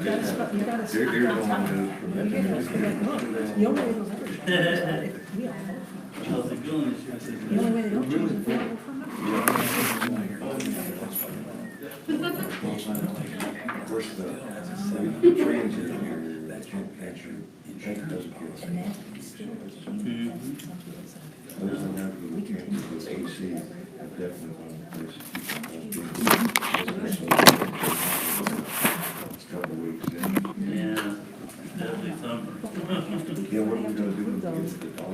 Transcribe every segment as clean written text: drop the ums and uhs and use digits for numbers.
They're going to prevent them. How's it going? The only way they don't change the vehicle from it. Of course, the trains in here, that can't capture, tank doesn't kill us. Other than that, we can't do the AC, definitely one of the places people couple weeks in. Yeah, definitely summer. Yeah, what are we gonna do with the dog?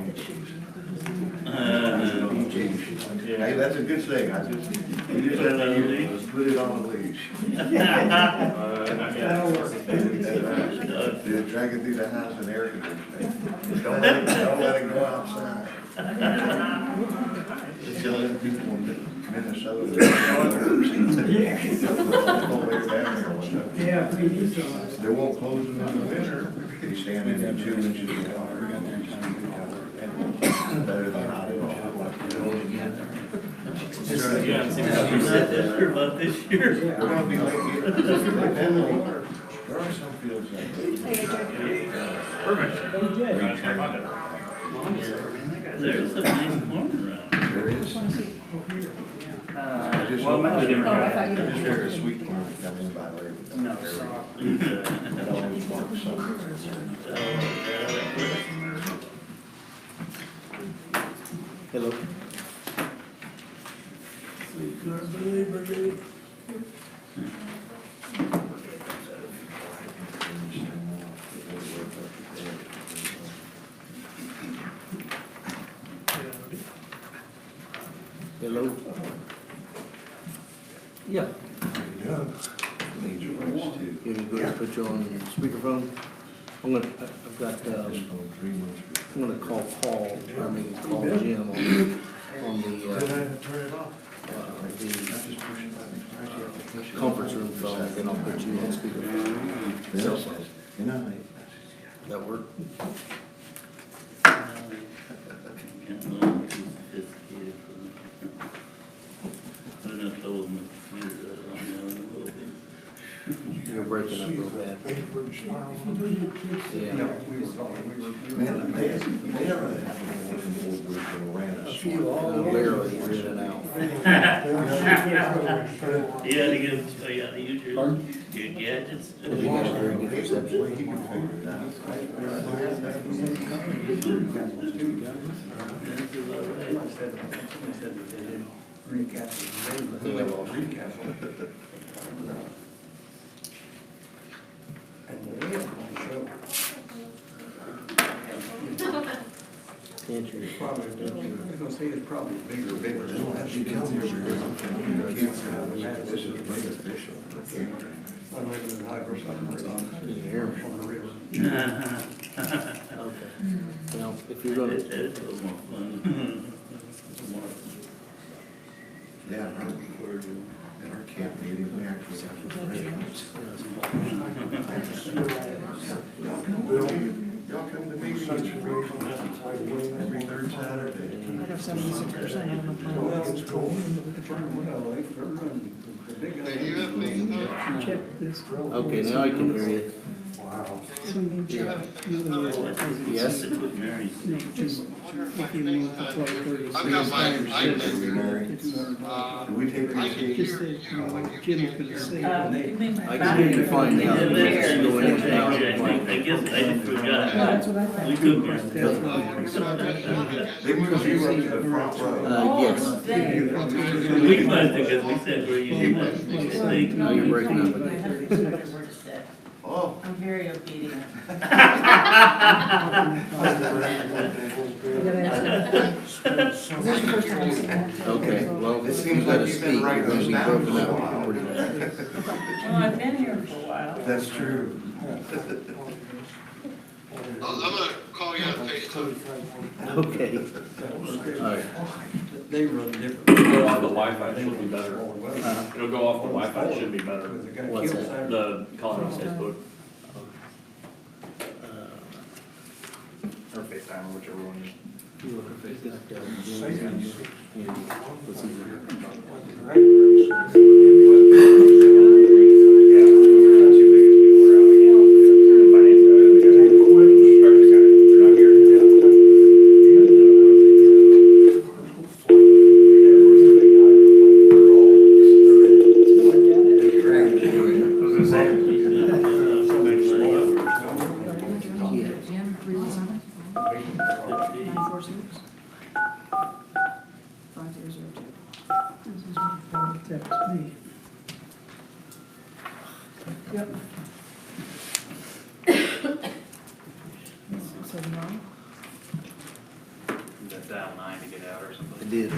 Hey, that's a good thing, I just, you just have to put it on the leash. Drag it through the house and air conditioning. Don't let it go outside. Just tell them people in Minnesota. Yeah, They won't close them in the winter. They stand in 2 inches of water. Better than not at all. Yeah, 60% about this year. We're gonna be like, there are some fields like Perfect. There's a nice corn around. there is. I just Well, hope maybe that different. there's a sweet corn that comes in by later. No, That always marks something. Hello. Hello. Yeah. Major ones too. Can you go ahead and put you on speakerphone? I've got, Just going 3 months. I'm gonna call Paul, call Jim on the, Did I turn it off? I just pushed it back. conference room phone, and I'll put you on speakerphone. Bill says, you know, That work? Can't look too sophisticated for me. I don't know if I was my computer on the other little thing. You're breaking up real bad. Yeah. man, they ever have an old group that ran us. Barely, you're in and out. You had to get, oh, you had to use your gadgets. You got a very good reception. He can figure it out. Can't you? I was gonna say it's probably bigger. They don't have to come here. This is beneficial. I live in high versus Can you hear me? on the river. Okay. Well, if you're gonna, It's a little more fun. More Yeah, right. At our camp meeting, we actually got the restaurants. Y'all come to meetings every 3rd Saturday. I have 76% on the Well, phone. it's cold. Well, they're running the big guys. Check this. okay, now I can hear you. Wow. Yes? It's with Mary's. I've got my Every Mary. Do we take I these can kids? hear. Jim's gonna say. I can hear you fine now. Yeah, It's going in and out. I guess I just forgot. That's what I thought. We took our. They moved you up to the front row. Yes. We must have, because we said where you live. Now you're breaking up again. Oh. I'm very obedient. Okay, well, It if seems you gotta like you've speak, been you're writing gonna those be down broken for a up while. pretty bad. Well, I've been here for a while. That's true. I'm gonna call you on FaceTime. Okay. All right. They run different. Go off the Wi-Fi, should be better. It'll go off the Wi-Fi, it should be better. What's that? The calling on Facebook or FaceTime, or whichever one you. You look at it, got, James and what's his name? Except me. Yep. So no. You got dial 9 to get out or I something. did.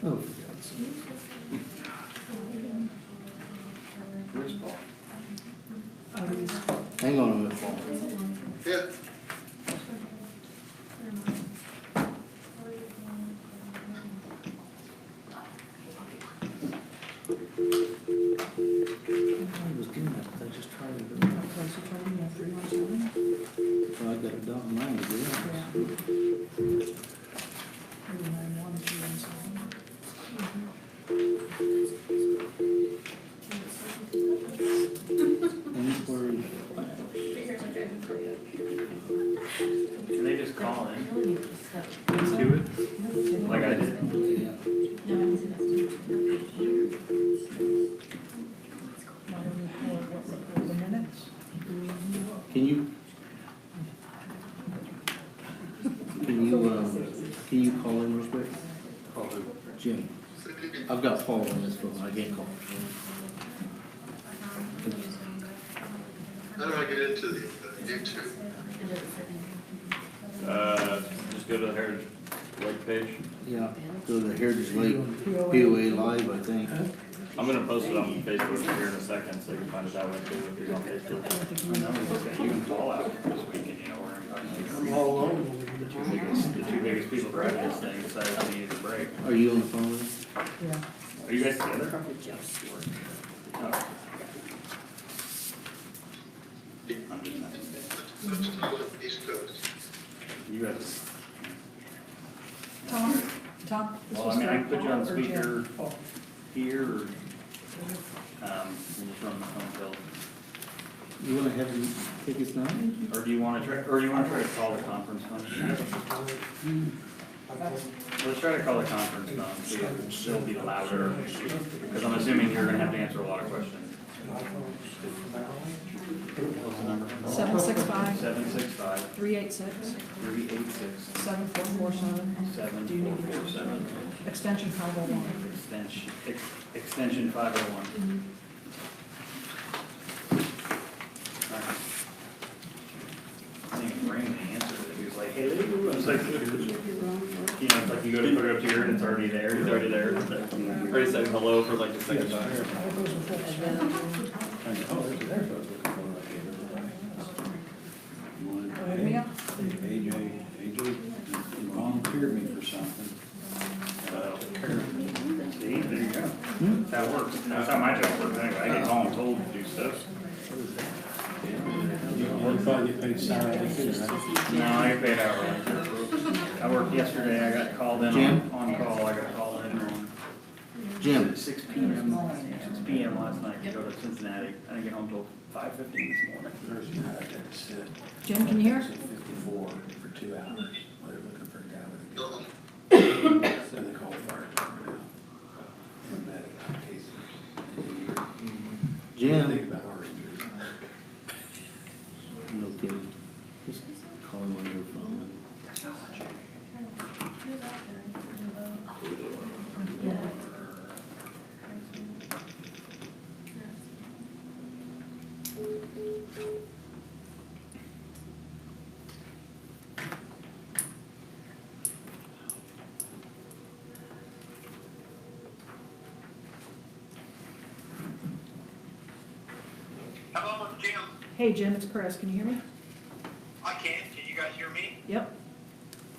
Oh, for God's sake. Where's Paul? Hang on a minute. Yeah. I was doing that, but I just tried it. Okay, so try me at 317. So I got it down mine to do it. Yeah. 391, 317. Inquiry. Can they just call in? Do it? Like I did? What, the minutes? Can you call in real quick? Call who? Jim, I've got Paul on this phone, I can't call. How do I get into the YouTube? Just go to the Heritage Lake page. Yeah, go to the Heritage Lake POA Live, I think. I'm gonna post it on Facebook here in a second, so you can find it that way too, if you're on Facebook. You can call out this weekend, you know, where I'm the two biggest people driving this thing decided they needed a break. Are you on the phone? Yeah. Are you guys together? Oh. I'm just not. That's not East Coast. You guys, Tom? Tom? this well, was I mean, I can for put you on Paul or Jim? speaker Oh. here, or, we'll just run the phone bill. You wanna have him take his number? Or do you wanna try to call the conference phone? Let's try to call the conference phone, so it'll be louder, because I'm assuming you're gonna have to answer a lot of questions. What's the number? 765 765 386 386 7447. Do you need to go? 7447, Extension 501. extension 501. I think Raymond answered it, he was like, hey, Lou, I was like, you know, it's like you go to put it up to your and it's already there, it's already there. Already said hello for like the second time. Yeah. AJ volunteered me for something. See, there you go. That works. That's how my job works anyway. I get voluntold to do stuff. You probably get paid salary too, right? No, I get paid hourly. I worked yesterday, I got called in on call, I got called in on Jim, 6 p.m. last night to go to Cincinnati. I didn't get home till 5:15 this morning. Thursday night, I got to sit. Jim, can you hear? 54 for 2 hours. They're looking for a guy with a gun. So they call the fire department out. And that case. Think Jim, about ours, dude. no kidding, just call him on your phone. Hello, Jim. Hey, Jim, it's Chris. Can you hear me? I can. Can you guys hear me? Yep.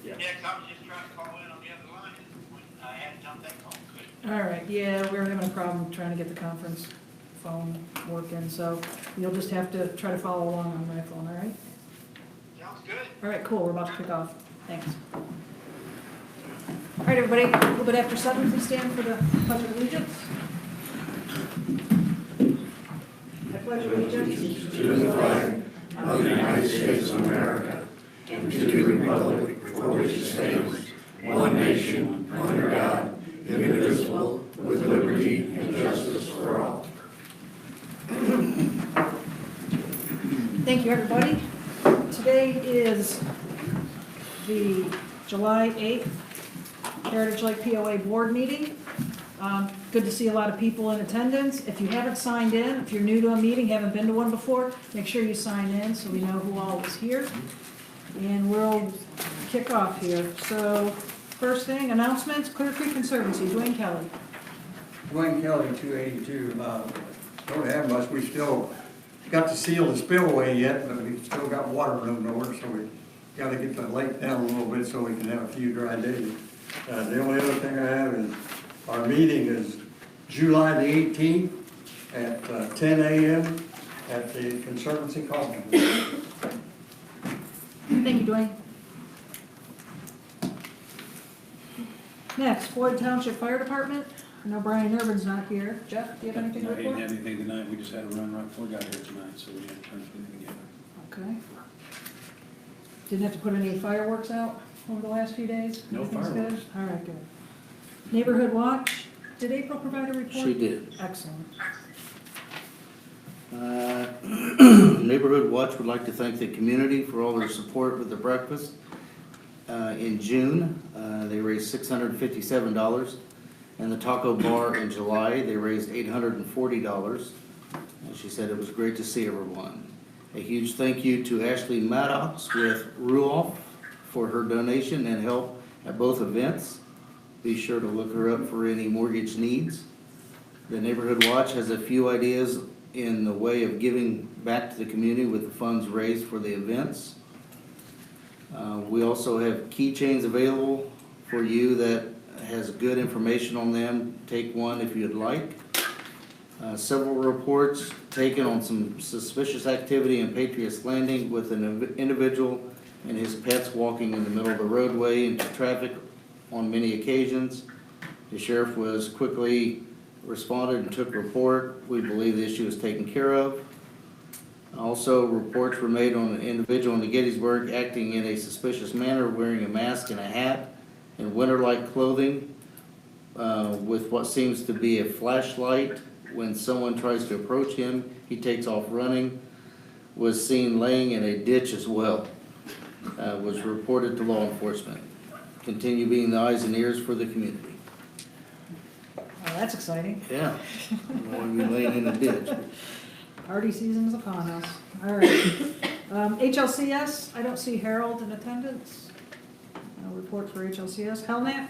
Yeah. Yeah, 'cause I was just trying to call in on the other line when I hadn't done that call. All right, yeah, we're having a problem trying to get the conference phone working, so you'll just have to try to follow along on my phone, all right? Sounds good. All right, cool, we're about to kick off. Thanks. All right, everybody, a little bit after 7, please stand for the Pledge of Allegiance. I pledge allegiance To the flag of the United States of America, and to the republic for which it stands, July 8th, Heritage Lake POA Board Meeting. Good to see a lot of people in attendance. If you haven't signed in, if you're new to a meeting, haven't been to one before, make sure you sign in so we know who all is here. And we'll kick off here. So, first thing, announcements, Clear Creek Conservancy, Dwayne Kelly. Dwayne Kelly, 282. Don't have much. We still got to seal the spillway yet, but we still got water running over, so we got to get the lake down a little bit so we can have a few dry days. The only other thing I have is our meeting is July the 18th at 10 a.m. at the Conservancy Coffee Room. Thank you, Dwayne. Next, Floyd Township Fire Department. I know Brian Irvin's not here. Jeff, do you have anything to I didn't report? have anything tonight, we just had a run right before we got here tonight, so we had to turn everything together. Okay. Didn't have to put any fireworks out over the last few days? No Everything's good? fireworks. All right, good. Neighborhood Watch, did April provide a report? She did. Excellent. Neighborhood Watch would like to thank the community for all their support with the breakfast. In June, they raised $657. And the taco bar in July, they raised $840. And she said it was great to see everyone. A huge thank you to Ashley Maddox with Ruoff for her donation and help at both events. Be sure to look her up for any mortgage needs. The Neighborhood Watch has a few ideas in the way of giving back to the community with the funds raised for the events. We also have keychains available for you that has good information on them. Take one if you'd like. Several reports taken on some suspicious activity in Patriots Landing with an individual and his pets walking in the middle of the roadway into traffic on many occasions. The sheriff was quickly responded and took a report. We believe the issue is taken care of. Also, reports were made on an individual in the Gettysburg acting in a suspicious manner, wearing a mask and a hat and winter-like clothing with what seems to be a flashlight. When someone tries to approach him, he takes off running. Was seen laying in a ditch as well. Was reported to law enforcement. Continue being the eyes and ears for the community. Oh, that's exciting. Yeah, I want to be laying in a ditch. Party season is upon us. All right. HLCS, I don't see Harold in attendance. No report for HLCS. Helnack?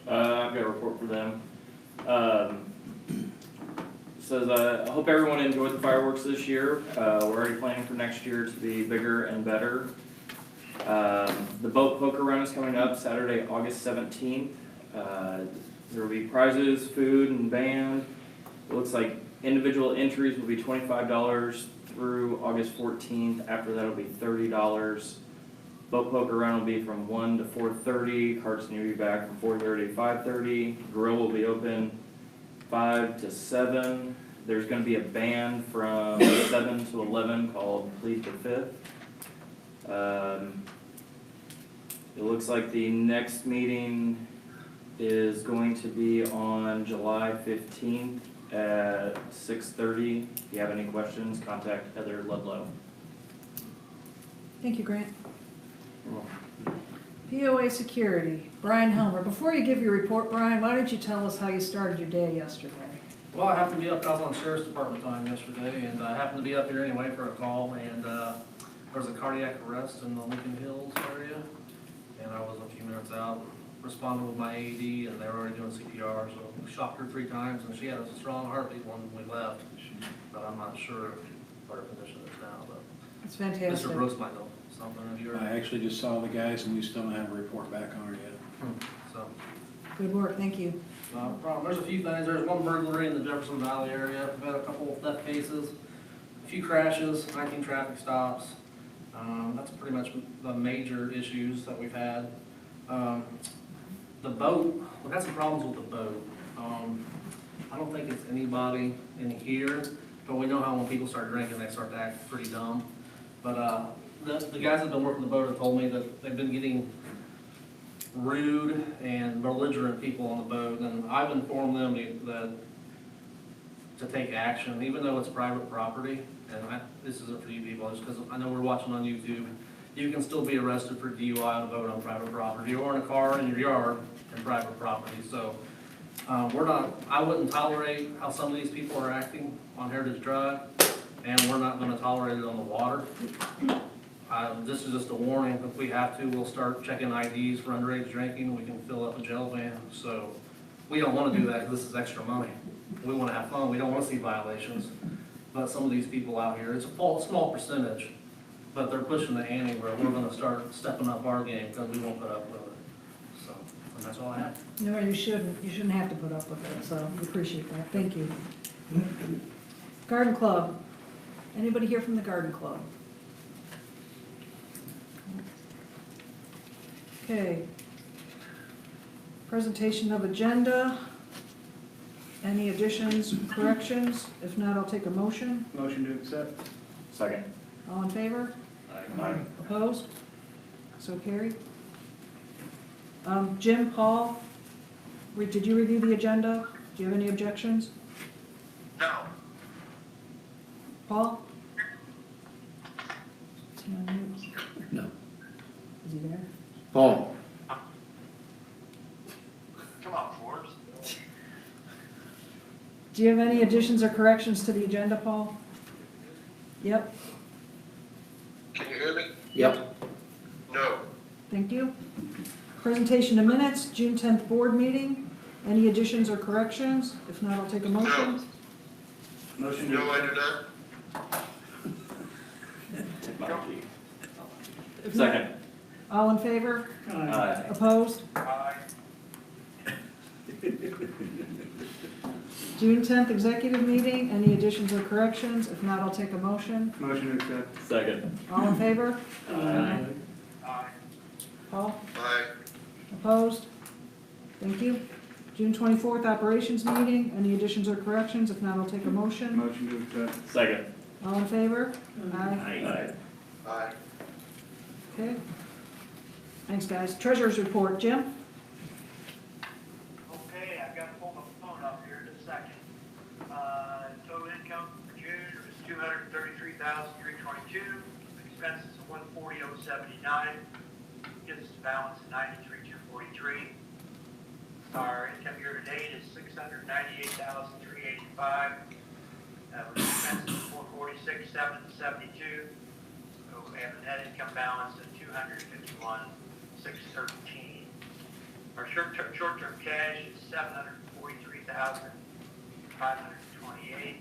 I've got a report for them. Says, I hope everyone enjoyed the fireworks this year. We're already planning for next year to be bigger and better. The boat poker run is coming up Saturday, August 17th. There will be prizes, food, and band. It looks like individual entries will be $25 through August 14th. After that, it'll be $30. Boat poker run will be from 1 to 4:30. Carts will be back from 4:30 to 5:30. Grill will be open 5 to 7. There's going to be a band from 7 to 11 called Plead the Fifth. It looks like the next meeting is going to be on July 15th at 6:30. If you have any questions, contact Heather Ludlow. Thank you, Grant. POA Security, Brian Helmer. Before you give your report, Brian, why don't you tell us how you started your day yesterday? Well, I happened to be up, I was on Sheriff's Department time yesterday, and I happened to be up here anyway for a call, and there was a cardiac arrest in the Lincoln Hills area, and I was a few minutes out, responded with my AED, and they were already doing CPR, so we shocked her 3 times, and she had a strong heartbeat when we left, but I'm not sure what her condition is now, but It's fantastic. Mr. Brooks might know something of yours. I actually just saw the guys and we still don't have a report back on her yet. So, Good work, thank you. problem. There's a few things. There's one burglary in the Jefferson Valley area. We've had a couple of theft cases, a few crashes, 19 traffic stops. That's pretty much the major issues that we've had. The boat, we've had some problems with the boat. I don't think it's anybody in here, but we know how when people start drinking, they start to act pretty dumb. But the guys that have been working the boat have told me that they've been getting rude and belligerent people on the boat, and I've informed them to take action, even though it's private property. And this isn't for you people, it's because I know we're watching on YouTube. you can still be arrested for DUI on a boat on private property, or in a car in your yard in private property, so. I wouldn't tolerate how some of these people are acting on Heritage Drive, and we're not gonna tolerate it on the water. This is just a warning, if we have to, we'll start checking IDs for underage drinking, we can fill up a jail van, so. We don't wanna do that, 'cause this is extra money. We wanna have fun, we don't wanna see violations. But some of these people out here, it's a small percentage, but they're pushing the ante where we're gonna start stepping up our game, because we won't put up with it. So, and that's all I have. No, you shouldn't have to put up with it, so we appreciate that, thank you. Garden Club, anybody here from the Garden Club? Okay. Presentation of agenda. Any additions, corrections? If not, I'll take a motion. Motion to accept. Second. All in favor? Aye. Opposed? So carried. Jim, Paul, did you review the agenda? Do you have any objections? No. Paul? Is he on mute? No. Is he there? Paul? Come on, Forbes. Do you have any additions or corrections to the agenda, Paul? Yep, Can you hear me? Yep. No. thank you. Presentation of minutes, June 10th board meeting. Any additions or corrections? If not, I'll take a motion. Motion No, to. I do not. Technology. If not, Second. all in favor? Aye. Opposed? Aye. June 10th executive meeting, any additions or corrections? If not, I'll take a motion. Motion to accept. Second. All in favor? Aye. Aye. Paul? Aye. Opposed? Thank you. June 24th operations meeting, any additions or corrections? If not, I'll take a motion. Motion to accept. Second. All in favor? Aye. Aye. Aye. Okay. Thanks, guys. Treasurer's report, Jim? Okay, I've got to pull my phone up here in a second. Total income for June was $233,322. Expenses of $140,079. Gives us a balance of $93,243. Our income year to date is $698,385. With expenses of $446,772. So we have a net income balance of $251,613. Our short-term cash is $743,528.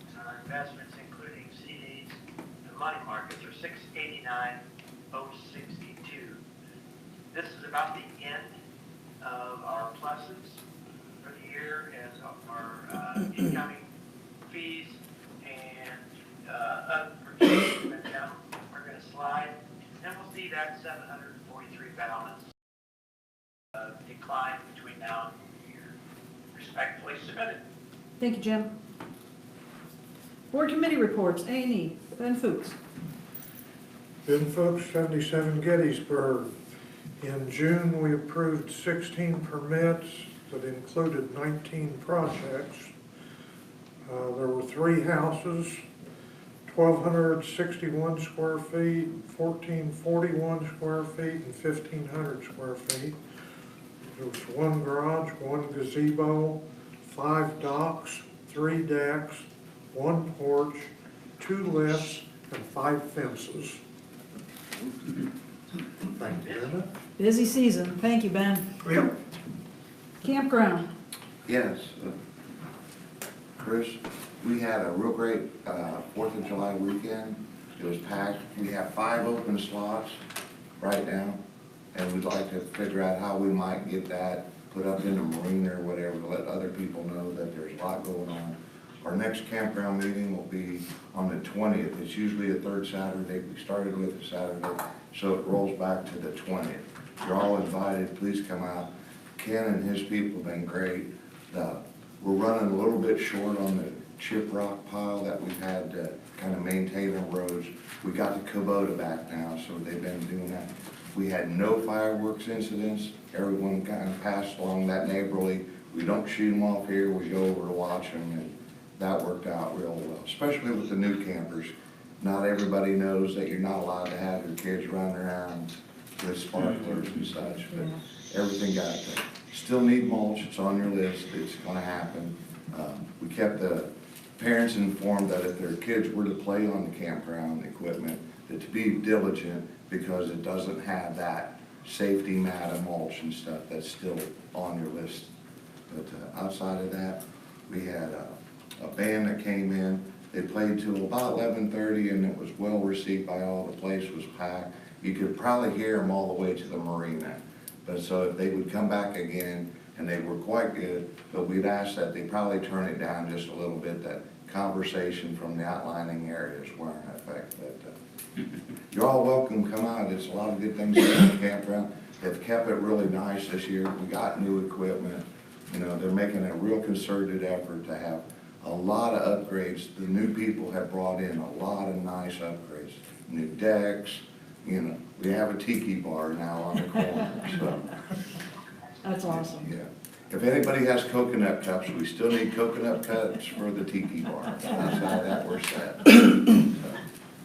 And our investments, including CDs and money markets, are $689,062. This is about the end of our pluses for the year, as our incoming fees and other purchases are going to slide. And we'll see that 743 balance decline between now and the year. Respectfully submitted. Thank you, Jim. Board committee reports, A&E, Ben Fuchs. Ben Fuchs, 77 Gettysburg. In June, we approved 16 permits that included 19 projects. There were 3 houses, 1,261 square feet, 1,441 square feet, and 1,500 square feet. There was 1 garage, 1 gazebo, 5 docks, 3 decks, 1 porch, 2 lifts, and 5 fences. Thank you, Linda. Busy season. Thank you, Ben. Yep. Campground. Yes. Chris, we had a real great 4th of July weekend. It was packed. We have 5 open slots right now, and we'd like to figure out how we might get that put up in the marina or whatever to let other people know that there's a lot going on. Our next campground meeting will be on the 20th. It's usually a 3rd Saturday. We started with a Saturday, so it rolls back to the 20th. You're all invited. Please come out. Ken and his people have been great. We're running a little bit short on the chip rock pile that we've had to kind of maintain our roads. We got the Kubota back now, so they've been doing that. We had no fireworks incidents. Everyone kind of passed along that neighborly. We don't shoot them off here. We go over to watch them, and that worked out real well, especially with the new campers. Not everybody knows that you're not allowed to have your kids running around with sparklers and such, but everything got there. Still need mulch, it's on your list, it's gonna happen. We kept the parents informed that if their kids were to play on the campground equipment, that to be diligent because it doesn't have that safety mat of mulch and stuff that's still on your list. But outside of that, we had a band that came in. They played till about 11:30 and it was well received by all. The place was packed. You could probably hear them all the way to the marina. But so if they would come back again, and they were quite good, but we'd ask that they probably turn it down just a little bit, that conversation from the outlining areas weren't effective. But you're all welcome, come out, it's a lot of good things in the campground. They've kept it really nice this year, we got new equipment, you know, they're making a real concerted effort to have a lot of upgrades. The new people have brought in a lot of nice upgrades, new decks, you know, we have a tiki bar now on the corner, so. That's awesome. Yeah. If anybody has coconut cups, we still need coconut cups for the tiki bar. Outside that, we're set.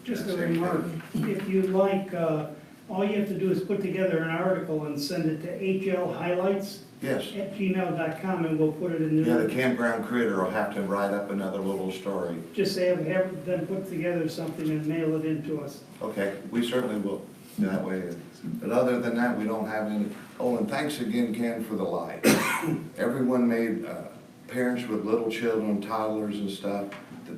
Just a remark, if you like, all you have to do is put together an article and send it to HLHighlights Yes. at gmail.com and we'll put it in Yeah, the the, campground critter will have to write up another little story. just say, have them put together something and mail it in to us. Okay, we certainly will. That way, but other than that, we don't have any. Oh, and thanks again, Ken, for the light. Everyone made, parents with little children, toddlers and stuff,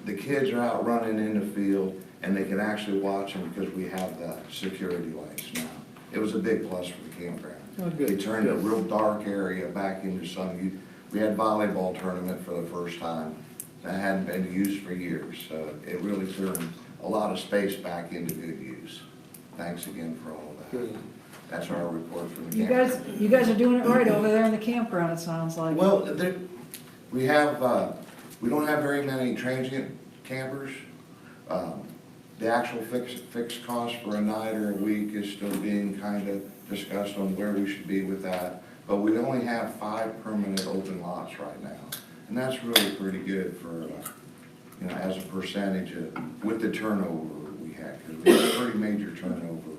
the kids are out running in the field and they can actually watch them because we have the security lights now. It was a big plus for the campground. Oh, good. They turned a real dark area back into some, we had volleyball tournament for the first time. That hadn't been used for years, so it really turned a lot of space back into good use. Thanks again for all of that. Good. That's our report from the You campground. guys are doing it right over there in the campground, it sounds like. Well, we have, we don't have very many transient campers. The actual fixed cost for a night or a week is still being kind of discussed on where we should be with that. But we only have 5 permanent open lots right now. And that's really pretty good for, you know, as a percentage of, with the turnover we had. Because we had a pretty major turnover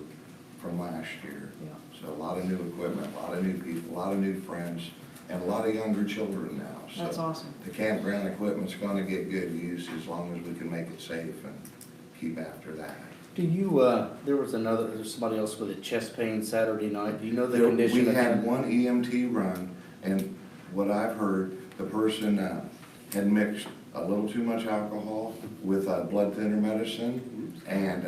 from last year. Yeah. So a lot of new equipment, a lot of new people, a lot of new friends, and a lot of younger children now. So That's awesome. the campground equipment's gonna get good use as long as we can make it safe and keep after that. Do you, there's somebody else with a chest pain Saturday night, do you know the condition? We had one EMT run, and what I've heard, the person had mixed a little too much alcohol with blood thinner medicine, and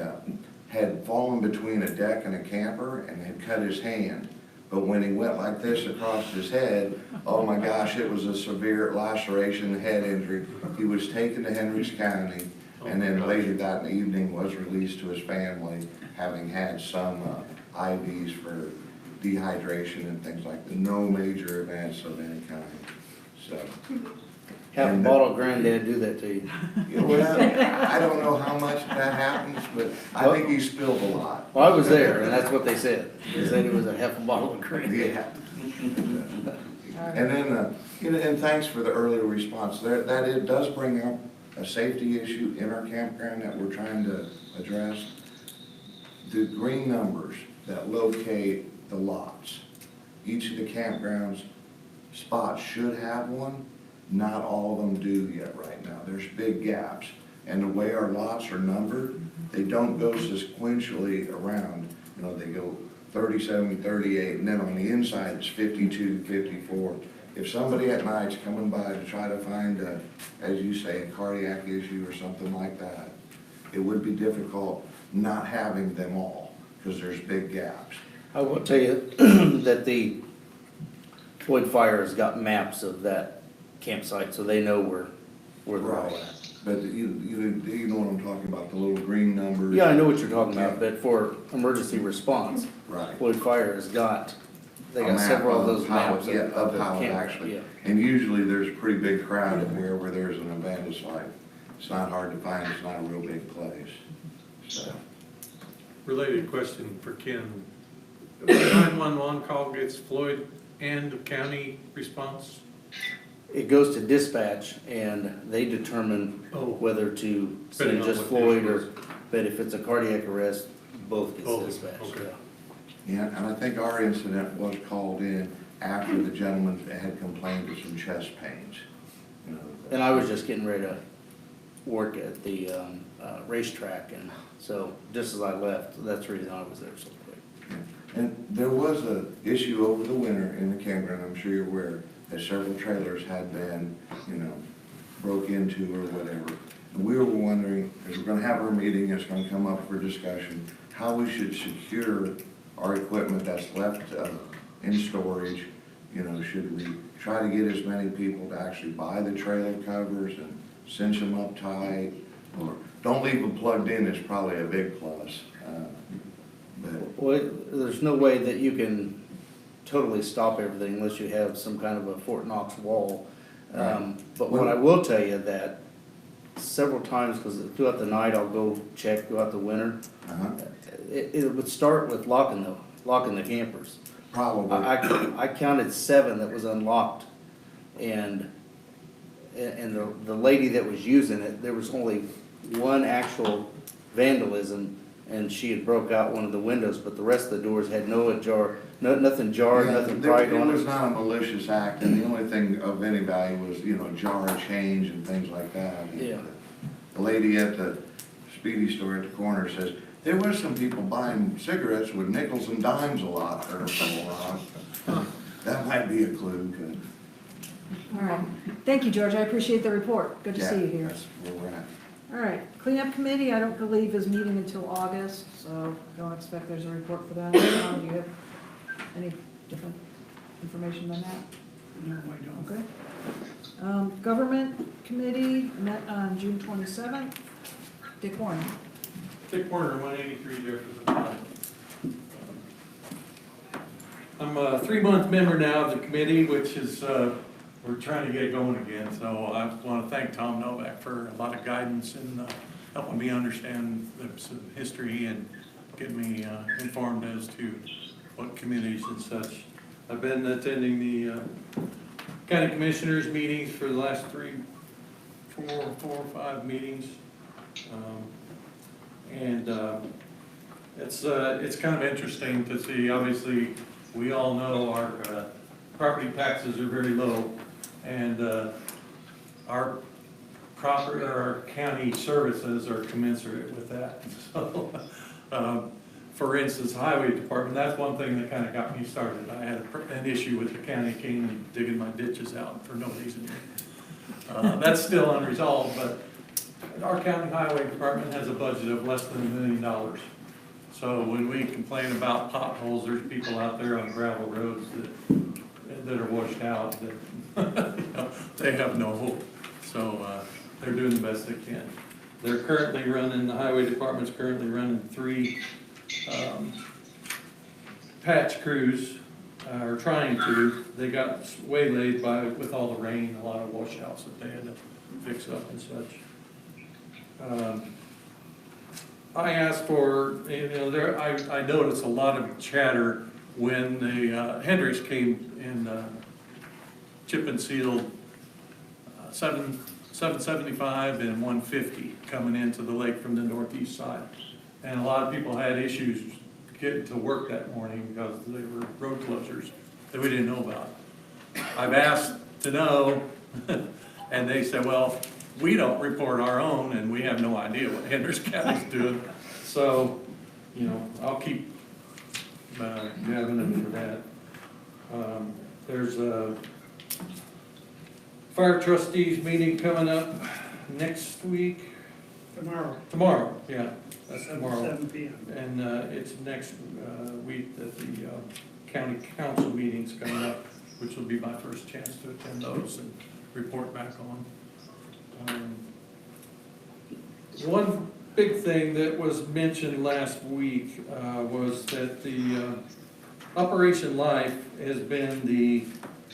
had fallen between a deck and a camper and had cut his hand. But when he went like this across his head, oh my gosh, it was a severe laceration, head injury. He was taken to Hendricks County, and then later that evening was released to his family, having had some IVs for dehydration and things like that. No major events of any kind, so. Have a bottle of Granddad do that to you. Well, I don't know how much that happens, but I think he spilled a lot. Well, I was there, and that's what they said. They said it was a half a bottle of Granddad. Yeah. And then, you know, and thanks for the earlier response. That it does bring up a safety issue in our campground that we're trying to address. The green numbers that locate the lots. Each of the campgrounds spots should have one. Not all of them do yet right now. There's big gaps. And the way our lots are numbered, they don't go sequentially around. You know, they go 37, 38, and then on the inside it's 52, 54. If somebody at night's coming by to try to find, as you say, a cardiac issue or something like that, it would be difficult not having them all, because there's big gaps. I will tell you that the Floyd Fire has got maps of that campsite, so they know where they're all at. But you know what I'm talking about, the little green numbers? Yeah, I know what you're talking about, but for emergency response, Right. Floyd Fire has got, they A got map several of those how- maps. Yeah, of how it campground, actually, yeah. and usually there's a pretty big crowd in wherever there's an event. It's like, it's not hard to find, it's not a real big place, so. Related question for Ken. The 911 call gets Floyd and county response? It goes to dispatch and they determine Oh. whether to Depending send on just what Floyd the or, issue but if it's a cardiac arrest, both gets Both, dispatched. okay. Yeah, and I think our incident was called in after the gentleman had complained of some chest pains, you know. And I was just getting ready to work at the racetrack, and so just as I left, that's the reason I was there so quick. And there was a issue over the winter in the campground, I'm sure you're aware, that several trailers had been, you know, broke into or whatever. And we were wondering, as we're gonna have our meeting, it's gonna come up for discussion, how we should secure our equipment that's left in storage. You know, should we try to get as many people to actually buy the trailer covers and cinch them up tight? Or don't leave them plugged in is probably a big plus. But Well, there's no way that you can totally stop everything unless you have some kind of a Fort Knox wall. But what I will tell you that several times, because throughout the night I'll go check throughout the winter, it would start with locking the campers. probably, I counted 7 that was unlocked, and the lady that was using it, there was only one actual vandalism, and she had broke out one of the windows, but the rest of the doors had nothing jarred, yeah, nothing pried it on was it. not a malicious act, and the only thing of any value was, you know, jar change and things like that. And Yeah. the lady at the Speedy store at the corner says, there was some people buying cigarettes with nickels and dimes a lot, or something like. That might be a clue, good. All right, thank you, George, I appreciate the report, good to see you here. That's where we're at. All right, cleanup committee, I don't believe is meeting until August, so don't expect there's a report for that. Do you have any different information than that? No, I don't. Okay. Government committee met on June 27th. Dick Warren. Dick Warner, 183 Jefferson Drive. I'm a 3-month member now of the committee, which is, we're trying to get it going again. So I want to thank Tom Novak for a lot of guidance and helping me understand the history and getting me informed as to what committees and such. I've been attending the county commissioners meetings for the last 4 or 5 meetings. It's kind of interesting to see. Obviously, we all know our property taxes are very low, and our county services are commensurate with that. So, for instance, highway department, that's one thing that kind of got me started. I had an issue with the county came and digging my ditches out for no reason. That's still unresolved, but our county highway department has a budget of less than $1 million. So when we complain about potholes, there's people out there on gravel roads that are washed out, that you know, they have no hope. So they're doing the best they can. They're currently running, the highway department's currently running 3 patch crews, or trying to. They got waylaid with all the rain, a lot of washouts that they had to fix up and such. I asked for, you know, I noticed a lot of chatter when the Hendricks came and chip and sealed 775 and 150 coming into the lake from the northeast side. And a lot of people had issues getting to work that morning because they were road closures that we didn't know about. I've asked to know, and they said, well, we don't report our own, and we have no idea what Hendricks County's doing. So, you know, I'll keep jabbing them for that. There's a fire trustees meeting coming up next week. Tomorrow, yeah, that's tomorrow. 7 p.m. And it's next week that the county council meeting's coming up, which will be my first chance to attend those and report back on. One big thing that was mentioned last week was that the Operation Life has been the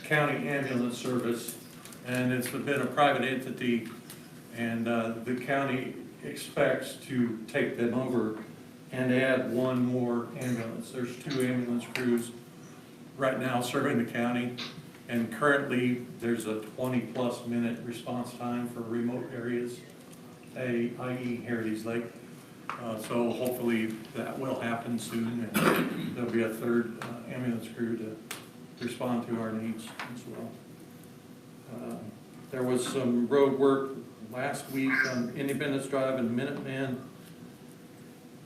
county ambulance service, and it's been a private entity, and the county expects to take them over and add 1 more ambulance. There's 2 ambulance crews right now serving the county, and currently there's a 20+ minute response time for remote areas, i.e. Heritage Lake. So hopefully that will happen soon, and there'll be a third ambulance crew to respond to our needs as well. There was some road work last week on Independence Drive and Minuteman.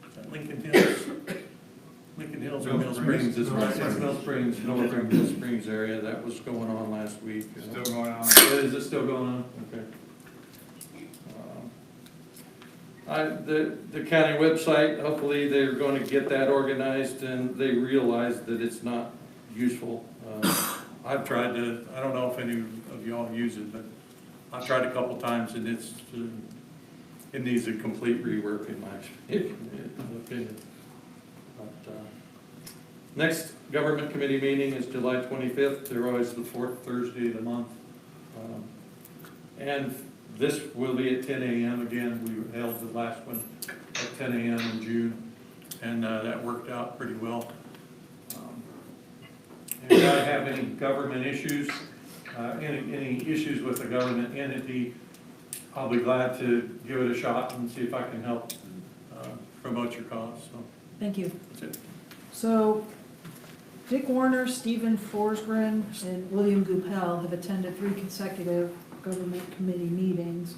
Is that Lincoln Hills? Lincoln Hills or Mill Springs? It's Mill Springs, Northern Mill Springs area. That was going on last week. Still going on. Is it still going on? Okay. The county website, hopefully they're going to get that organized and they realize that it's not useful. I've tried to, I don't know if any of y'all use it, but I've tried a couple times and it needs a complete rework in my opinion. But, next government committee meeting is July 25th. They're always the fourth Thursday of the month. And this will be at 10 a.m. again. We held the last one at 10 a.m. in June, and that worked out pretty well. If I have any government issues, any issues with a government entity, I'll be glad to give it a shot and see if I can help promote your cause. So Thank you. that's it. So Dick Warner, Stephen Forsgren, and William Goupel have attended 3 consecutive government committee meetings,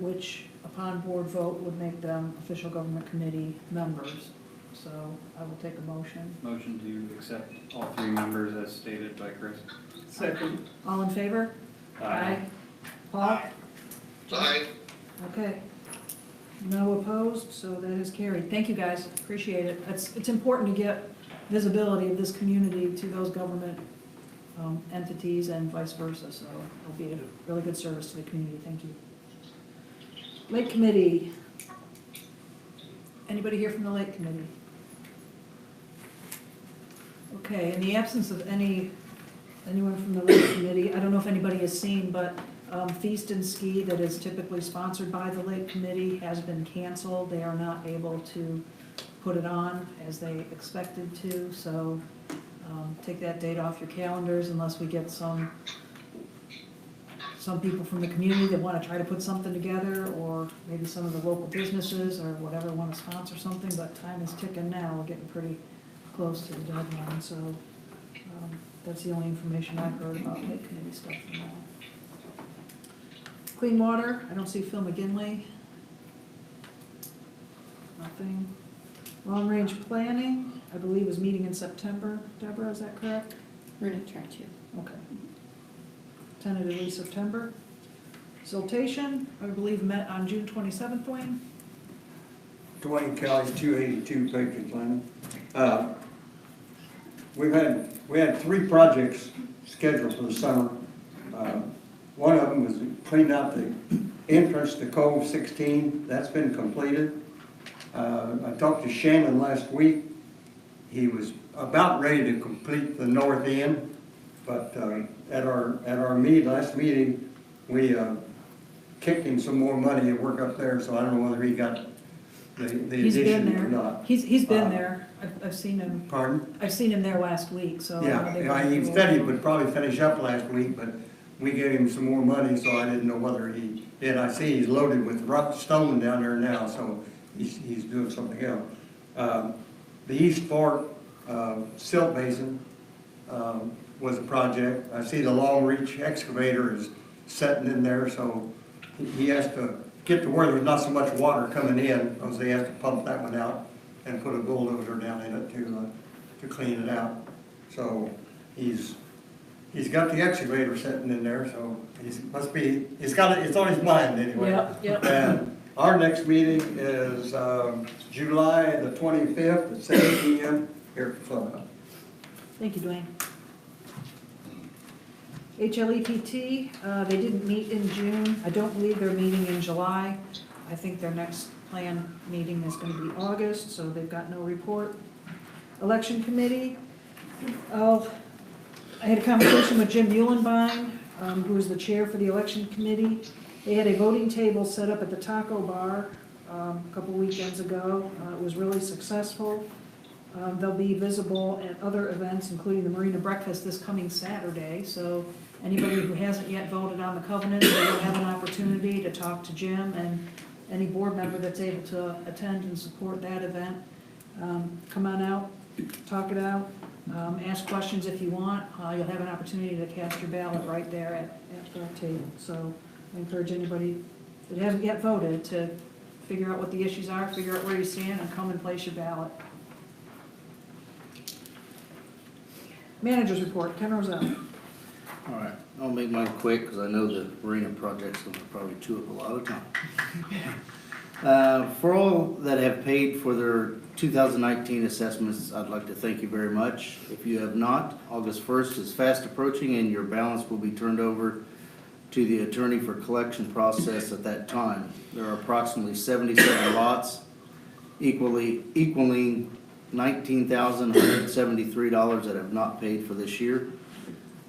which upon board vote would make them official government committee members. So I will take a motion. Motion to accept all 3 members as stated by Chris. Second. All in favor? Paul? Aye. Okay. No opposed, so that is carried. Thank you, guys. Appreciate it. It's important to get visibility of this community to those government entities and vice versa, so it'll be a really good service to the community. Thank you. Lake Committee. Anybody here from the Lake Committee? Okay, in the absence of anyone from the Lake Committee, I don't know if anybody has seen, but Feast and Ski that is typically sponsored by the Lake Committee has been canceled. They are not able to put it on as they expected to, so take that date off your calendars unless we get some people from the community that want to try to put something together, or maybe some of the local businesses or whatever want to sponsor something, but time is ticking now. We're getting pretty close to the deadline, so that's the only information I've heard about Lake Committee stuff for now. Clean Water, I don't see Phil McGinley. Nothing. Long Range Planning, I believe is meeting in September. Deborah, is that correct? We're gonna try to. Okay. Tentatively September. Siltation, I believe met on June 27th, Dwayne? Dwayne Kelly, 282 Patriots Lane. We had 3 projects scheduled for the summer. One of them was clean out the entrance to Cove 16. That's been completed. I talked to Shannon last week. He was about ready to complete the north end, but at our last meeting, we kicked him some more money to work up there, so I don't know whether he got the addition or not. He's been there. I've seen him. Pardon? I've seen him there last week, so. Yeah, he said he would probably finish up last week, but we gave him some more money, so I didn't know whether he did. I see he's loaded with rock stone down there now, so he's doing something else. The East Fork silt basin was a project. I see the long reach excavator is setting in there, so he has to get to where there's not so much water coming in, because they have to pump that one out and put a bulldozer down in it to clean it out. So he's got the excavator sitting in there, so it's on his mind anyway. Yep. And our next meeting is July the 25th at 7 p.m. here at the clubhouse. Thank you, Dwayne. HLEPT, they didn't meet in June. I don't believe they're meeting in July. I think their next planned meeting is going to be August, so they've got no report. Election Committee, I had a conversation with Jim Muhlenbein, who is the chair for the Election Committee. They had a voting table set up at the Taco Bar a couple weekends ago. It was really successful. They'll be visible at other events, including the Marina Breakfast this coming Saturday. So anybody who hasn't yet voted on the covenant, they will have an opportunity to talk to Jim and any board member that's able to attend and support that event, come on out, talk it out, ask questions if you want. You'll have an opportunity to cast your ballot right there at that table. So I encourage anybody that hasn't yet voted to figure out what the issues are, figure out where you stand, and come and place your ballot. Manager's report, Ken Roselle. All right, I'll make mine quick, because I know the marina project's gonna probably chew up a lot of time. For all that have paid for their 2019 assessments, I'd like to thank you very much. If you have not, August 1st is fast approaching, and your balance will be turned over to the attorney for collection process at that time. There are approximately 77 lots, equaling $19,173 that have not paid for this year.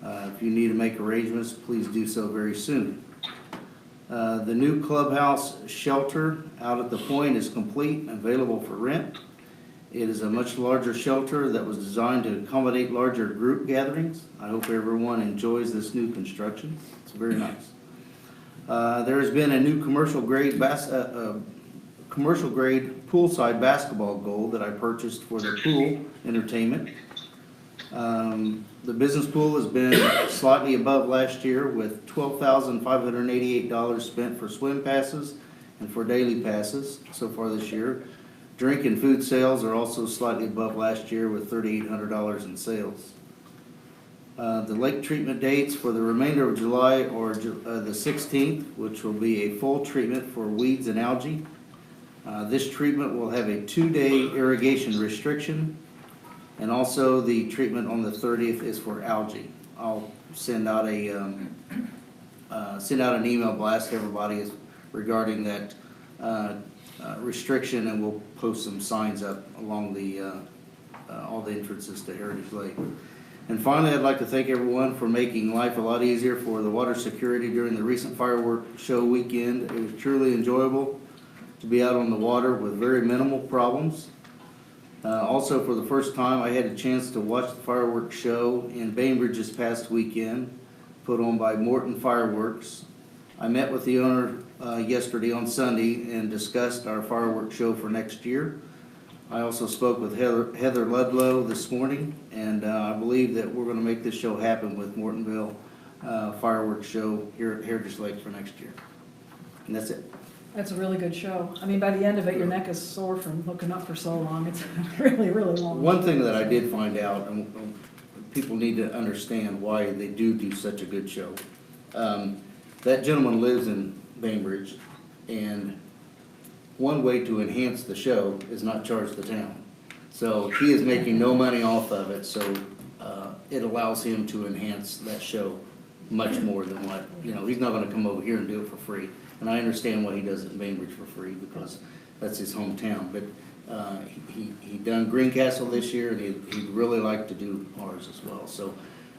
If you need to make arrangements, please do so very soon. The new clubhouse shelter out at the point is complete and available for rent. It is a much larger shelter that was designed to accommodate larger group gatherings. I hope everyone enjoys this new construction. It's very nice. There has been a new commercial grade poolside basketball goal that I purchased for the pool entertainment. The business pool has been slightly above last year with $12,588 spent for swim passes and for daily passes so far this year. Drink and food sales are also slightly above last year with $3,800 in sales. The lake treatment dates for the remainder of July are the 16th, which will be a full treatment for weeds and algae. This treatment will have a 2-day irrigation restriction, and also the treatment on the 30th is for algae. I'll send out an email blast to everybody regarding that restriction, and we'll post some signs up along all the entrances to Heritage Lake. And finally, I'd like to thank everyone for making life a lot easier for the water security during the recent fireworks show weekend. It was truly enjoyable to be out on the water with very minimal problems. Also, for the first time, I had a chance to watch the fireworks show in Bainbridge this past weekend, put on by Morton Fireworks. I met with the owner yesterday on Sunday and discussed our fireworks show for next year. I also spoke with Heather Ludlow this morning, and I believe that we're going to make this show happen with Mortonville Fireworks Show here at Heritage Lake for next year. And that's it. That's a really good show. I mean, by the end of it, your neck is sore from looking up for so long. It's really, really long. One thing that I did find out, and people need to understand why they do such a good show. That gentleman lives in Bainbridge, and one way to enhance the show is not charge the town. So he is making no money off of it, so it allows him to enhance that show much more than what, he's not gonna come over here and do it for free. And I understand why he does it in Bainbridge for free, because that's his hometown. But he done Greencastle this year, and he'd really like to do ours as well. So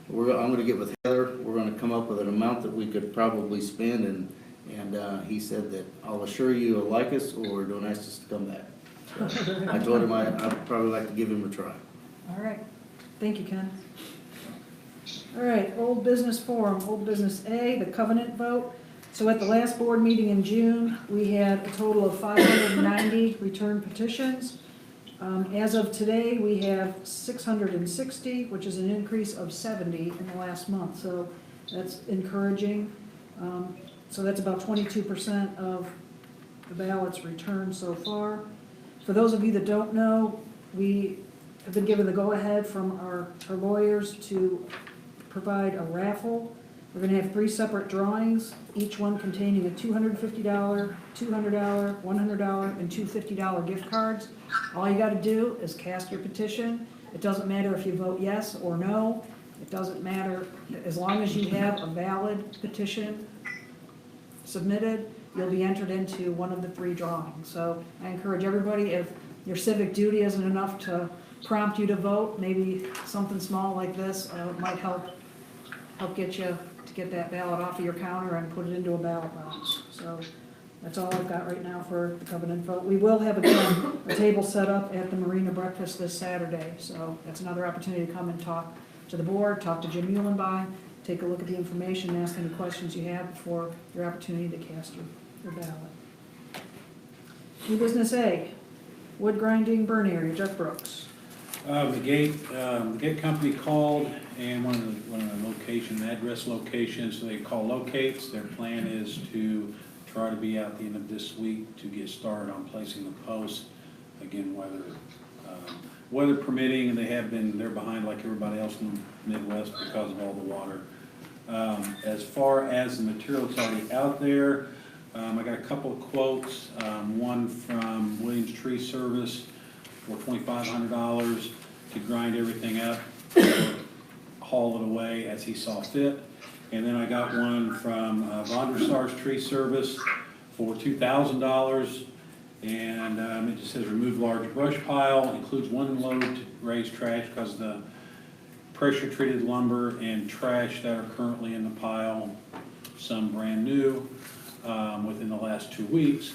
I'm gonna get with Heather. We're gonna come up with an amount that we could probably spend, and he said that I'll assure you you'll like us, or don't ask us to come back. So I told him I'd probably like to give him a try. All right. Thank you, Ken. All right, old business forum, old business A, the covenant vote. So at the last board meeting in June, we had a total of 590 return petitions. As of today, we have 660, which is an increase of 70 in the last month. So that's encouraging. So that's about 22% of the ballots returned so far. For those of you that don't know, we have been given the go-ahead from our lawyers to provide a raffle. We're gonna have 3 separate drawings, each one containing a $250, $200, $100, and two $50 gift cards. All you gotta do is cast your petition. It doesn't matter if you vote yes or no. It doesn't matter, as long as you have a valid petition submitted, you'll be entered into one of the 3 drawings. So I encourage everybody, if your civic duty isn't enough to prompt you to vote, maybe something small like this might help get you to get that ballot off of your counter and put it into a ballot box. So that's all I've got right now for the covenant vote. We will have, again, a table set up at the Marina Breakfast this Saturday. So that's another opportunity to come and talk to the board, talk to Jim Muhlenbein, take a look at the information, ask any questions you have before your opportunity to cast your ballot. New business A, wood grinding burn area, Jeff Brooks. The gate company called and one of the location, address locations, so they call locates. Their plan is to try to be out the end of this week to get started on placing the posts. Again, weather permitting, and they're behind like everybody else in the Midwest because of all the water. As far as the material that's already out there, I got a couple of quotes, one from Williams Tree Service for $2,500 to grind everything up, haul it away as he saw fit. And then I got one from Von der Sar's Tree Service for $2,000. And it just says remove large brush pile, includes one load to raise trash because the pressure treated lumber and trash that are currently in the pile, some brand new, within the last 2 weeks.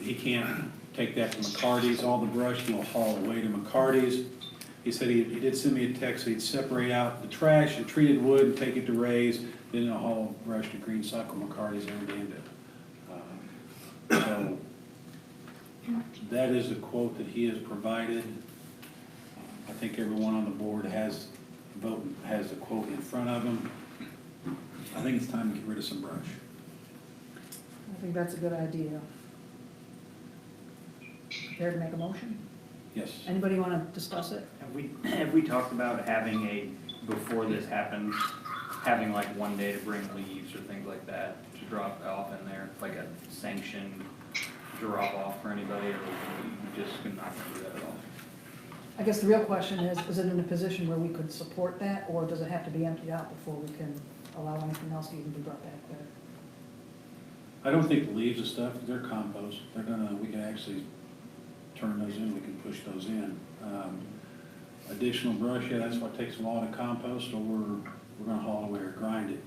He can't take that to McCarty's, all the brush he'll haul away to McCarty's. He said he did send me a text, he'd separate out the trash, the treated wood, and take it to Ray's, then he'll haul brush to Green Cycle McCarty's every day. So that is the quote that he has provided. I think everyone on the board has the quote in front of them. I think it's time to get rid of some brush. I think that's a good idea. Care to make a motion? Yes. Anybody want to discuss it? Have we talked about having before this happens, having like one day to bring leaves or things like that to drop off in there, like a sanctioned drop off for anybody, or we just not gonna do that at all? I guess the real question is it in a position where we could support that, or does it have to be emptied out before we can allow anything else to even be brought back there? I don't think the leaves and stuff, they're compost. We can actually turn those in, we can push those in. Additional brush, yeah, that's what takes a lot of compost, or we're gonna haul away or grind it.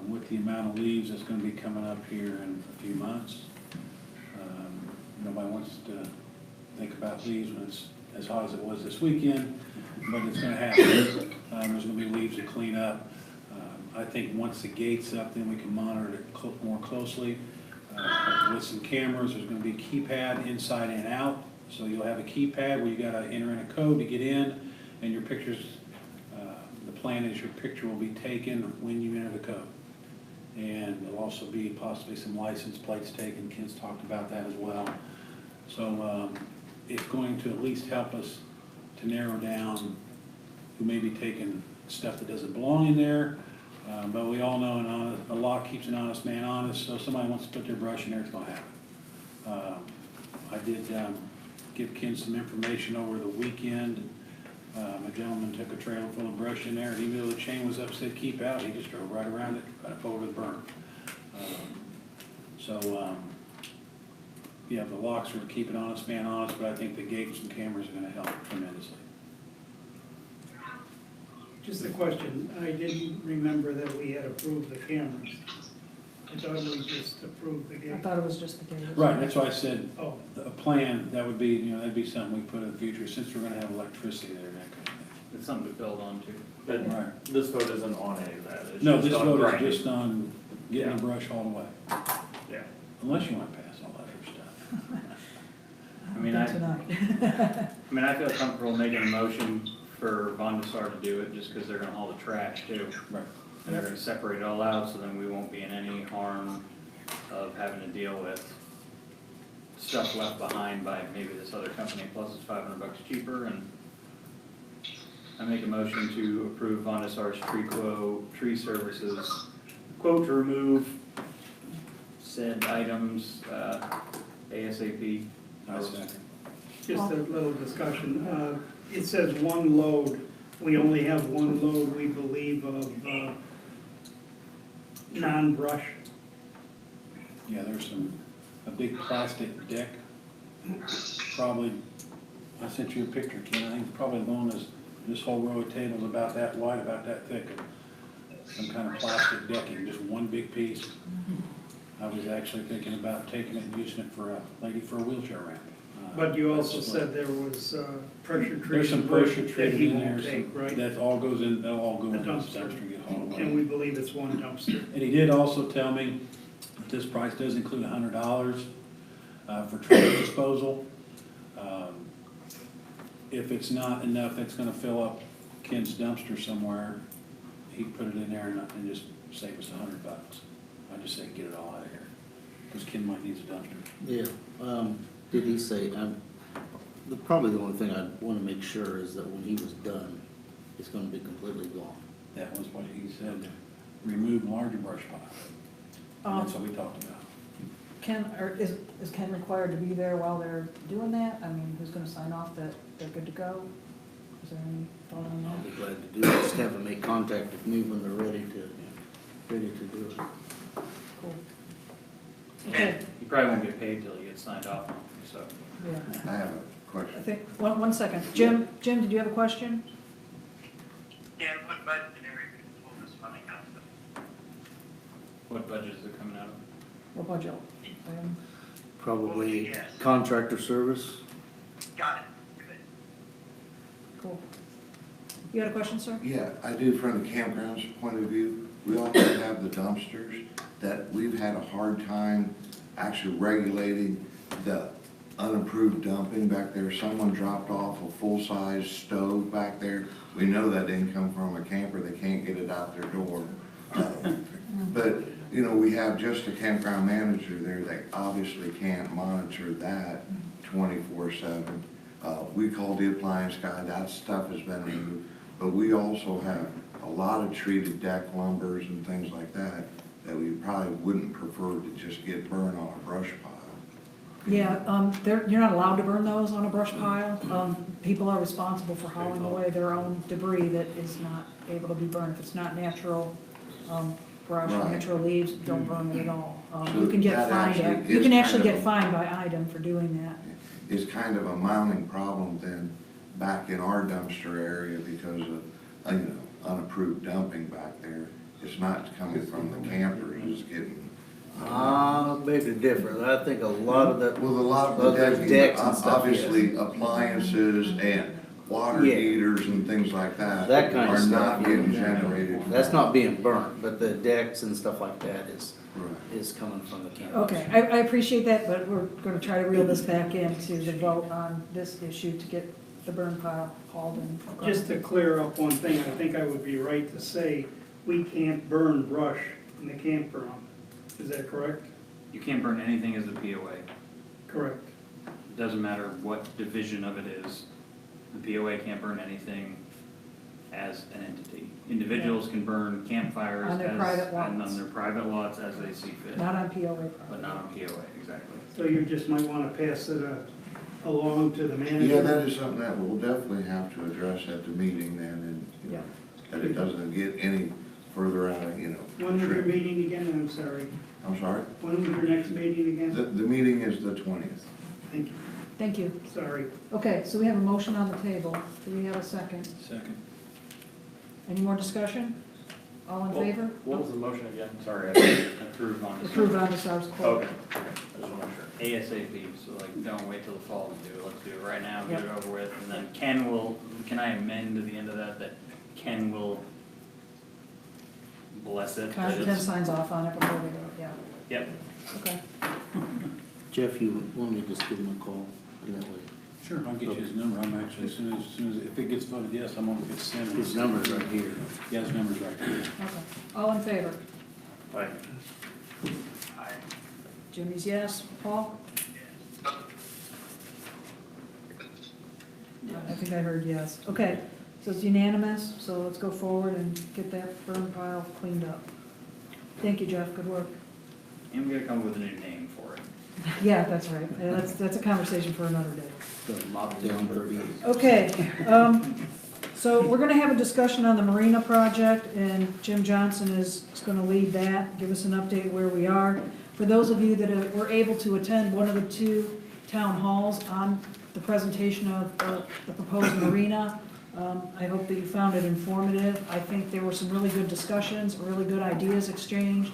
With the amount of leaves that's gonna be coming up here in a few months, nobody wants to think about leaves when it's as hot as it was this weekend, but it's gonna happen. There's gonna be leaves to clean up. I think once the gate's up, then we can monitor it more closely. With some cameras, there's gonna be a keypad inside and out. So you'll have a keypad where you gotta enter in a code to get in, and your pictures, the plan is your picture will be taken when you enter the code. And there'll also be possibly some license plates taken. Ken's talked about that as well. So it's going to at least help us to narrow down who may be taking stuff that doesn't belong in there. But we all know a law keeps an honest man honest, so if somebody wants to put their brush in there, it's gonna happen. I did give Ken some information over the weekend. A gentleman took a trailer full of brush in there, and even though the chain was up, said keep out, he just drove right around it, got up over the berm. Yeah, the locks are to keep an honest man honest, but I think the gates and cameras are gonna help tremendously. Just a question, I didn't remember that we had approved the cameras. I thought we just approved the I gate. thought it was just the gate. Right, that's why I said, Oh, a plan, that would be, that'd be something we put in the future, since we're gonna have electricity there and that kind of thing. It's something to build on to. But Right. this vote isn't on any of that. It's No, just this on vote grinding. is just on getting Yeah. the brush hauled away, Yeah. unless you wanna pass all that other stuff. I mean, I feel comfortable making a motion for Von der Sar to do it, just because they're gonna haul the trash too. Right. And they're gonna separate it all out, so then we won't be in any harm of having to deal with stuff left behind by maybe this other company, plus it's $500 cheaper, and I make a motion to approve Von der Sar's Tree Services quote to remove said items, ASAP. I second. just a little discussion. It says one load, we only have one load, we believe, of non-brush. Yeah, there's a big plastic deck, probably, I sent you a picture, Ken, I think probably the one is, this whole row of tables about that wide, about that thick, some kind of plastic decking, just one big piece. I was actually thinking about taking it and using it for a lady for a wheelchair ramp. But you also said there was pressure treated. There's some pressure that treated he in there, won't take, right? that all goes in, that'll all go The in the dumpster. dumpster and get hauled away. And we believe it's one dumpster. And he did also tell me that this price does include $100 for trash disposal. If it's not enough, that's gonna fill up Ken's dumpster somewhere, he put it in there and just save us $100. I just say get it all out of here, because Ken might need a dumpster. Yeah, did he say, probably the only thing I wanna make sure is that when he was done, it's gonna be completely gone. That was what he said, remove larger brush pile. And that's what we talked about. Ken, or is Ken required to be there while they're doing that? I mean, who's gonna sign off that they're good to go? Is there any thought on I'll that? be glad to do it, just have them make contact with me when they're ready to do it. Cool. Okay, You probably won't get paid till you get signed off on, so. yeah. I have a I question. think, one second. Jim, did you have a question? Yeah, what budget area will this money come from? What budget is it coming out of? What budget? Probably Yes. contractor service. Got it. Good. Cool. You had a question, sir? Yeah, I do from the campground's point of view. We also have the dumpsters that we've had a hard time actually regulating the unapproved dumping back there. Someone dropped off a full-size stove back there. We know that didn't come from a camper. They can't get it out their door. But, you know, we have just a campground manager there that obviously can't monitor that 24/7. We called the appliance guy, that stuff has been removed. But we also have a lot of treated deck lumbers and things like that, that we probably wouldn't prefer to just get burned on a brush pile. Yeah, you're not allowed to burn those on a brush pile. People are responsible for hauling away their own debris that is not able to be burned. If it's not natural, brush, Right. natural leaves, don't burn it at all. So You can get that fined, actually you is can kind actually of get a- fined by item for doing that. It's kind of a mounting problem then back in our dumpster area because of, you know, unapproved dumping back there. It's not coming from the campers, it's getting. Beg to differ, I think a lot of that. Well, a lot of those the decking, decks and stuff, obviously appliances and water Yeah. heaters and things like that. That kind of are stuff, not getting yeah. generated. That's not being burnt, but the decks and stuff like that Right. is coming from the campus. Okay, I appreciate that, but we're gonna try to reel this back into the vote on this issue to get the burn pile hauled in. Just to clear up one thing, I think I would be right to say, we can't burn brush in the campground. Is that correct? You can't burn anything as a POA. Correct. It doesn't matter what division of it is. The POA can't burn anything as an entity. Individuals can burn campfires On their as, private and lots. on their private lots as they see fit, Not on POA but property. not on POA, exactly. So you just might want to pass it along to the manager? Yeah, that is something that we'll definitely have to address at the meeting then, and, you know, that it doesn't get any further out of, you know. When is your trip. meeting again? I'm sorry. I'm sorry? When is your next meeting The again? meeting is the 20th. Thank you. Thank you. Sorry. Okay, so we have a motion on the table. Do we have a second? Second. Any more discussion? All in favor? What was the motion again? Sorry, I approved on this. Approve on the Sar's quote. Okay, I just want to make sure. ASAP, so like, don't wait till the fall to do it, let's do it right now, get it over with, and then can I amend to the end of that, that Ken will bless it? that Ken it's- signs off on it before we go, yeah. Yep, Okay. Jeff, you want me to just give him a call? That way. Sure, I'll get you his number. I'm actually, as soon as, if it gets voted yes, I'm gonna get sent. His number's right here. Yeah, his number's right here. Okay. All in favor? like, Jimmy's yes. Paul? I think I heard yes. Okay, so it's unanimous, so let's go forward and get that burn pile cleaned up. Thank you, Jeff, good work. and we gotta come up with a new name for it. Yeah, that's right. Yeah, that's a conversation for another day. The lockdown 38. Okay, so we're gonna have a discussion on the marina project, and Jim Johnson is gonna lead that, give us an update where we are. For those of you that were able to attend one of the two town halls on the presentation of the proposed marina, I hope that you found it informative. I think there were some really good discussions, really good ideas exchanged.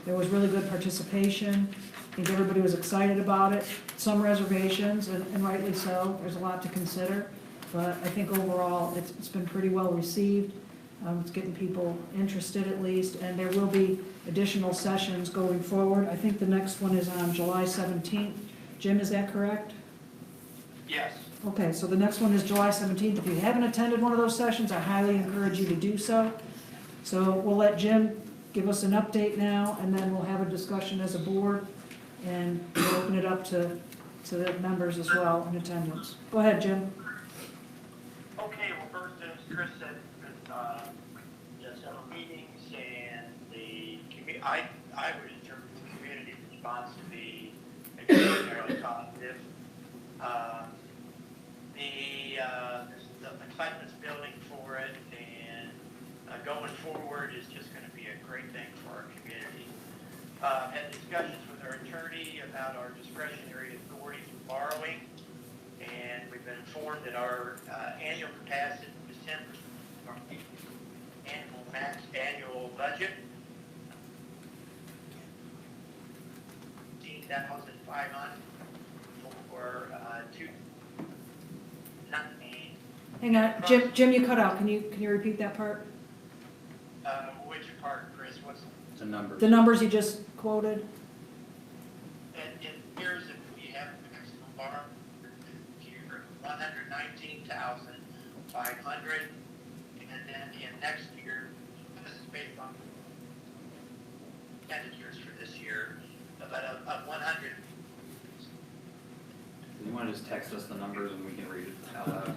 There was really good participation. I think everybody was excited about it. Some reservations, and rightly so. There's a lot to consider. But I think overall, it's been pretty well received. It's getting people interested at least, and there will be additional sessions going forward. I think the next one is on July 17th, Jim, is that correct? Yes. Okay, so the next one is July 17th. If you haven't attended one of those sessions, I highly encourage you to do so. So we'll let Jim give us an update now, and then we'll have a discussion as a board, and we'll open it up to the members as well in attendance. Go ahead, Jim. Okay, well, first, as Chris said, just several meetings, and I would interpret the community response to be extraordinarily positive. The excitement's building for it, and going forward is just going to be a great thing for our community. Had discussions with our attorney about our discretionary authority for borrowing, and we've been informed that our annual capacity is 10% of our annual budget. 15,500 for 2019. Hang on, Jim, you cut out. Can you repeat that part? Which part, Chris? What's The numbers. The numbers you just quoted? it appears that we have maximum borrow here, 119,500, and then in next year, this is based on expenditures for this year, about a 100. You wanna just text us the numbers and we can read it out loud?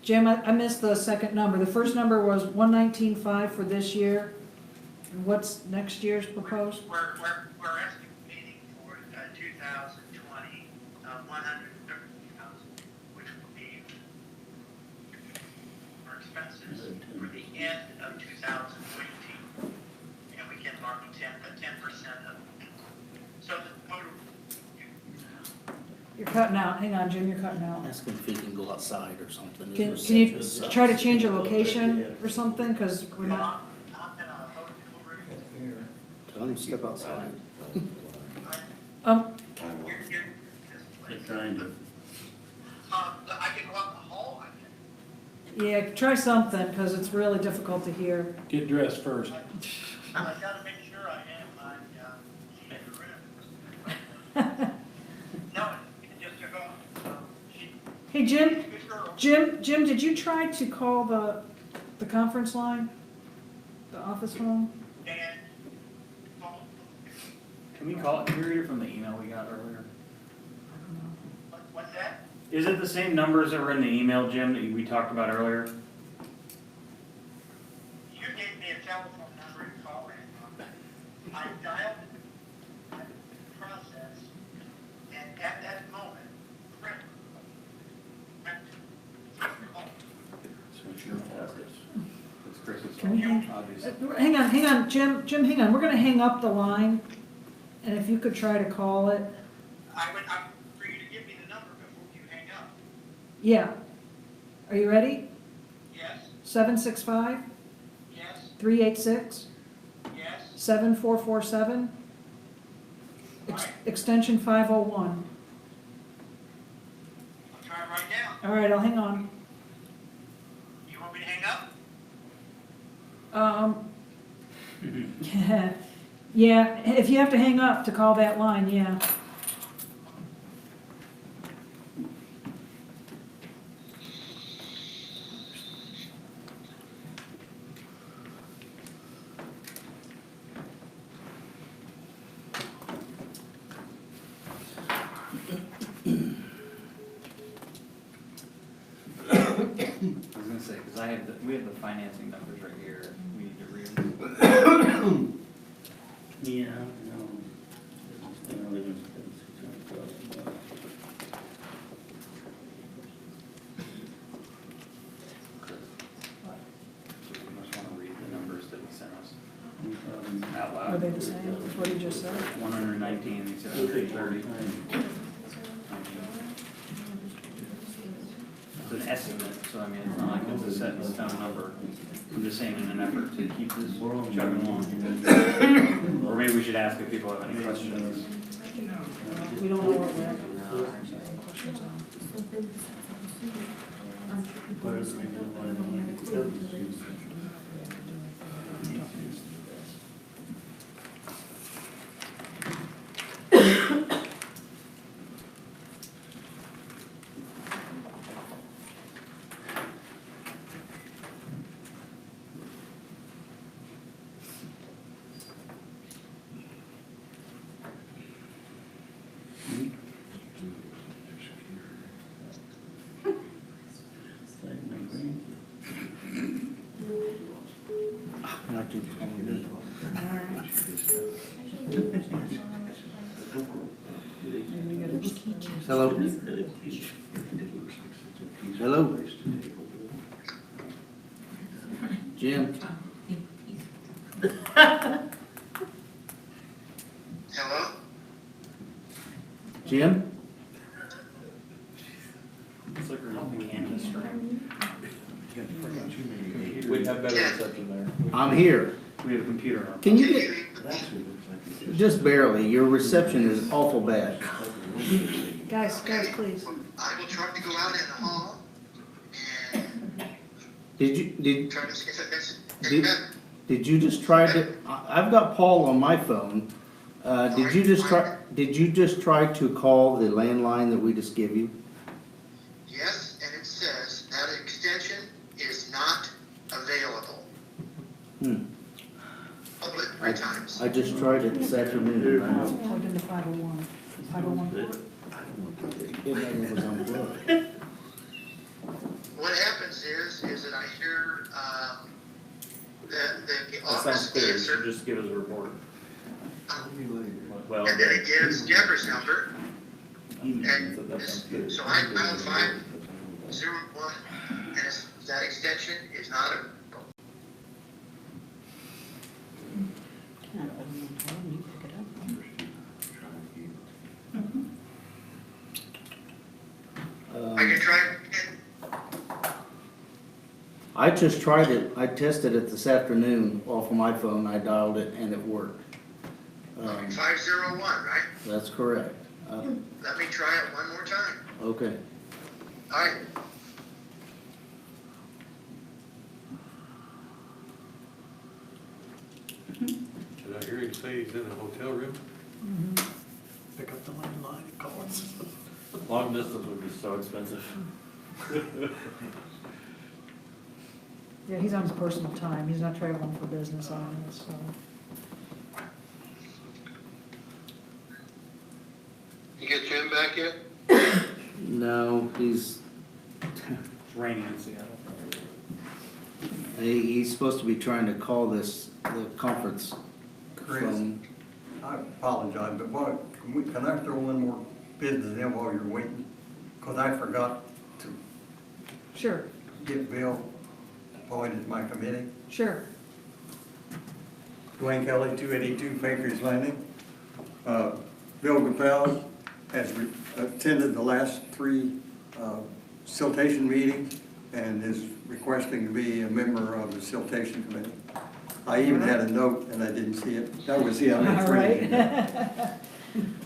Jim, I missed the second number. The first number was 119.5 for this year. And what's next year's proposed? We're estimating for 2020, 130,000, which will be our expenses for the end of 2019. And we can mark 10% of, so the total. You're cutting out. Hang on, Jim, you're cutting out. Ask him if he can go outside or something. Can you try to change your location or something? Because we're not, I'm in a hotel room. Tell him to step outside. They're trying to, I can go out in the hall, I can. yeah, try something, because it's really difficult to hear. Get dressed first. I gotta make sure I have my, no, it just took off. Hey, Jim, Good girl. Jim, did you try to call the conference line? The office phone? And, Can we call it, can we read it from the email we got earlier? what's that? Is it the same numbers that were in the email, Jim, that we talked about earlier? You gave me a telephone number to call in. I dialed the process, and at that moment, Brent went to call. Switch your focus. It's Chris's Can we phone, hang- obviously. Hang on, Jim, hang on. We're gonna hang up the line, and if you could try to call it. I'm for you to give me the number before you hang up. Yeah. Are you ready? Yes, 765 yes, 386 yes. 7447, Right. extension 501. I'll try it right now. All right, I'll hang on. You want me to hang up? Yeah, if you have to hang up to call that line, yeah. I was gonna say, because we have the financing numbers right here, we need to read them. yeah, no. They're only gonna spend $600,000. So we must want to read the numbers that he sent us out Are loud. they the same as what you just said? 119, he said 130. It's an estimate, so I mean, it's not like it's a set in stone number. I'm just saying in an effort to keep this chugging along. Or maybe we should ask if people have any questions. We don't know what we're questions on. Where is the one? Hello? Hello? Jim? Hello? Jim? It's like we'd have better reception there. I'm here. We have a computer on. Can you get, just barely, your reception is awful bad. Guys, please. I will try to go out in the hall and Did try to see if it's Did- better. you just try to, I've got Paul on my phone. Did you just try to call the landline that we just gave you? Yes, and it says that extension is not available. Public three times. I just tried it this afternoon. Plugged into 501. 501. It was unplugged. What happens is that I hear, the That sounds office clear, answer, so just give us a report. Well, and then it gives Deborah's number, that sounds good. so I dial 501, and that extension is not available. I can try again. I just tried it, I tested it this afternoon off of my phone, I dialed it and it worked. 501, right? That's correct. Let me try it one more time. Okay. All right. Did I hear you say he's in a hotel room? Pick up the landline and call us. Long distance would be so expensive. Yeah, he's on his personal time. He's not traveling for business on this, so. You get Jim back yet? No, It's raining in Seattle. he's supposed to be trying to call the conference Chris, phone. I apologize, but can I throw one more business in while you're waiting? Because I forgot to Sure, get Bill appointed to my committee. sure. Dwayne Kelly, 282 Baker's Landing. Bill Gopel has attended the last three siltation meetings and is requesting to be a member of the siltation committee. I even had a note and I didn't see it. That was the other All three. right.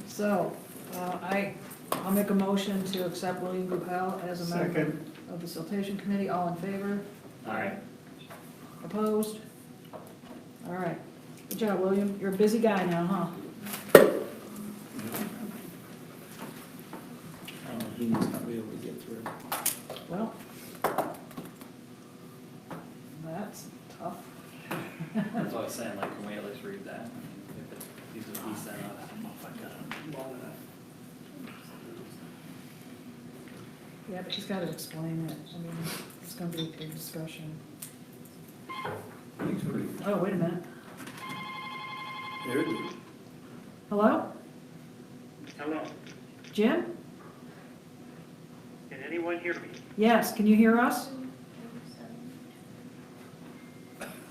So, I'll make a motion to accept William Goupel as a member Second. of the siltation committee. All in favor? Aye. Opposed? All right. Good job, William. You're a busy guy now, huh? He must not be able to get through. Well, that's tough. That's what I was saying, like, can we at least read that? These are he sent out. I don't know if I got it long enough. Yeah, but he's got to explain it. I mean, it's going to be a big discussion. Oh, wait a minute. Hello? Hello. Jim? Can anyone hear me? Yes, can you hear us?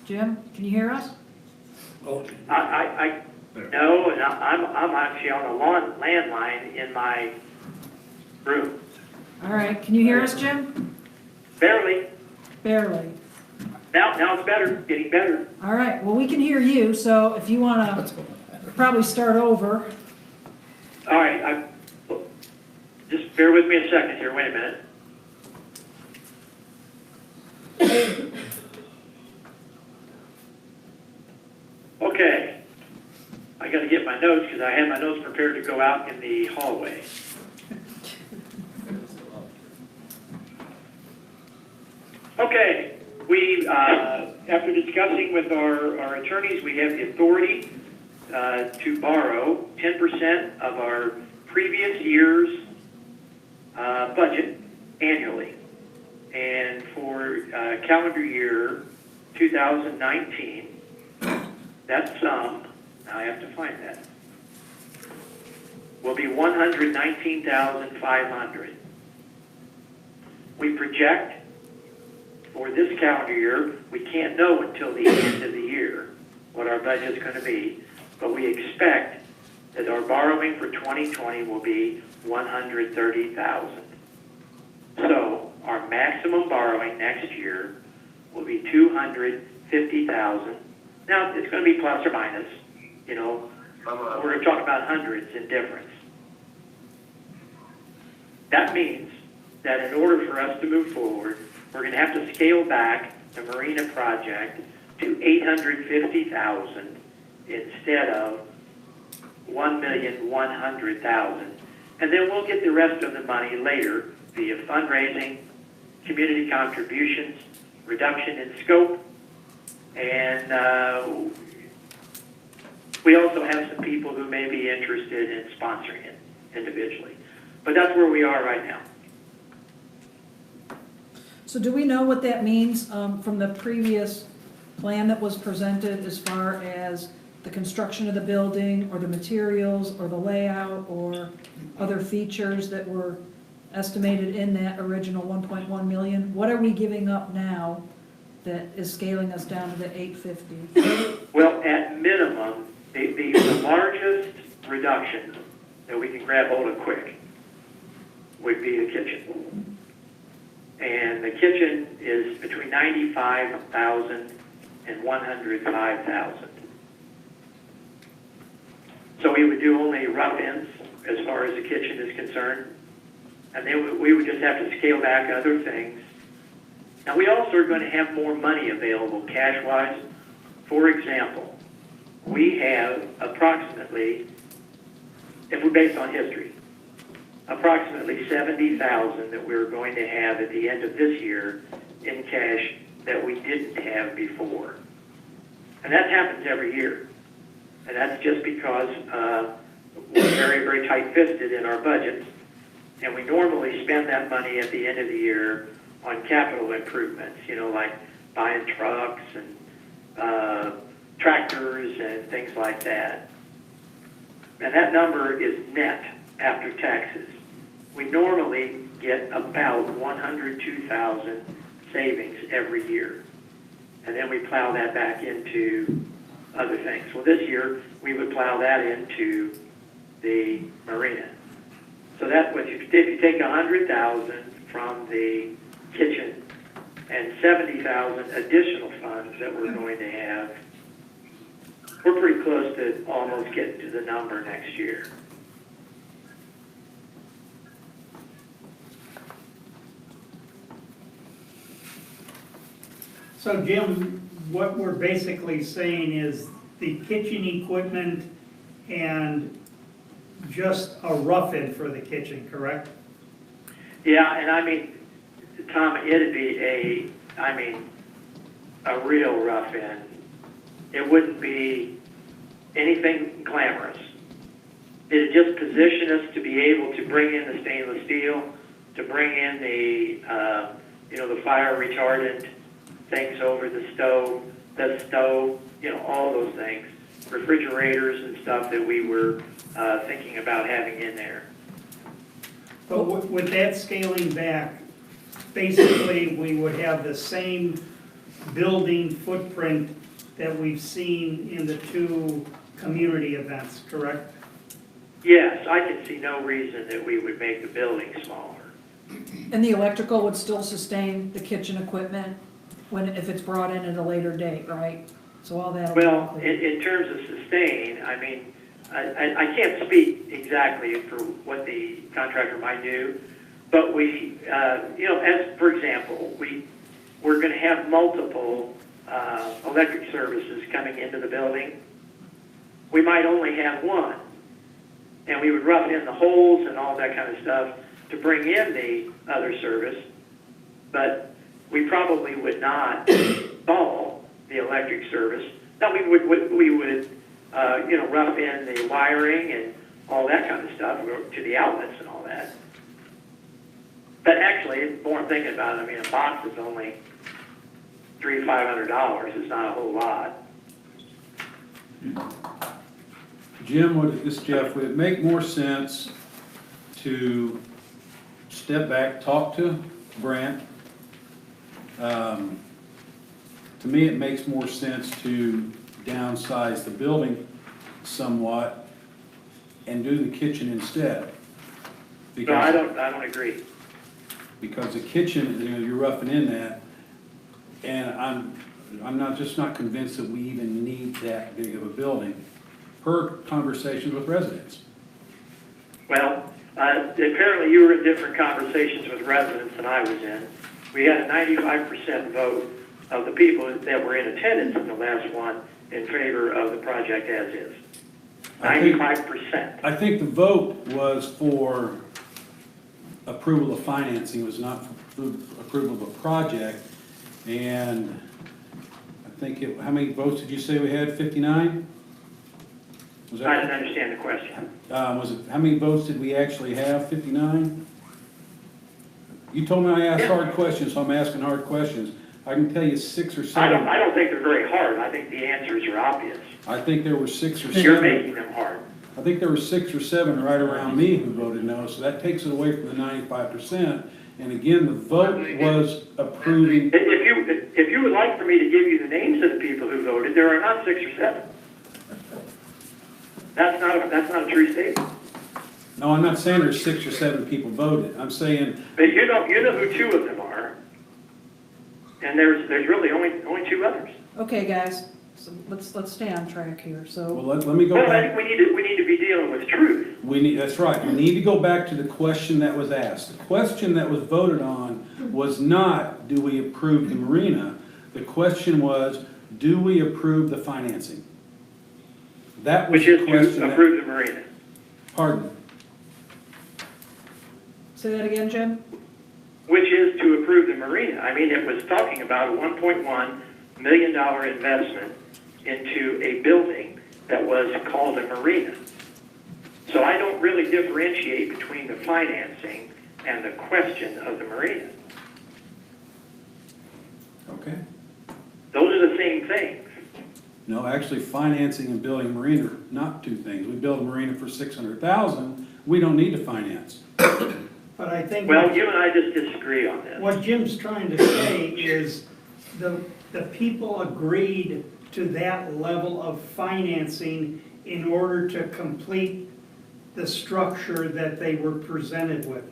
Jim, can you hear us? No, and I'm actually on a landline in my room. All right, can you hear us, Jim? Barely. Barely. Now it's better, getting better. All right, well, we can hear you, so if you want to probably start over. All right, just bear with me a second here, wait a minute. Okay, I gotta get my notes, because I had my notes prepared to go out in the hallway. Okay, we, after discussing with our attorneys, we have the authority to borrow 10% of our previous year's budget annually. And for calendar year 2019, that sum, now I have to find that, will be $119,500. We project for this calendar year, we can't know until the end of the year what our budget's going to be, but we expect that our borrowing for 2020 will be $130,000. So our maximum borrowing next year will be $250,000. Now, it's going to be plus or minus, you know, we're going to talk about hundreds in difference. That means that in order for us to move forward, we're going to have to scale back the marina project to $850,000 instead of $1,100,000. And then we'll get the rest of the money later via fundraising, community contributions, reduction in scope, and we also have some people who may be interested in sponsoring it individually. But that's where we are right now. So do we know what that means from the previous plan that was presented as far as the construction of the building or the materials or the layout or other features that were estimated in that original 1.1 million? What are we giving up now that is scaling us down to the 850? Well, at minimum, the largest reduction that we can grab hold of quick would be the kitchen. And the kitchen is between $95,000 and $105,000. So we would do only rough ends as far as the kitchen is concerned. And then we would just have to scale back other things. Now, we also are going to have more money available cash-wise. For example, we have approximately, if we're based on history, approximately $70,000 that we're going to have at the end of this year in cash that we didn't have before. And that happens every year. And that's just because we're very, very tight-fisted in our budgets. And we normally spend that money at the end of the year on capital improvements, you know, like buying trucks and tractors and things like that. And that number is net after taxes. We normally get about $102,000 savings every year. And then we plow that back into other things. Well, this year, we would plow that into the marina. So that's what if you take $100,000 from the kitchen and $70,000 additional funds that we're going to have, we're pretty close to almost getting to the number next year. So Jim, what we're basically saying is the kitchen equipment and just a rough-in for the kitchen, correct? Yeah, and I mean, Tom, it'd be a real rough end. It wouldn't be anything glamorous. It'd just position us to be able to bring in the stainless steel, to bring in the, the fire retardant things over the stove, all those things, refrigerators and stuff that we were thinking about having in there. But with that scaling back, basically, we would have the same building footprint that we've seen in the two community events, correct? Yes, I can see no reason that we would make the building smaller. And the electrical would still sustain the kitchen equipment if it's brought in at a later date, right? So all that. Well, in terms of sustain, I mean, I can't speak exactly for what the contractor might do, but we, as for example, we're going to have multiple electric services coming into the building. We might only have one, and we would rough in the holes and all that kind of stuff to bring in the other service, but we probably would not install the electric service. Now we would rough in the wiring and all that kind of stuff to the outlets and all that. But actually, the more I'm thinking about it, I mean, a box is only $300 to $500. It's not a whole lot. Jim, this is Jeff, would it make more sense to step back, talk to Brent? To me, it makes more sense to downsize the building somewhat and do the kitchen instead. No, I don't agree. Because the kitchen, you know, you're roughing in that, and I'm not convinced that we even need that big of a building per conversations with residents. Well, apparently you were in different conversations with residents than I was in. We had a 95% vote of the people that were in attendance in the last one in favor of the project as is. 95%. I think the vote was for approval of financing, it was not for approval of a project. And I think, how many votes did you say we had, 59? Was that, I didn't understand the question. how many votes did we actually have, 59? You told me I asked hard questions, so I'm asking hard questions. I can tell you 6 or 7. I don't think they're very hard. I think the answers are obvious. I think there were 6 or 7. You're making them hard. I think there were 6 or 7 right around me who voted no, so that takes it away from the 95%. And again, the vote was approving. If you would like for me to give you the names of the people who voted, there are not 6 or 7. That's not a true statement. No, I'm not saying there's 6 or 7 people voted. I'm saying. But you know who 2 of them are. And there's really only 2 others. Okay, guys, so let's stay on track here, so. Well, let me go Well, I back. think we need to be dealing with truth. That's right. We need to go back to the question that was asked. The question that was voted on was not, do we approve the marina? The question was, do we approve the financing? That was Which the is question. to approve the marina. Pardon? Say that again, Jim? Which is to approve the marina. I mean, it was talking about a $1.1 million investment into a building that was called a marina. So I don't really differentiate between the financing and the question of the marina. Okay. Those are the same things. No, actually, financing and building a marina are not two things. We build a marina for $600,000. We don't need to finance. But I think. Well, you and I just disagree on this. What Jim's trying to say is the people agreed to that level of financing in order to complete the structure that they were presented with.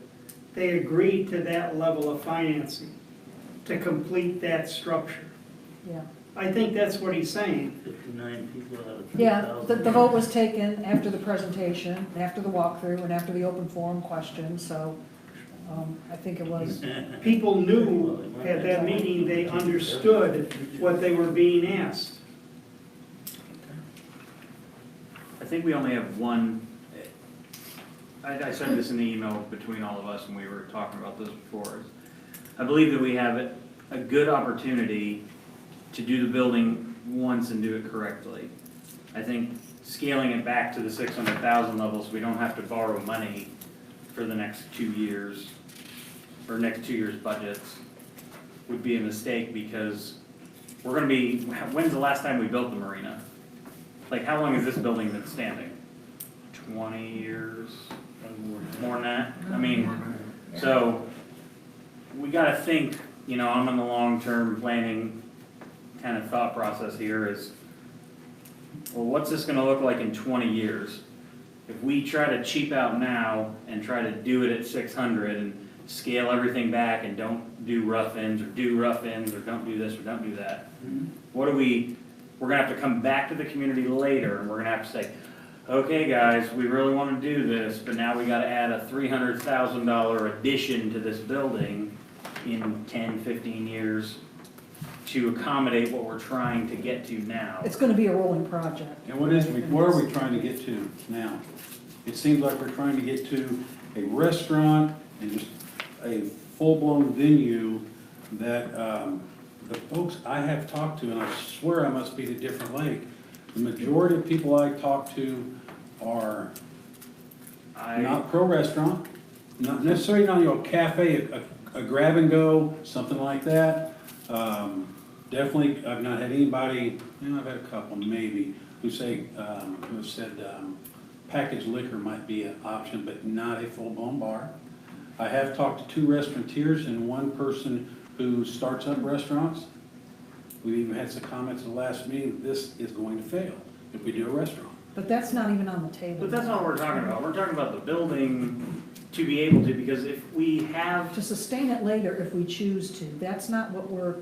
They agreed to that level of financing to complete that structure. Yeah. I think that's what he's saying. 59 people out of 3,000. Yeah, the vote was taken after the presentation, after the walkthrough, and after the open forum question, so I think it was. People knew at that meeting, they understood what they were being asked. I think we only have one, I said this in the email between all of us, and we were talking about this before. I believe that we have a good opportunity to do the building once and do it correctly. I think scaling it back to the 600,000 levels, we don't have to borrow money for the next 2 years, or next 2 years' budgets, would be a mistake, because we're gonna be, when's the last time we built the marina? Like, how long has this building been standing? 20 years? More than that? I mean, so, we gotta think, you know, I'm in the long-term planning kind of thought process here is, well, what's this gonna look like in 20 years? If we try to cheap out now and try to do it at 600 and scale everything back and don't do rough ends, or do rough ends, or don't do this, or don't do that, what do we're gonna have to come back to the community later, and we're gonna have to say, okay, guys, we really wanna do this, but now we gotta add a $300,000 addition to this building in 10, 15 years to accommodate what we're trying to get to now. It's gonna be a rolling project. And where are we trying to get to now? It seems like we're trying to get to a restaurant and just a full-blown venue that the folks I have talked to, and I swear I must be at a different lake, the majority of people I talk to are not pro-restaurant, not necessarily not, cafe, a grab and go, something like that. Definitely, I've not had anybody, I've had a couple maybe, who say, who have said packaged liquor might be an option, but not a full-blown bar. I have talked to 2 restaurateurs and 1 person who starts up restaurants. We even had some comments in the last meeting, this is going to fail if we do a restaurant. But that's not even on the table. But that's not what we're talking about. We're talking about the building to be able to, because if we have, To sustain it later if we choose to. That's not what we're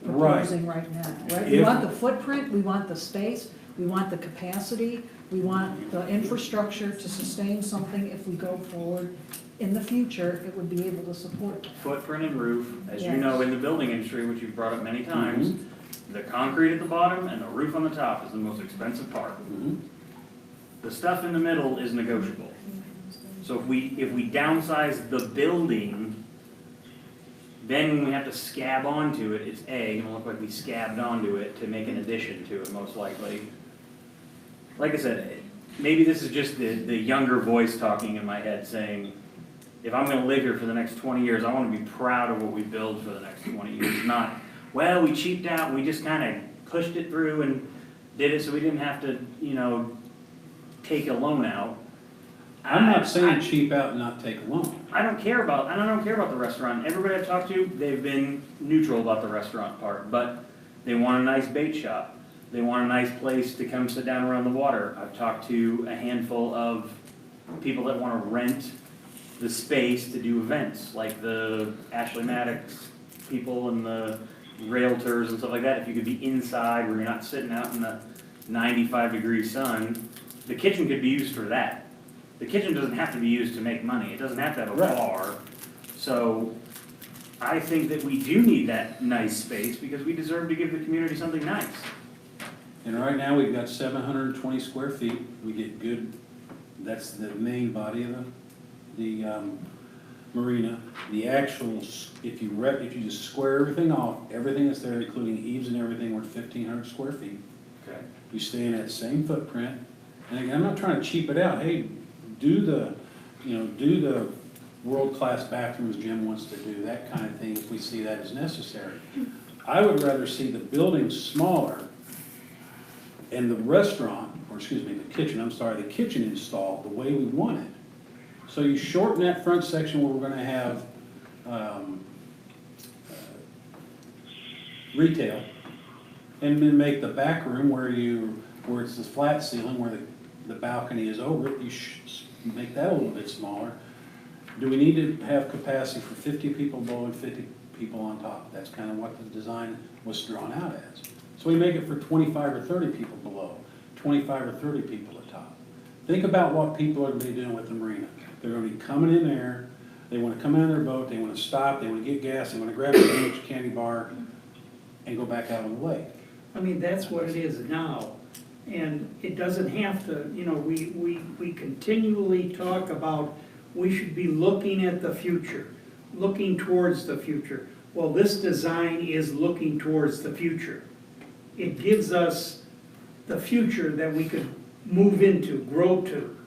Right. proposing right now, right? We If- want the footprint, we want the space, we want the capacity, we want the infrastructure to sustain something if we go forward. In the future, it would be able to support that. footprint and roof, as you Yes. know, in the building industry, which you've brought up many times, the concrete at the bottom and the roof on the top is the most expensive part. The stuff in the middle is negotiable. So if we downsize the building, then when we have to scab onto it, it's gonna look like we scabbed onto it to make an addition to it, most likely. Like I said, maybe this is just the younger voice talking in my head saying, if I'm gonna live here for the next 20 years, I wanna be proud of what we build for the next 20 years, not, well, we cheaped out, and we just kinda pushed it through and did it so we didn't have to, take a loan out. I'm not saying cheap out and not take a loan. I don't care about the restaurant. Everybody I've talked to, they've been neutral about the restaurant part, but they want a nice bait shop. They want a nice place to come sit down around the water. I've talked to a handful of people that want to rent the space to do events, like the Ashley Maddox people and the realtors and stuff like that. If you could be inside where you're not sitting out in the 95-degree sun, the kitchen could be used for that. The kitchen doesn't have to be used to make money. It doesn't have to have a Right. bar. So I think that we do need that nice space because we deserve to give the community something nice. And right now, we've got 720 square feet. We get good, that's the main body of the marina. The actual, if you just square everything off, everything that's there, including eaves and everything, we're 1,500 square feet. Okay. We stay in that same footprint. And again, I'm not trying to cheap it out. Hey, do the world-class bathrooms Jim wants to do, that kind of thing, if we see that as necessary. I would rather see the building smaller and the restaurant, or excuse me, the kitchen installed the way we want it. So you shorten that front section where we're gonna have retail, and then make the back room where it's the flat ceiling, where the balcony is over it, make that a little bit smaller. Do we need to have capacity for 50 people below and 50 people on top? That's kind of what the design was drawn out as. So we make it for 25 or 30 people below, 25 or 30 people atop. Think about what people are going to be doing with the marina. They're going to be coming in there, they want to come in their boat, they want to stop, they want to get gas, they want to grab a sandwich, candy bar, and go back out on the lake. I mean, that's what it is now. And it doesn't have to, we continually talk about, we should be looking at the future, looking towards the future. Well, this design is looking towards the future. It gives us the future that we could move into, grow to.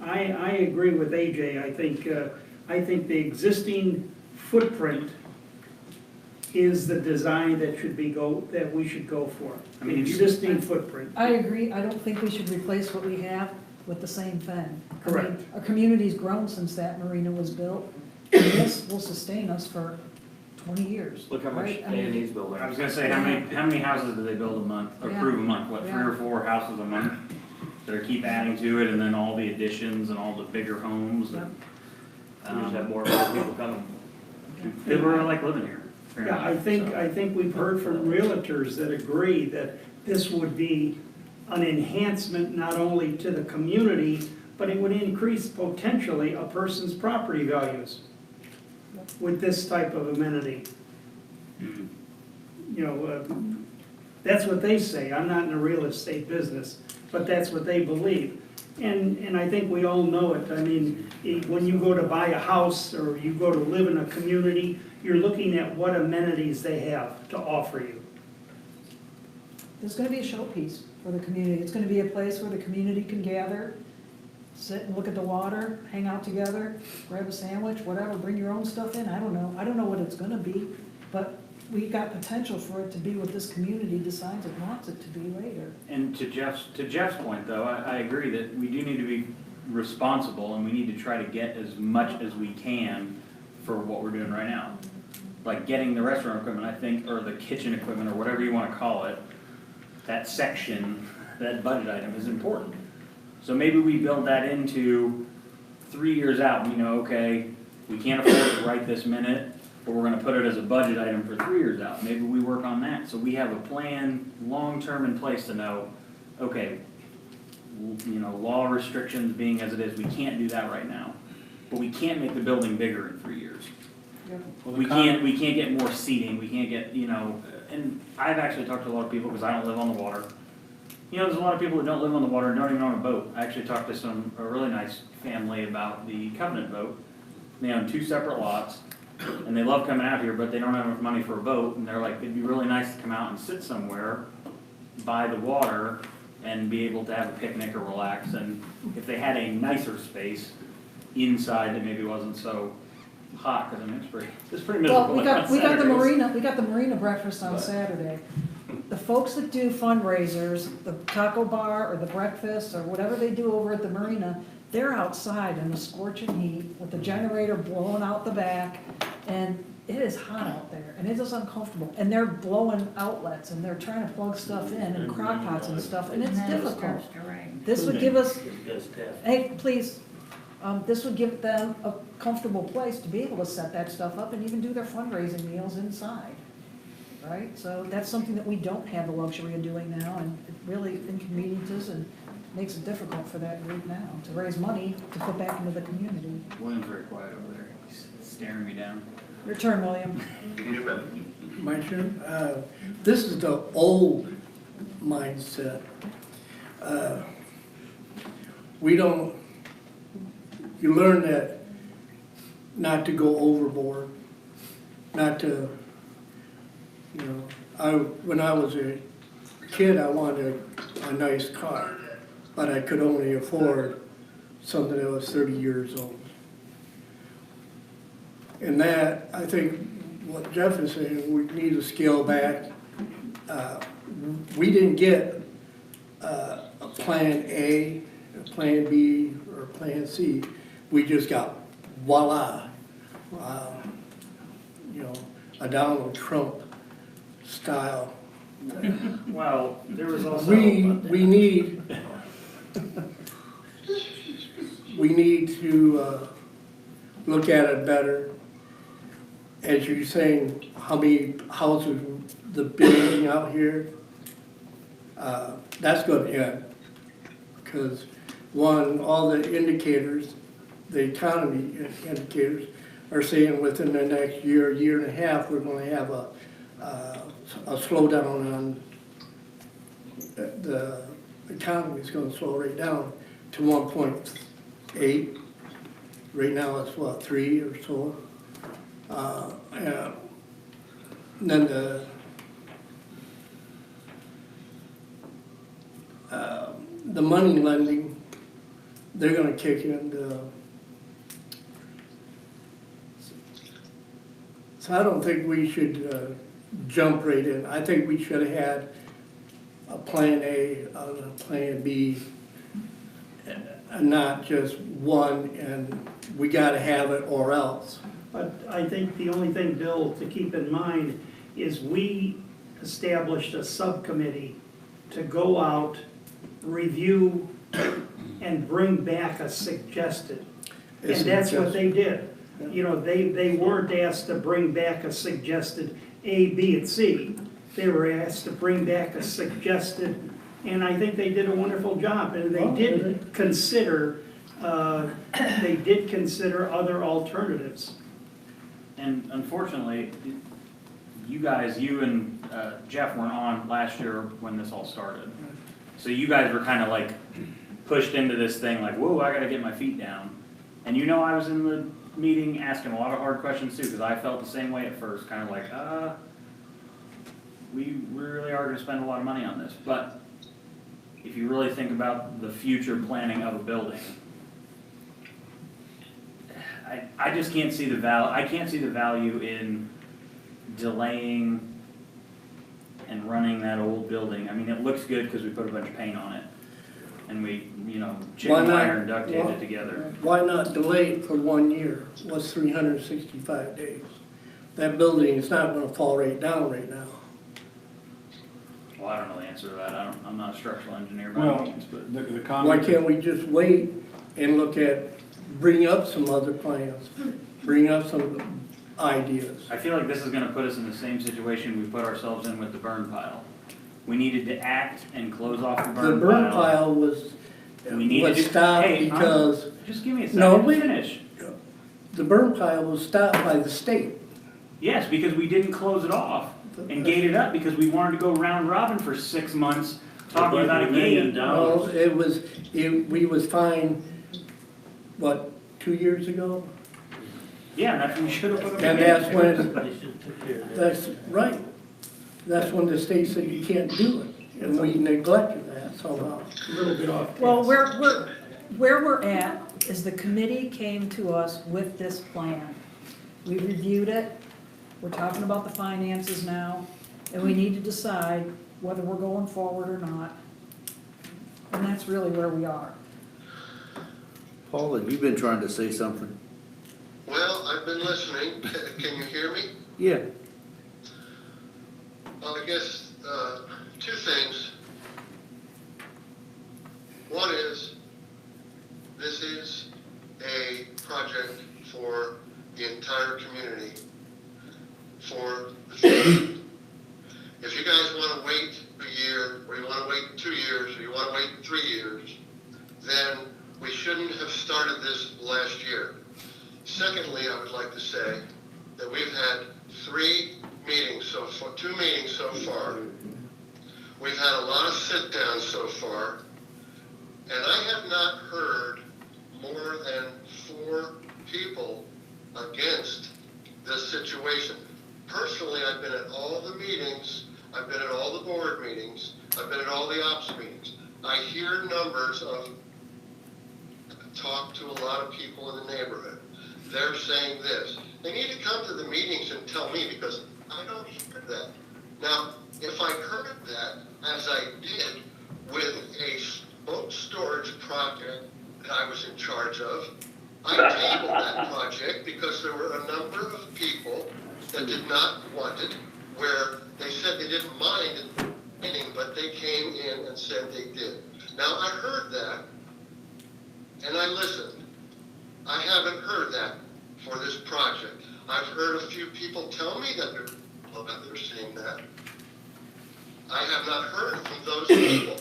I agree with AJ. I think the existing footprint is the design that we should go for. I mean, Existing footprint. I agree, I don't think we should replace what we have with the same thing. I mean, Correct. our community's grown since that marina was built, and this will sustain us for 20 years. Look how much right? I mean, A&E's building. I was gonna say, how many houses do they build a month, or Yeah. approve a month? What, 3 Yeah. or 4 houses a month? That keep adding to it, and then all the additions and all the bigger homes. And, We just have more people coming. people really like living here. Yeah, I think we've heard from realtors that agree that this would be an enhancement not only to the community, but it would increase potentially a person's property values with this type of amenity. That's what they say. I'm not in the real estate business, but that's what they believe. And I think we all know it. I mean, when you go to buy a house or you go to live in a community, you're looking at what amenities they have to offer you. There's gonna be a showpiece for the community. It's gonna be a place where the community can gather, sit and look at the water, hang out together, grab a sandwich, whatever, bring your own stuff in. I don't know what it's gonna be, but we got potential for it to be what this community decides it wants it to be later. And to Jeff's point, though, I agree that we do need to be responsible, and we need to try to get as much as we can for what we're doing right now. Like getting the restaurant equipment, I think, or the kitchen equipment, or whatever you wanna call it, that section, that budget item is important. So maybe we build that into 3 years out, we know, okay, we can't afford it right this minute, but we're gonna put it as a budget item for 3 years out. Maybe we work on that, so we have a plan, long-term in place to know, okay, law restrictions being as it is, we can't do that right now. But we can't make the building bigger in 3 years. We can't get more seating, we can't get, and I've actually talked to a lot of people, because I don't live on the water. There's a lot of people that don't live on the water and don't even own a boat. I actually talked to a really nice family about the Covenant boat. They own 2 separate lots, and they love coming out here, but they don't have enough money for a boat, and they're like, it'd be really nice to come out and sit somewhere by the water and be able to have a picnic or relax, and if they had a nicer space inside that maybe wasn't so hot, because it's pretty miserable. Well, we got Saturdays. we got the marina breakfast on Saturday. The folks that do fundraisers, the taco bar or the breakfast or whatever they do over at the marina, they're outside in the scorching heat with the generator blowing out the back, and it is hot out there, and it is uncomfortable, and they're blowing outlets, and they're trying to plug stuff in, and crock pots and stuff, and it's difficult. This would give us, hey, please, this would give them a comfortable place to be able to set that stuff up and even do their fundraising meals inside, right? So that's something that we don't have the luxury of doing now, and it really inconveniences and makes it difficult for that group now to raise money to put back into the community. William's very quiet over there, he's staring me down. Your turn, William. My turn? This is the old mindset. You learn that not to go overboard, not to, when I was a kid, I wanted a nice car, but I could only afford something that was 30 years old. And that, I think, what Jeff is saying, we need to scale back. We didn't get a plan A, a plan B, or a plan C. We just got voila, a Donald Trump style. Well, there was also. We need to look at it better. As you're saying, how many houses the building out here, that's going to end. Because one, all the indicators, the economy indicators are saying within the next year and a half, we're going to have a slowdown on the economy. Is going to slow right down to 1.8. Right now it's what, 3 or so. And then the money lending, they're going to kick in. So I don't think we should jump right in. I think we should have had a plan A, a plan B, and not just one, and we got to have it or else. But I think the only thing, Bill, to keep in mind is we established a subcommittee to go out, review, and bring back a suggested. And that's what they did. They weren't asked to bring back a suggested A, B, and C. They were asked to bring back a suggested, and I think they did a wonderful job. And they did consider other alternatives. And unfortunately, you and Jeff weren't on last year when this all started. So you guys were kind of like pushed into this thing like, whoa, I gotta get my feet down. And I was in the meeting asking a lot of hard questions too, because I felt the same way at first, kind of like, we really are gonna spend a lot of money on this. But if you really think about the future planning of a building, I just can't see the value. I can't see the value in delaying and running that old building. I mean, it looks good because we put a bunch of paint on it. And we, Why chicken not? wire and duct taped it together. Why not delay it for 1 year? What's 365 days? That building is not gonna fall right down right now. Well, I don't know the answer to that. I'm not a structural engineer by Well, any means, but. the Why comment, can't we just wait and look at, bring up some other plans, bring up some ideas? I feel like this is gonna put us in the same situation we put ourselves in with the burn pile. We needed to act and close off the The burn burn pile. pile was We needed to. stopped Hey, because, Just give me a No, second to wait. finish. the burn pile was stopped by the state. Yes, because we didn't close it off and gate it up because we wanted to go round robin for 6 months talking about a gate. No, we was fined, what, 2 years ago? Yeah, that's when we should have put a And gate. that's when, that's right. That's when the state said you can't do it, and we neglected that somehow. A little bit off. Well, where we're at is the committee came to us with this plan. We reviewed it, we're talking about the finances now, and we need to decide whether we're going forward or not. And that's really where we are. Paula, you've been trying to say something. Well, I've been listening. Can you hear me? Yeah. Well, I guess, two things. One is, this is a project for the entire community, for the future. If you guys want to wait a year, or you want to wait 2 years, or you want to wait 3 years, then we shouldn't have started this last year. Secondly, I would like to say that we've had 2 meetings so far. We've had a lot of sit-downs so far, and I have not heard more than 4 people against this situation. Personally, I've been at all the meetings, I've been at all the board meetings, I've been at all the ops meetings. I hear numbers of, talk to a lot of people in the neighborhood. They're saying this. They need to come to the meetings and tell me, because I don't hear that. Now, if I heard that, as I did with a boat storage project that I was in charge of, I tabled that project because there were a number of people that did not want it, where they said they didn't mind in the beginning, but they came in and said they did. Now, I heard that, and I listened. I haven't heard that for this project. I've heard a few people tell me that they're seeing that. I have not heard from those people.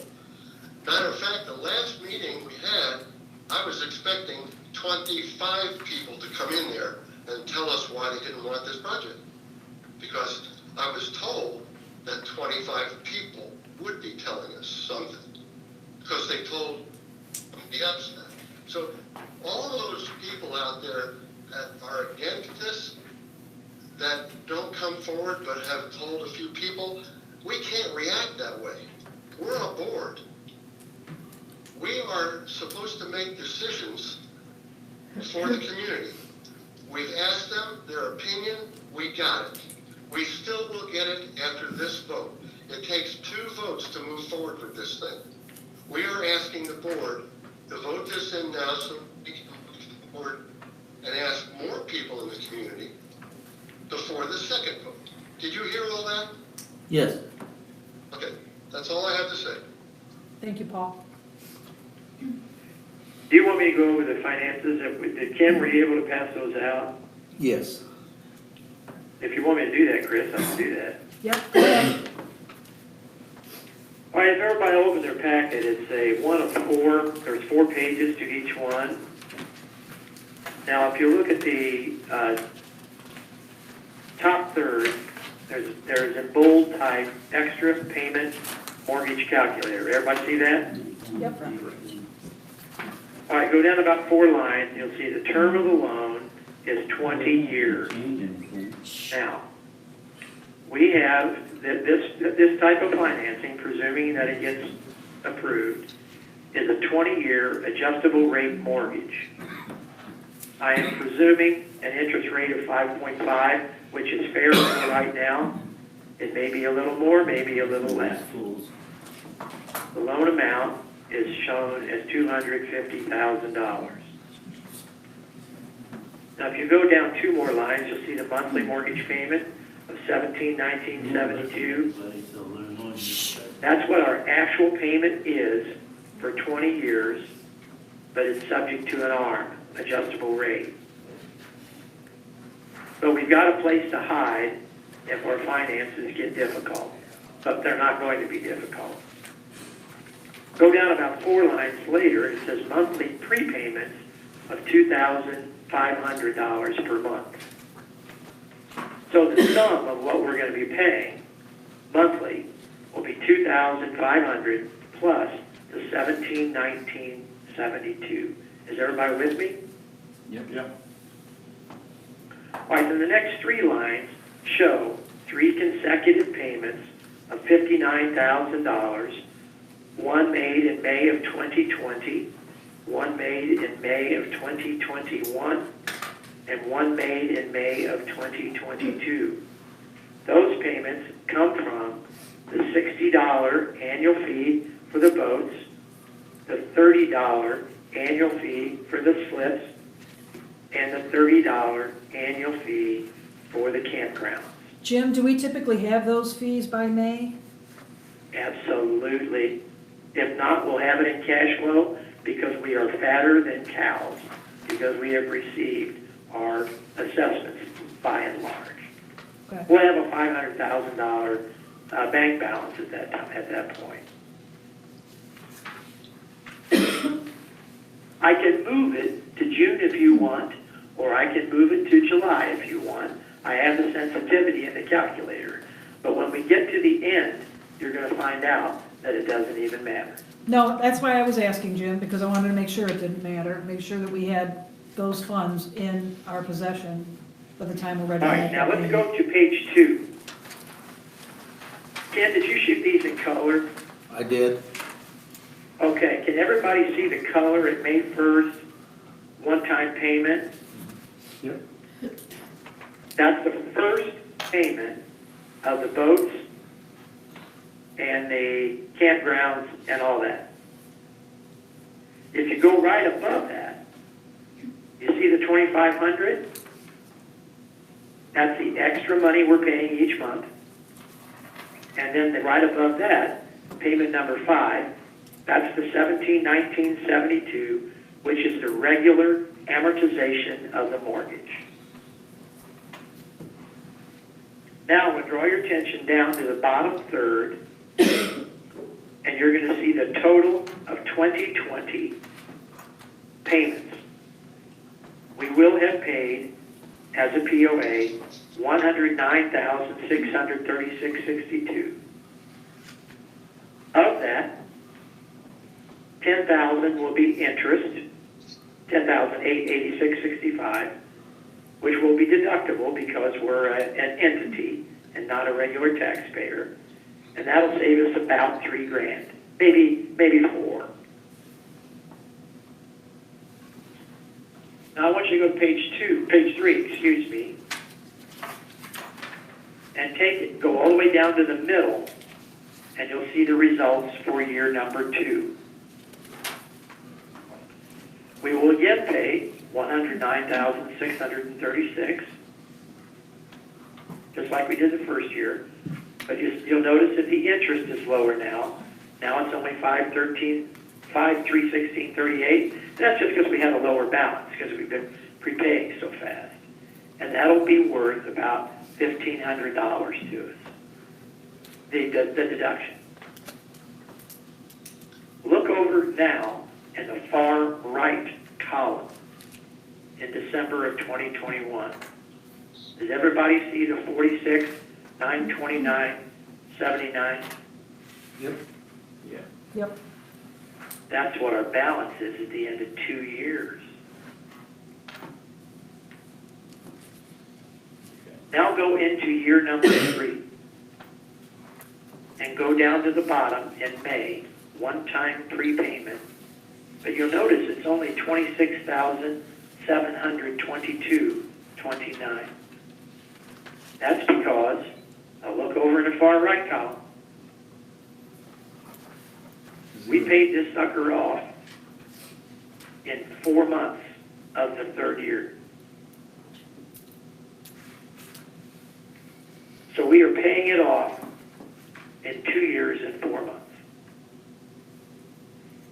Matter of fact, the last meeting we had, I was expecting 25 people to come in there and tell us why they didn't want this project. Because I was told that 25 people would be telling us something. Because they told the upset. So all those people out there that are against this, that don't come forward but have told a few people, we can't react that way. We're a board. We are supposed to make decisions for the community. We've asked them their opinion, we got it. We still will get it after this vote. It takes 2 votes to move forward with this thing. We are asking the board to vote this in now so we can move forward and ask more people in the community before the second vote. Did you hear all that? Yes. Okay, that's all I have to say. Thank you, Paul. Do you want me to go over the finances? Did Kim, were you able to pass those out? Yes. If you want me to do that, Chris, I can do that. Yep, go ahead. All right, if everybody opens their packet, it's a one of 4. There's 4 pages to each one. Now, if you look at the top third, there's a bold type extra payment mortgage calculator. Everybody see that? Yep. All right, go down about 4 lines. You'll see the term of the loan is 20 years. Now, we have this type of financing, presuming that it gets approved, is a 20-year adjustable rate mortgage. I am presuming an interest rate of 5.5, which is fair for me right now. It may be a little more, maybe a little less. The loan amount is shown as $250,000. Now, if you go down two more lines, you'll see the monthly mortgage payment of $17,1972. That's what our actual payment is for 20 years, but it's subject to an ARM, adjustable rate. So we've got a place to hide if our finances get difficult, but they're not going to be difficult. Go down about 4 lines later, it says monthly prepayments of $2,500 per month. So the sum of what we're going to be paying monthly will be $2,500 plus the $1,719.72. Is everybody with me? Yep. All right, then the next 3 lines show 3 consecutive payments of $59,000, one made in May of 2020, one made in May of 2021, and one made in May of 2022. Those payments come from the $60 annual fee for the boats, the $30 annual fee for the slips, and the $30 annual fee for the campgrounds. Jim, do we typically have those fees by May? Absolutely. If not, we'll have it in cash flow because we are fatter than cows, because we have received our assessments by and large. Okay. We'll have a $500,000 bank balance at that time, at that point. I can move it to June if you want, or I can move it to July if you want. I have the sensitivity in the calculator. But when we get to the end, you're going to find out that it doesn't even matter. No, that's why I was asking, Jim, because I wanted to make sure it didn't matter, make sure that we had those funds in our possession by the time we're ready. All right, now let's go to page 2. Ken, did you shoot these in color? I did. Okay, can everybody see the color at May 1st, one-time payment? Yep. That's the first payment of the boats and the campgrounds and all that. If you go right above that, you see the $2,500? That's the extra money we're paying each month. And then right above that, payment number 5, that's the $1,719.72, which is the regular amortization of the mortgage. Now, I'm going to draw your attention down to the bottom third, and you're going to see the total of 2020 payments. We will have paid, as a POA, $109,636.62. Of that, $10,000 will be interest, $10,886.65, which will be deductible because we're an entity and not a regular taxpayer, and that'll save us about $3,000, maybe $4,000. Now I want you to go to page 3, excuse me, and go all the way down to the middle, and you'll see the results for year number 2. We will again pay $109,636, just like we did the first year. But you'll notice that the interest is lower now. Now it's only $5,316.38. That's just because we had a lower balance because we've been prepaying so fast, and that'll be worth about $1,500 to us. The deduction. Look over now in the far right column in December of 2021. Does everybody see the 46,929.79? Yep. Yeah. Yep. That's what our balance is at the end of 2 years. Now go into year number 3 and go down to the bottom in May, one-time prepayment. But you'll notice it's only $26,400. $722.29. That's because, I'll look over in the far right column. We paid this sucker off in 4 months of the third year. So we are paying it off in 2 years and 4 months.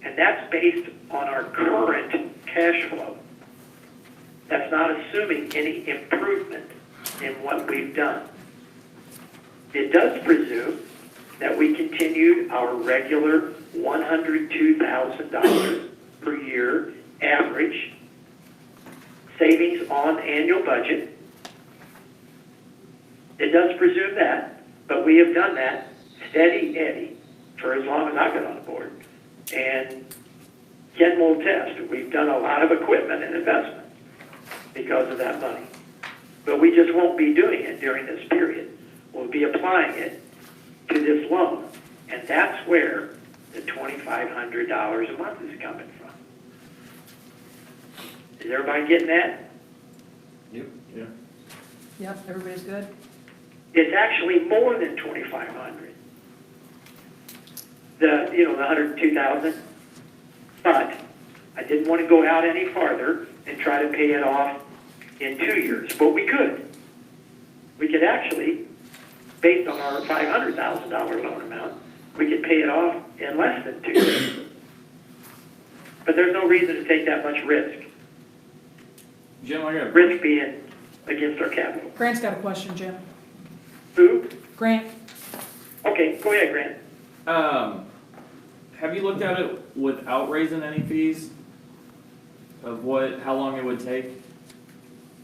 And that's based on our current cash flow. That's not assuming any improvement in what we've done. It does presume that we continued our regular $102,000 per year average savings on annual budget. It does presume that, but we have done that steady Eddie for as long as I've been on the board. And Ken will attest, we've done a lot of equipment and investment because of that money. But we just won't be doing it during this period. We'll be applying it to this loan. And that's where the $2,500 a month is coming from. Is everybody getting that? Yep. Yeah. Yep, everybody's good? It's actually more than 2,500. The 102,000. But I didn't want to go out any farther and try to pay it off in 2 years, but we could. We could actually, based on our $500,000 loan amount, we could pay it off in less than 2 years. But there's no reason to take that much risk. Jim, I got Risk being against our capital. Grant's got a question, Jim. Who? Grant? Okay, go ahead, Grant. Have you looked at it without raising any fees? Of how long it would take?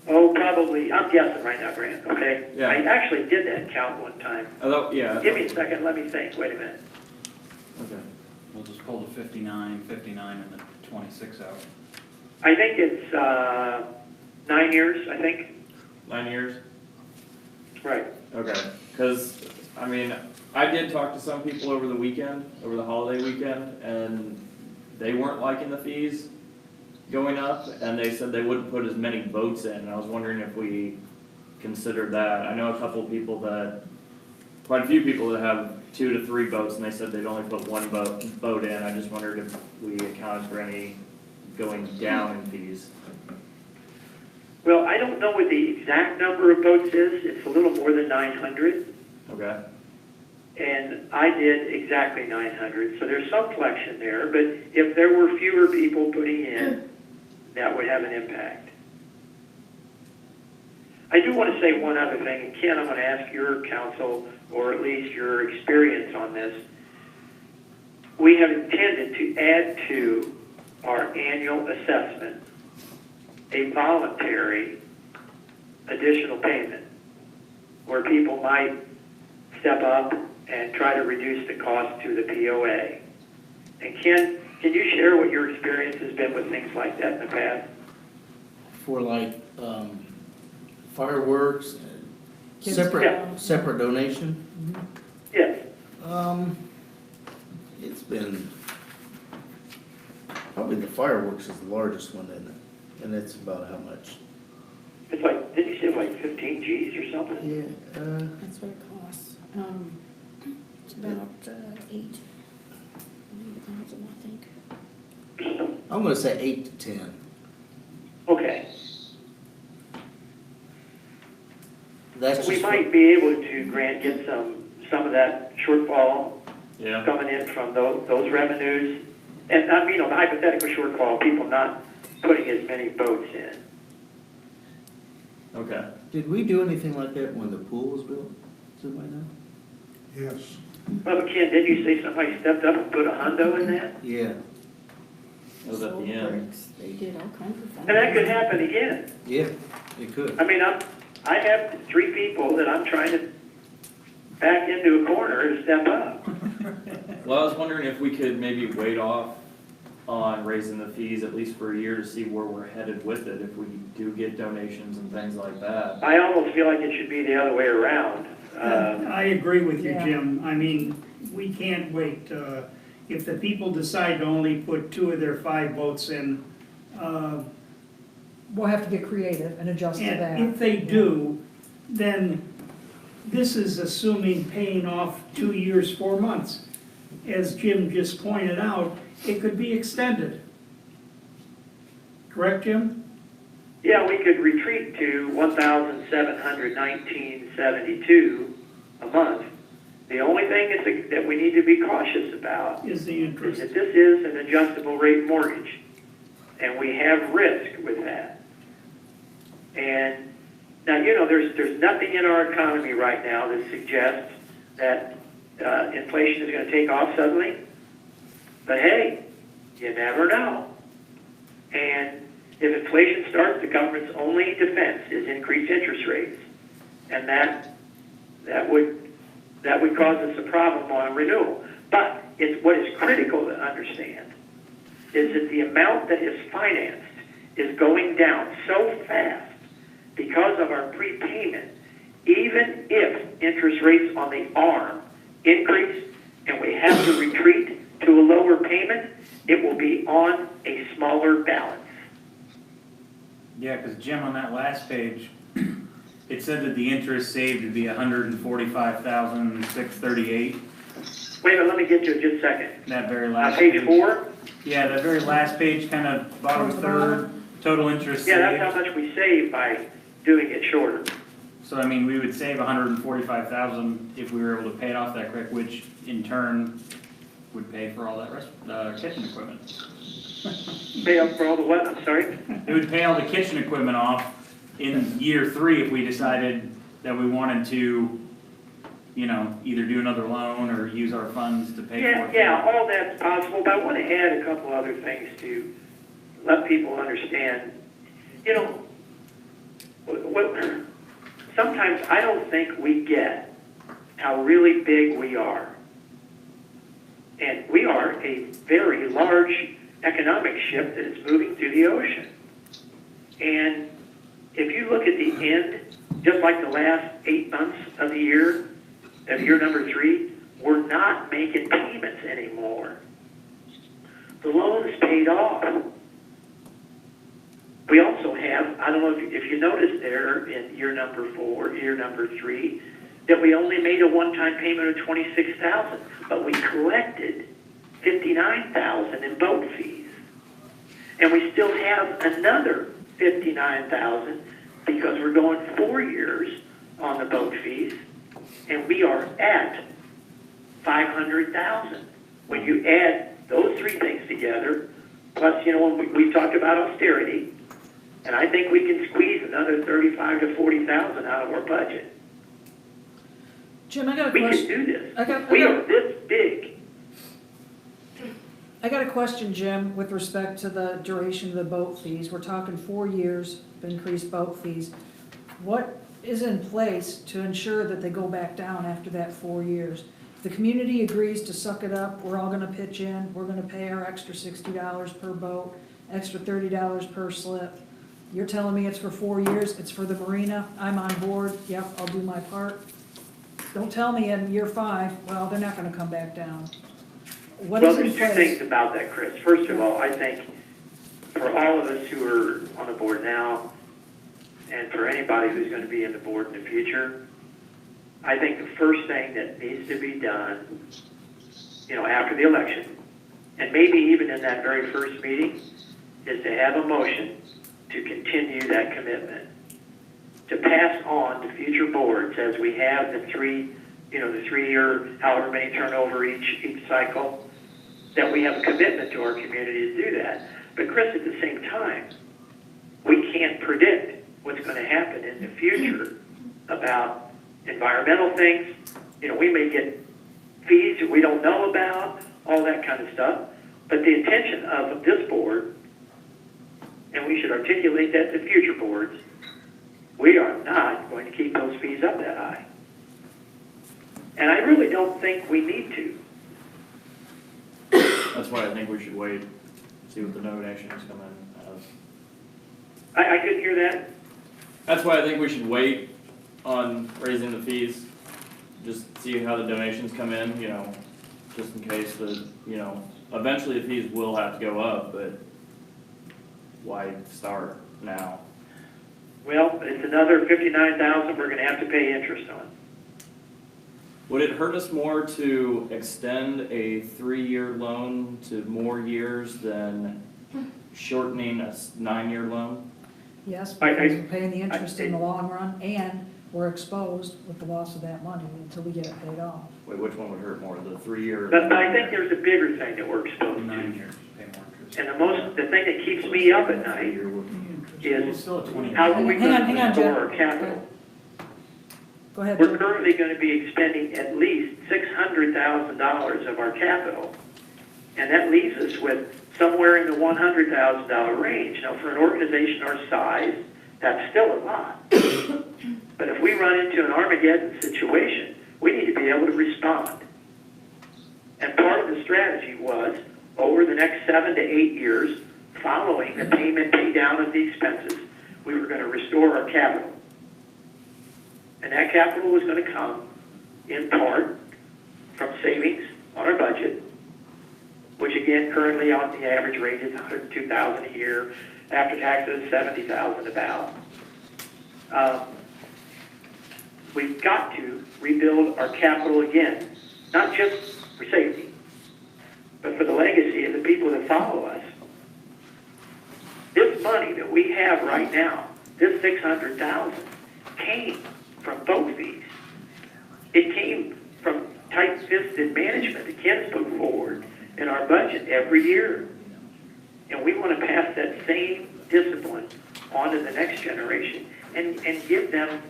Oh, probably, I'm guessing right now, Grant, okay? Yeah. I actually did that count one time. Yeah. Give me a second, let me think, wait a minute. Okay. We'll just pull the 59 and the 26 out. I think it's 9 years, I think. 9 years? Right. Okay, because, I mean, I did talk to some people over the weekend, over the holiday weekend, and they weren't liking the fees going up, and they said they wouldn't put as many boats in, and I was wondering if we considered that. I know quite a few people that have 2 to 3 boats, and they said they'd only put one boat in. I just wondered if we accounted for any going down in fees. Well, I don't know what the exact number of boats is. It's a little more than 900. Okay. And I did exactly 900. So there's some flexion there. But if there were fewer people putting in, that would have an impact. I do want to say one other thing. And Ken, I'm going to ask your counsel, or at least your experience on this. We have intended to add to our annual assessment a voluntary additional payment where people might step up and try to reduce the cost to the POA. And Ken, can you share what your experience has been with things like that in the past? For like, fireworks, Kids separate donation? Yes. It's been, probably the fireworks is the largest one, isn't it? And it's about how much? It's like, didn't you say like 15 G's or something? Yeah, That's what it costs. It's about 8,000, I think. I'm gonna say 8 to 10. Okay. That's So we just might be able to, Grant, get some of that shortfall Yeah. coming in from those revenues. And I mean, on the hypothetical shortfall, people not putting as many boats in. Okay. Did we do anything like that when the pool was built? Does anybody know? Yes. Well, Ken, didn't you say somebody stepped up and put a hundo in that? Yeah, That was at the end. Bricks, they did all kinds of things. And that could happen again. yeah, it could. I mean, I have 3 people that I'm trying to back into a corner to step up. Well, I was wondering if we could maybe wait off on raising the fees at least for a year to see where we're headed with it, if we do get donations and things like that. I almost feel like it should be the other way around. I agree with you, Yeah. Jim. I mean, we can't wait. If the people decide to only put 2 of their 5 boats in, we'll have to get creative and adjust to that. And if they do, then this is assuming paying off 2 years, 4 months. As Jim just pointed out, it could be extended. Correct, Jim? Yeah, we could retreat to 1,719.72 a month. The only thing is that we need to be cautious about Is the is interest. that this is an adjustable rate mortgage, and we have risk with that. And now, you know, there's nothing in our economy right now that suggests that inflation is going to take off suddenly. But hey, you never know. And if inflation starts, the government's only defense is increased interest rates, and that would cause us a problem on renewal. But what is critical to understand is that the amount that is financed is going down so fast because of our prepayment. Even if interest rates on the ARM increase and we have to retreat to a lower payment, it will be on a smaller balance. Yeah, because Jim, on that last page, it said that the interest saved would be $145,638. Wait a minute, let me get you in just a second. That very last Page 4? Yeah, that very last page, kind of bottom third, total interest Yeah, saved. that's how much we save by doing it shorter. So I mean, we would save $145,000 if we were able to pay it off that quick, which in turn would pay for all that kitchen equipment. Pay up for all the what, I'm sorry? It would pay all the kitchen equipment off in year 3 if we decided that we wanted to, you know, either do another loan or use our funds to pay for it. Yeah, all that's possible, but I want to add a couple other things to let people understand. You know, sometimes I don't think we get how really big we are. And we are a very large economic ship that is moving through the ocean. And if you look at the end, just like the last 8 months of year number 3, we're not making payments anymore. The loan is paid off. We also have, I don't know if you noticed there in year number 4, year number 3, that we only made a one-time payment of $26,000, but we collected $59,000 in boat fees. And we still have another $59,000 because we're going 4 years on the boat fees, and we are at $500,000. When you add those 3 things together, plus, you know, when we've talked about austerity, and I think we can squeeze another $35,000 to $40,000 out of our budget. Jim, I got a We question. can do this. We We are this big. I got a question, Jim, with respect to the duration of the boat fees. We're talking 4 years of increased boat fees. What is in place to ensure that they go back down after that 4 years? If the community agrees to suck it up, we're all gonna pitch in, we're gonna pay our extra $60 per boat, extra $30 per slip. You're telling me it's for 4 years, it's for the marina, I'm on board, yep, I'll do my part. Don't tell me in year 5, well, they're not gonna come back down. What Well, is in there's 2 place? things about that, Chris. First of all, I think for all of us who are on the board now, and for anybody who's going to be in the board in the future, I think the first thing that needs to be done, you know, after the election, and maybe even in that very first meeting, is to have a motion to continue that commitment, to pass on to future boards as we have the 3-year, however many turnover each cycle, that we have a commitment to our community to do that. But Chris, at the same time, we can't predict what's going to happen in the future about environmental things. You know, we may get fees that we don't know about, all that kind of stuff. But the intention of this board, and we should articulate that to future boards, we are not going to keep those fees up that high. And I really don't think we need to. That's why I think we should wait, see what the donations come in as. I couldn't hear that. That's why I think we should wait on raising the fees, just see how the donations come in, you know, just in case eventually the fees will have to go up, but why start? now? Well, it's another 59,000 we're gonna have to pay interest on. Would it hurt us more to extend a 3-year loan to more years than shortening a 9-year loan? Yes, I- because we're paying the interest in the long run, and we're exposed with the loss of that money until we get it paid off. Wait, which one would hurt more, the 3-year? But I think there's a bigger thing that we're exposed to. 9 years, pay more interest. And the thing that keeps me up at night It's is still a 20. how are we Hang on, going hang to on, restore Jeff. our capital? Go ahead, We're Jim. currently going to be expending at least $600,000 of our capital. And that leaves us with somewhere in the $100,000 range. Now, for an organization our size, that's still a lot. But if we run into an Armageddon situation, we need to be able to respond. And part of the strategy was, over the next 7 to 8 years, following the payment pay down of the expenses, we were going to restore our capital. And that capital was going to come, in part, from savings on our budget, which again, currently on the average rate is $102,000 a year, after taxes, $70,000 about. We've got to rebuild our capital again, not just for safety, but for the legacy of the people that follow us. This money that we have right now, this $600,000, came from both fees. It came from tight-fisted management that Ken's put forward in our budget every year. And we want to pass that same discipline on to the next generation and give them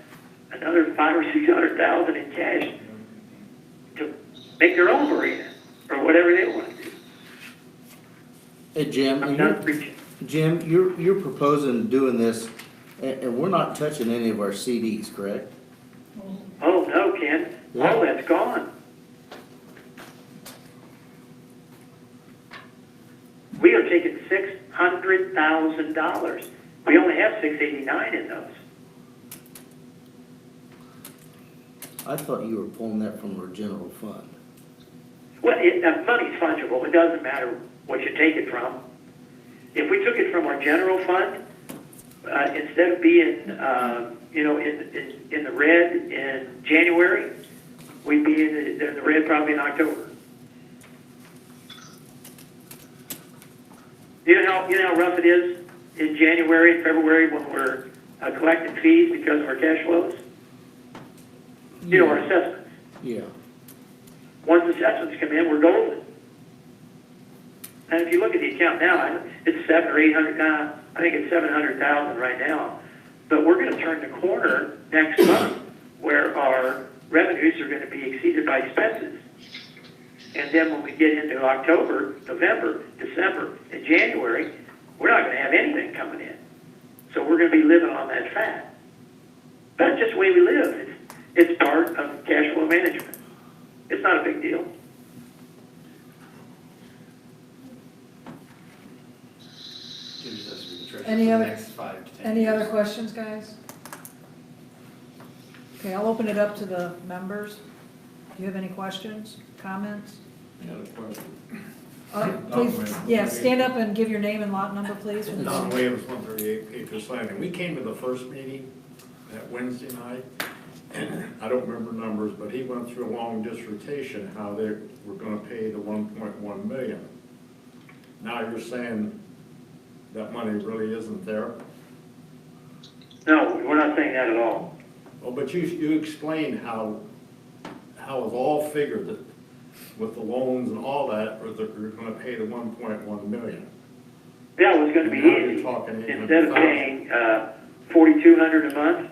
another $500,000 or $600,000 in cash to make their own marina or whatever they want to do. Hey, Jim, I'm done preaching. Jim, you're proposing doing this, and we're not touching any of our CDs, correct? Oh, no, Ken. Yeah. All that's gone. We are taking $600,000. We only have $689 in those. I thought you were pulling that from our general fund. Well, money's fungible. It doesn't matter what you take it from. If we took it from our general fund, instead of being, in the red in January, we'd be in the red probably in October. You know how rough it is in January and February when we're collecting fees because of our cash flows? You know, our assessments. Yeah. Once assessments come in, we're golden. And if you look at the account now, it's 700 or 800 now. I think it's 700,000 right now. But we're going to turn the corner next month where our revenues are going to be exceeded by expenses. And then when we get into October, November, December, and January, we're not going to have anything coming in. So we're going to be living on that fat. That's just the way we live. It's part of cash flow management. It's not a big deal. Any other questions, guys? Okay, I'll open it up to the members. Do you have any questions, comments? Please, yeah, stand up and give your name and lot number, please. Don Williams, 138 Acres Landing. We came to the first meeting that Wednesday night, and I don't remember numbers, but he went through a long dissertation how they were gonna pay the 1.1 million. Now you're saying that money really isn't there? No, we're not saying that at all. Well, but you explained how it was all figured that with the loans and all that, or that we're gonna pay the 1.1 million. Yeah, it was going to be Now you're easy. talking Instead of 800,000. paying $4,200 a month,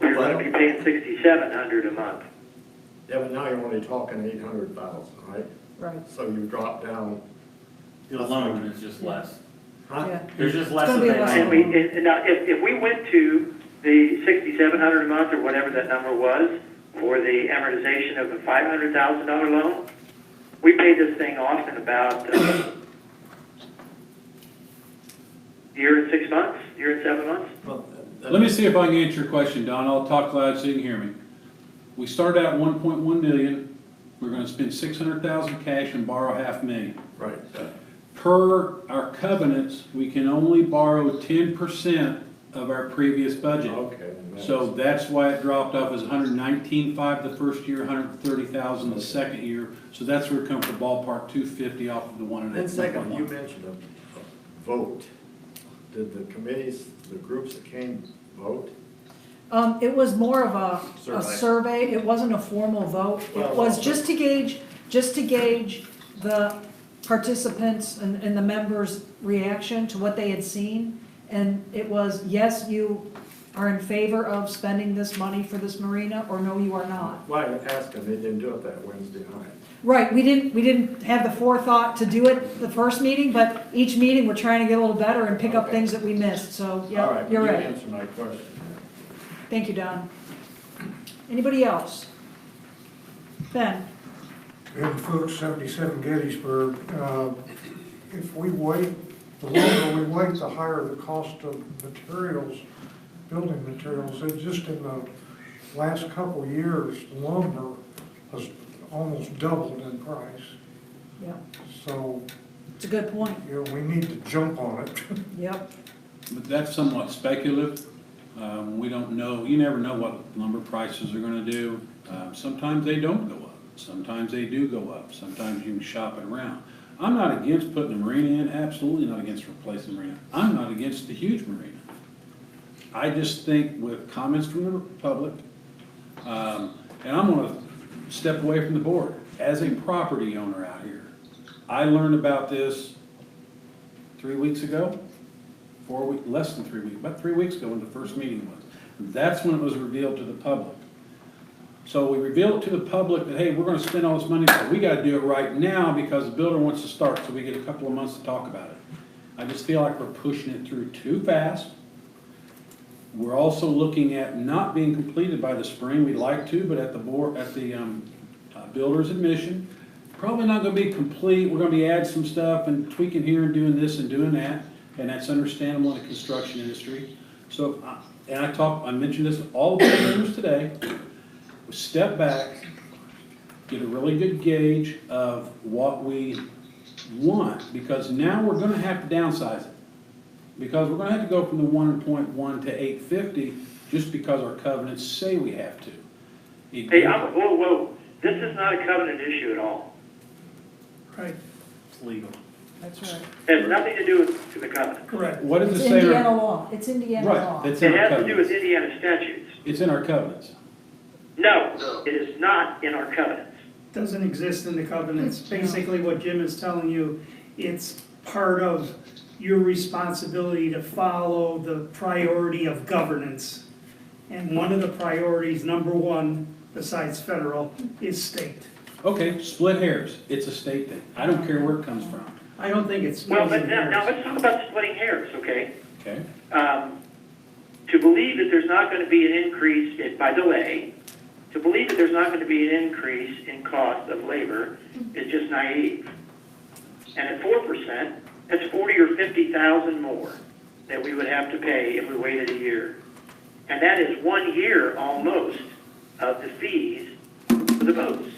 we're going to be paying $6,700 a month. Yeah, but now you're only talking 800,000, right? Right. So you drop down. The loan is just less. Huh? Yeah. There's just It's less gonna than be they less. And know. now, if we went to the $6,700 a month or whatever that number was for the amortization of the $500,000 loan, we paid this thing off in about year and 6 months, year and 7 months. Let me see if I can answer your question, Don. I'll talk loud so you can hear me. We started out 1.1 million. We're gonna spend 600,000 cash and borrow $500,000. Right. Per our covenants, we can only borrow 10% of our previous budget. Okay. So that's why it dropped off as 119.5 the first year, 130,000 the second year. So that's where it comes from, ballpark 250 off of the one and Then second, you 1.1. mentioned a vote. Did the committees, the groups that came vote? It was more of a Survey. survey, it wasn't a formal vote. It Well, was just to gauge the participants and the members' reaction to what they had seen. And it was, yes, you are in favor of spending this money for this marina, or no, you are not. Why, I asked them, they didn't do it that Wednesday night. Right, we didn't have the forethought to do it the first meeting, but each meeting, we're trying to get a little better and pick up things that we missed, so, All yeah, right, you're you right. answered my question. Thank you, Don. Anybody else? Ben? Ben Fuchs, 77 Gettysburg. If we wait, the longer we wait, the higher the cost of materials, building materials. It just in the last couple of years, lumber has almost doubled in price. Yeah, So, it's a good point. you know, we need to jump on it. Yep. But that's somewhat speculative. We don't know, you never know what lumber prices are gonna do. Sometimes they don't go up, sometimes they do go up, sometimes you can shop it around. I'm not against putting a marina in, absolutely not against replacing the marina. I'm not against the huge marina. I just think with comments from the public, and I'm gonna step away from the board. As a property owner out here, I learned about this 3 weeks ago. 4 weeks, less than 3 weeks, about 3 weeks ago when the first meeting was. That's when it was revealed to the public. So we revealed it to the public that, hey, we're gonna spend all this money, but we gotta do it right now because the builder wants to start, so we get a couple of months to talk about it. I just feel like we're pushing it through too fast. We're also looking at not being completed by the spring, we'd like to, but at the board, at the builder's admission, probably not gonna be complete, we're gonna be adding some stuff and tweaking here and doing this and doing that. And that's understandable in the construction industry. So, I mentioned this to all the board members today, step back, get a really good gauge of what we want, because now we're gonna have to downsize it. Because we're gonna have to go from the 1.1 to 850, just because our covenants say we have to. Whoa, this is not a covenant issue at all. Right, It's legal. That's right. It has nothing to do with the covenant. correct. What does It's it say? in our- Indiana law, it's Indiana law. Right, it's in It our has to do with covenants. Indiana statutes. It's in our covenants. No, it is not in our covenants. Doesn't exist in the covenants. Basically, what Jim is telling you, it's part of your responsibility to follow the priority of governance. And one of the priorities, number one, besides federal, is state. Okay, split hairs, it's a state thing. I don't care where it comes from, I don't think it's. Well, but now let's talk about splitting hairs, okay? okay? To believe that there's not going to be an increase by delay, to believe that there's not going to be an increase in cost of labor is just naive. And at 4%, that's 40 or 50,000 more that we would have to pay if we waited a year. And that is 1 year almost of the fees for the boats.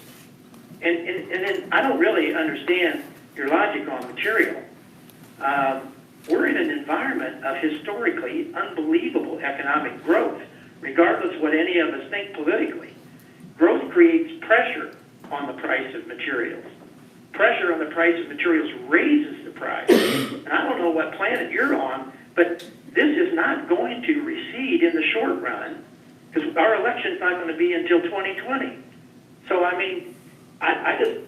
And then I don't really understand your logic on material. We're in an environment of historically unbelievable economic growth, regardless of what any of us think politically. Growth creates pressure on the price of materials. Pressure on the price of materials raises the price. And I don't know what planet you're on, but this is not going to recede in the short run, because our election's not going to be until 2020. So, I mean, I just,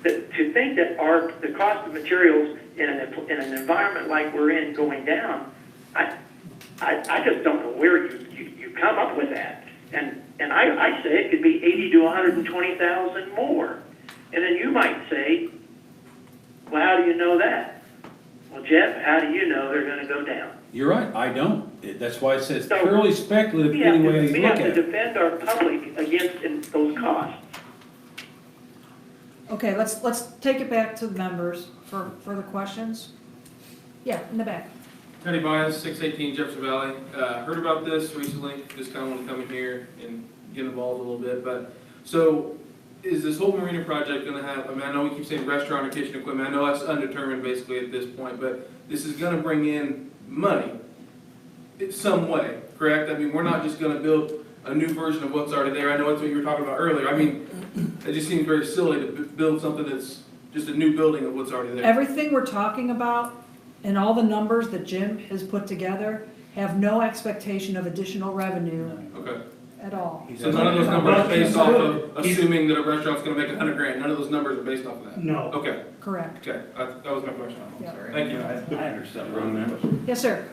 to think that the cost of materials in an environment like we're in going down, I just don't know where you come up with that. And I say it could be 80 to 120,000 more. And then you might say, well, how do you know that? Well, Jeff, how do you know they're going to go down? You're right, I don't. That's why it says So, purely speculative any way you we look have at to it. defend our public against those costs. Okay, let's take it back to the members for further questions. Yeah, in the back. Tony Bias, 618 Jefferson Valley. Heard about this recently, just kind of want to come in here and get involved a little bit. But so is this whole marina project going to have, I mean, I know we keep saying restaurant or kitchen equipment. I know that's undetermined basically at this point, but this is going to bring in money. some way, correct? I mean, we're not just gonna build a new version of what's already there. I know that's what you were talking about earlier. I mean, it just seems very silly to build something that's just a new building of what's already there. Everything we're talking about and all the numbers that Jim has put together have no expectation of additional revenue Okay. at all. So none of those numbers are based off of assuming that a restaurant's gonna make $100,000. None of those numbers are based off of that? No. Okay, Correct. okay. That was my question. Yeah. Thank you. I understand wrong there. Yes, sir.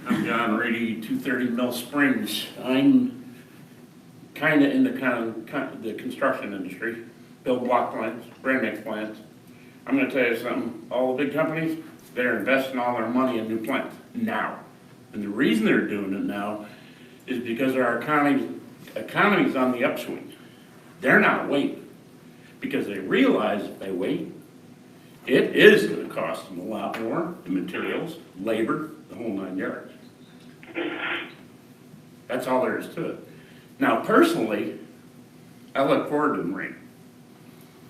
I'm John Reedy, 230 Mill Springs. I'm kinda in the construction industry, build block plants, brand mix plants. I'm gonna tell you something, all the big companies, they're investing all their money in new plants now. And the reason they're doing it now is because our economy's on the upswing. They're not waiting, because they realize if they wait, it is gonna cost them a lot more, the materials, labor, the whole 9 yards. That's all there is to it. Now, personally, I look forward to the marina.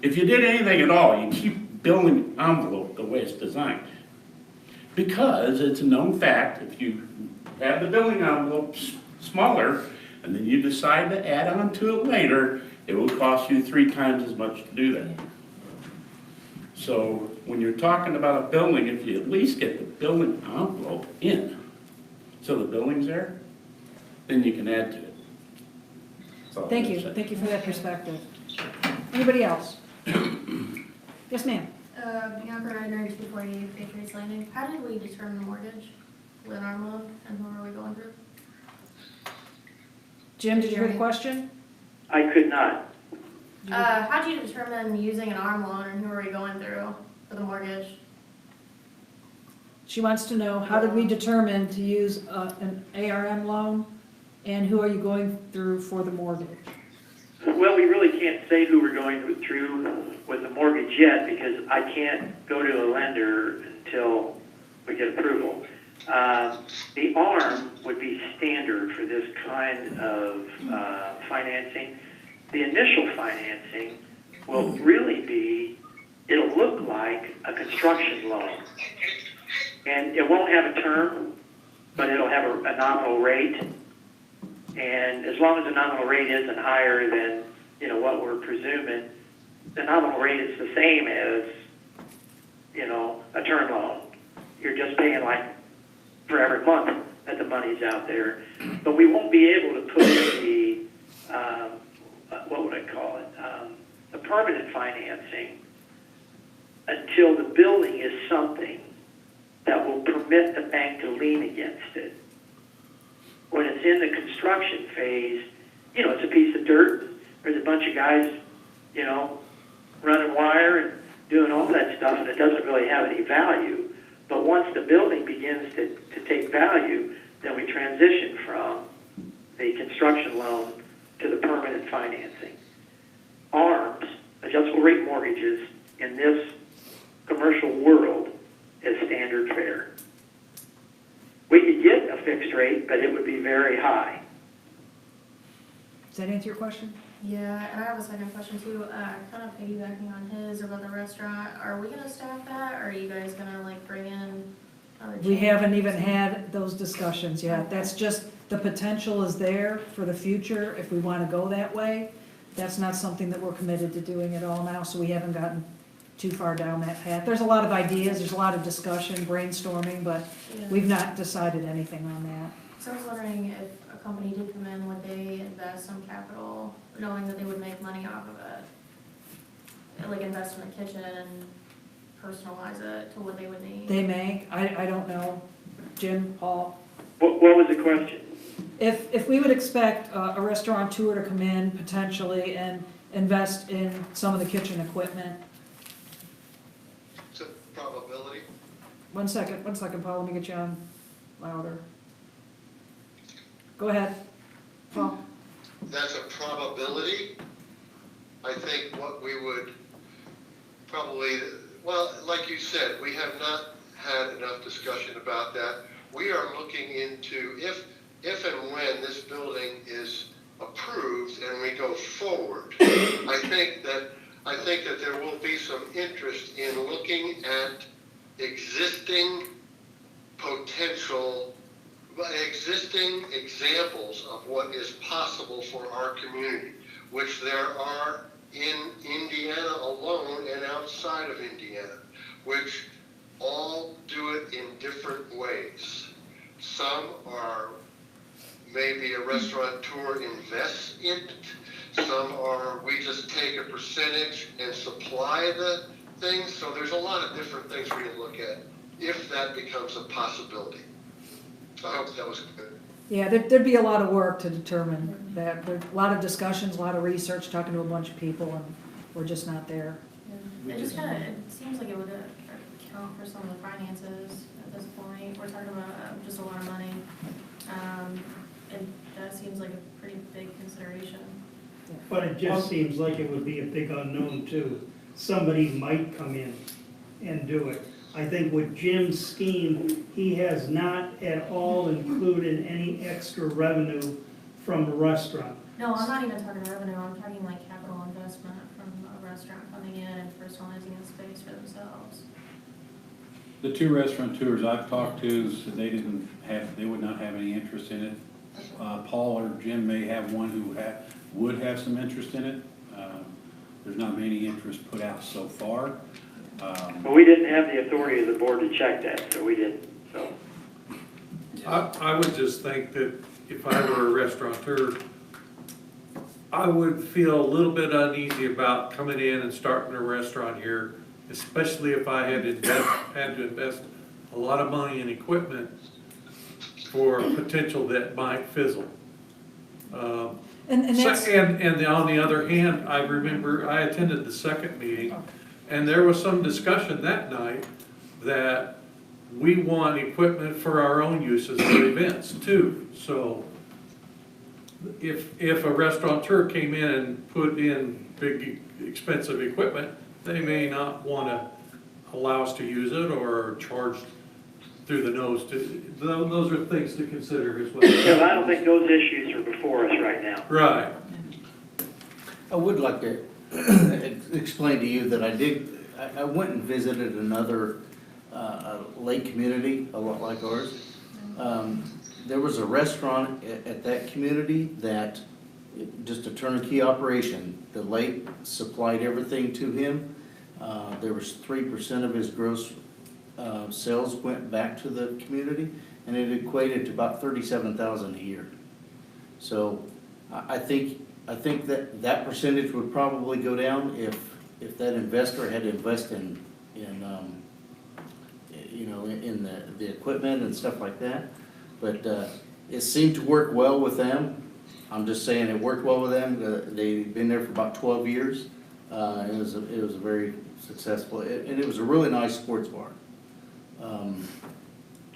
If you did anything at all, you keep building envelope the way it's designed. Because it's a known fact, if you have the building envelope smaller, and then you decide to add on to it later, it will cost you 3 times as much to do that. So when you're talking about a building, if you at least get the building envelope in, so the building's there, then you can add to it. That's all Thank I'm you. saying. Thank you for that perspective. Anybody else? Yes, ma'am. Bianca Ryder, 248 Patriots Landing. How did we determine the mortgage with our loan, and who are we going through? Jim, did you hear the question? I could not. How do you determine using an ARM loan, and who are we going through for the mortgage? She wants to know, how did we determine to use an ARM loan, and who are you going through for the mortgage? Well, we really can't say who we're going through with the mortgage yet, because I can't go to a lender until we get approval. The ARM would be standard for this kind of financing. The initial financing will really be, it'll look like a construction loan. And it won't have a term, but it'll have a nominal rate. And as long as the nominal rate isn't higher than, you know, what we're presuming, the nominal rate is the same as, you know, a term loan. You're just paying like for every month that the money's out there. But we won't be able to put the, what would I call it, the permanent financing until the building is something that will permit the bank to lien against it. When it's in the construction phase, you know, it's a piece of dirt. There's a bunch of guys, you know, running wire and doing all that stuff, and it doesn't really have any value. But once the building begins to take value, then we transition from the construction loan to the permanent financing. ARMs, adjustable rate mortgages, in this commercial world is standard fare. We could get a fixed rate, but it would be very high. Does that answer your question? Yeah, and I have a second question too, kind of piggybacking on his about the restaurant. Are we gonna staff that, or are you guys gonna like bring in other We chains? haven't even had those discussions yet. That's just, the potential is there for the future if we want to go that way. That's not something that we're committed to doing at all now, so we haven't gotten too far down that path. There's a lot of ideas, there's a lot of discussion, brainstorming, but Yeah. we've not decided anything on that. So I was wondering if a company did come in, would they invest some capital, knowing that they would make money off of it? Like invest in the kitchen and personalize it to what they would need? They may, I don't know. Jim, Paul? What was the question? If we would expect a restaurateur to come in potentially and invest in some of the kitchen equipment. It's a probability. One second, Paul, let me get you on louder. Go ahead, Paul. That's a probability. I think what we would probably, well, like you said, we have not had enough discussion about that. We are looking into if and when this building is approved and we go forward, I think that there will be some interest in looking at existing potential existing examples of what is possible for our community, which there are in Indiana alone and outside of Indiana, which all do it in different ways. Some are, maybe a restaurateur invests in it. Some are, we just take a percentage and supply the things. So there's a lot of different things we can look at if that becomes a possibility. I hope that was good. Yeah, there'd be a lot of work to determine that. There's a lot of discussions, a lot of research, talking to a bunch of people, and we're just not there. It just kind of, it seems like it would account for some of the finances at this point. We're talking about just a lot of money. And that seems like a pretty big consideration. But it just seems like it would be a big unknown too. Somebody might come in and do it. I think with Jim's scheme, he has not at all included any extra revenue from a restaurant. No, I'm not even talking revenue, I'm talking like capital investment from a restaurant coming in and personalizing a space for themselves. The two restaurateurs I've talked to said they would not have any interest in it. Paul or Jim may have one who would have some interest in it. There's not many interest put out so far. But we didn't have the authority of the board to check that, so we didn't, so. I would just think that if I were a restaurateur, I would feel a little bit uneasy about coming in and starting a restaurant here, especially if I had to invest a lot of money in equipment for potential that might fizzle. And that's, And on the other hand, I remember I attended the second meeting, and there was some discussion that night that we want equipment for our own uses for events too. So if a restaurateur came in and put in big expensive equipment, they may not want to allow us to use it or charge through the nose. Those are things to consider as well. Yeah, I don't think those issues are before us right now. Right. I would like to explain to you that I went and visited another lake community, a lot like ours. There was a restaurant at that community that, just a turnkey operation. The lake supplied everything to him. There was 3% of his gross sales went back to the community, and it equated to about $37,000 a year. So I think that percentage would probably go down if that investor had to invest in the equipment and stuff like that. But it seemed to work well with them. I'm just saying it worked well with them. They've been there for about 12 years. It was a very successful, and it was a really nice sports bar.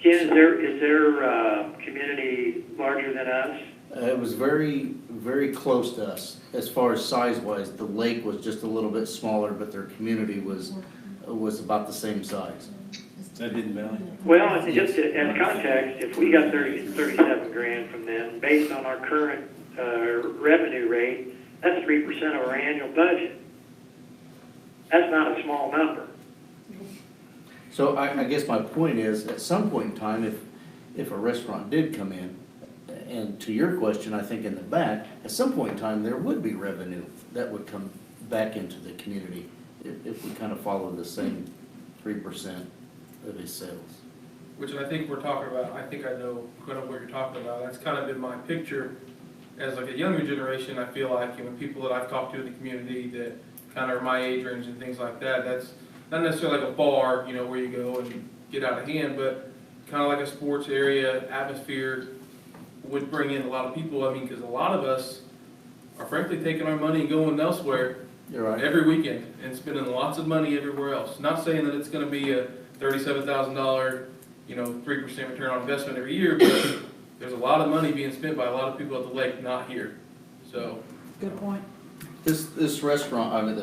Ken, is their community larger than us? It was very, very close to us as far as size-wise. The lake was just a little bit smaller, but their community was about the same size. That Hidden Valley? Well, just as context, if we got 37 grand from them, based on our current revenue rate, that's 3% of our annual budget. That's not a small number. So I guess my point is, at some point in time, if a restaurant did come in, and to your question, I think in the back, at some point in time, there would be revenue that would come back into the community if we kind of follow the same 3% of his sales. Which I think we're talking about, I think I know kind of what you're talking about. That's kind of been my picture as like a younger generation. I feel like, people that I've talked to in the community that kind of are my age range and things like that, that's not necessarily like a bar, where you go and get out of hand, but kind of like a sports area, atmosphere would bring in a lot of people. Because a lot of us are frankly taking our money and going elsewhere. You're right. Every weekend and spending lots of money everywhere else. Not saying that it's going to be a $37,000, 3% return on investment every year, but there's a lot of money being spent by a lot of people at the lake, not here. So. good point. This restaurant,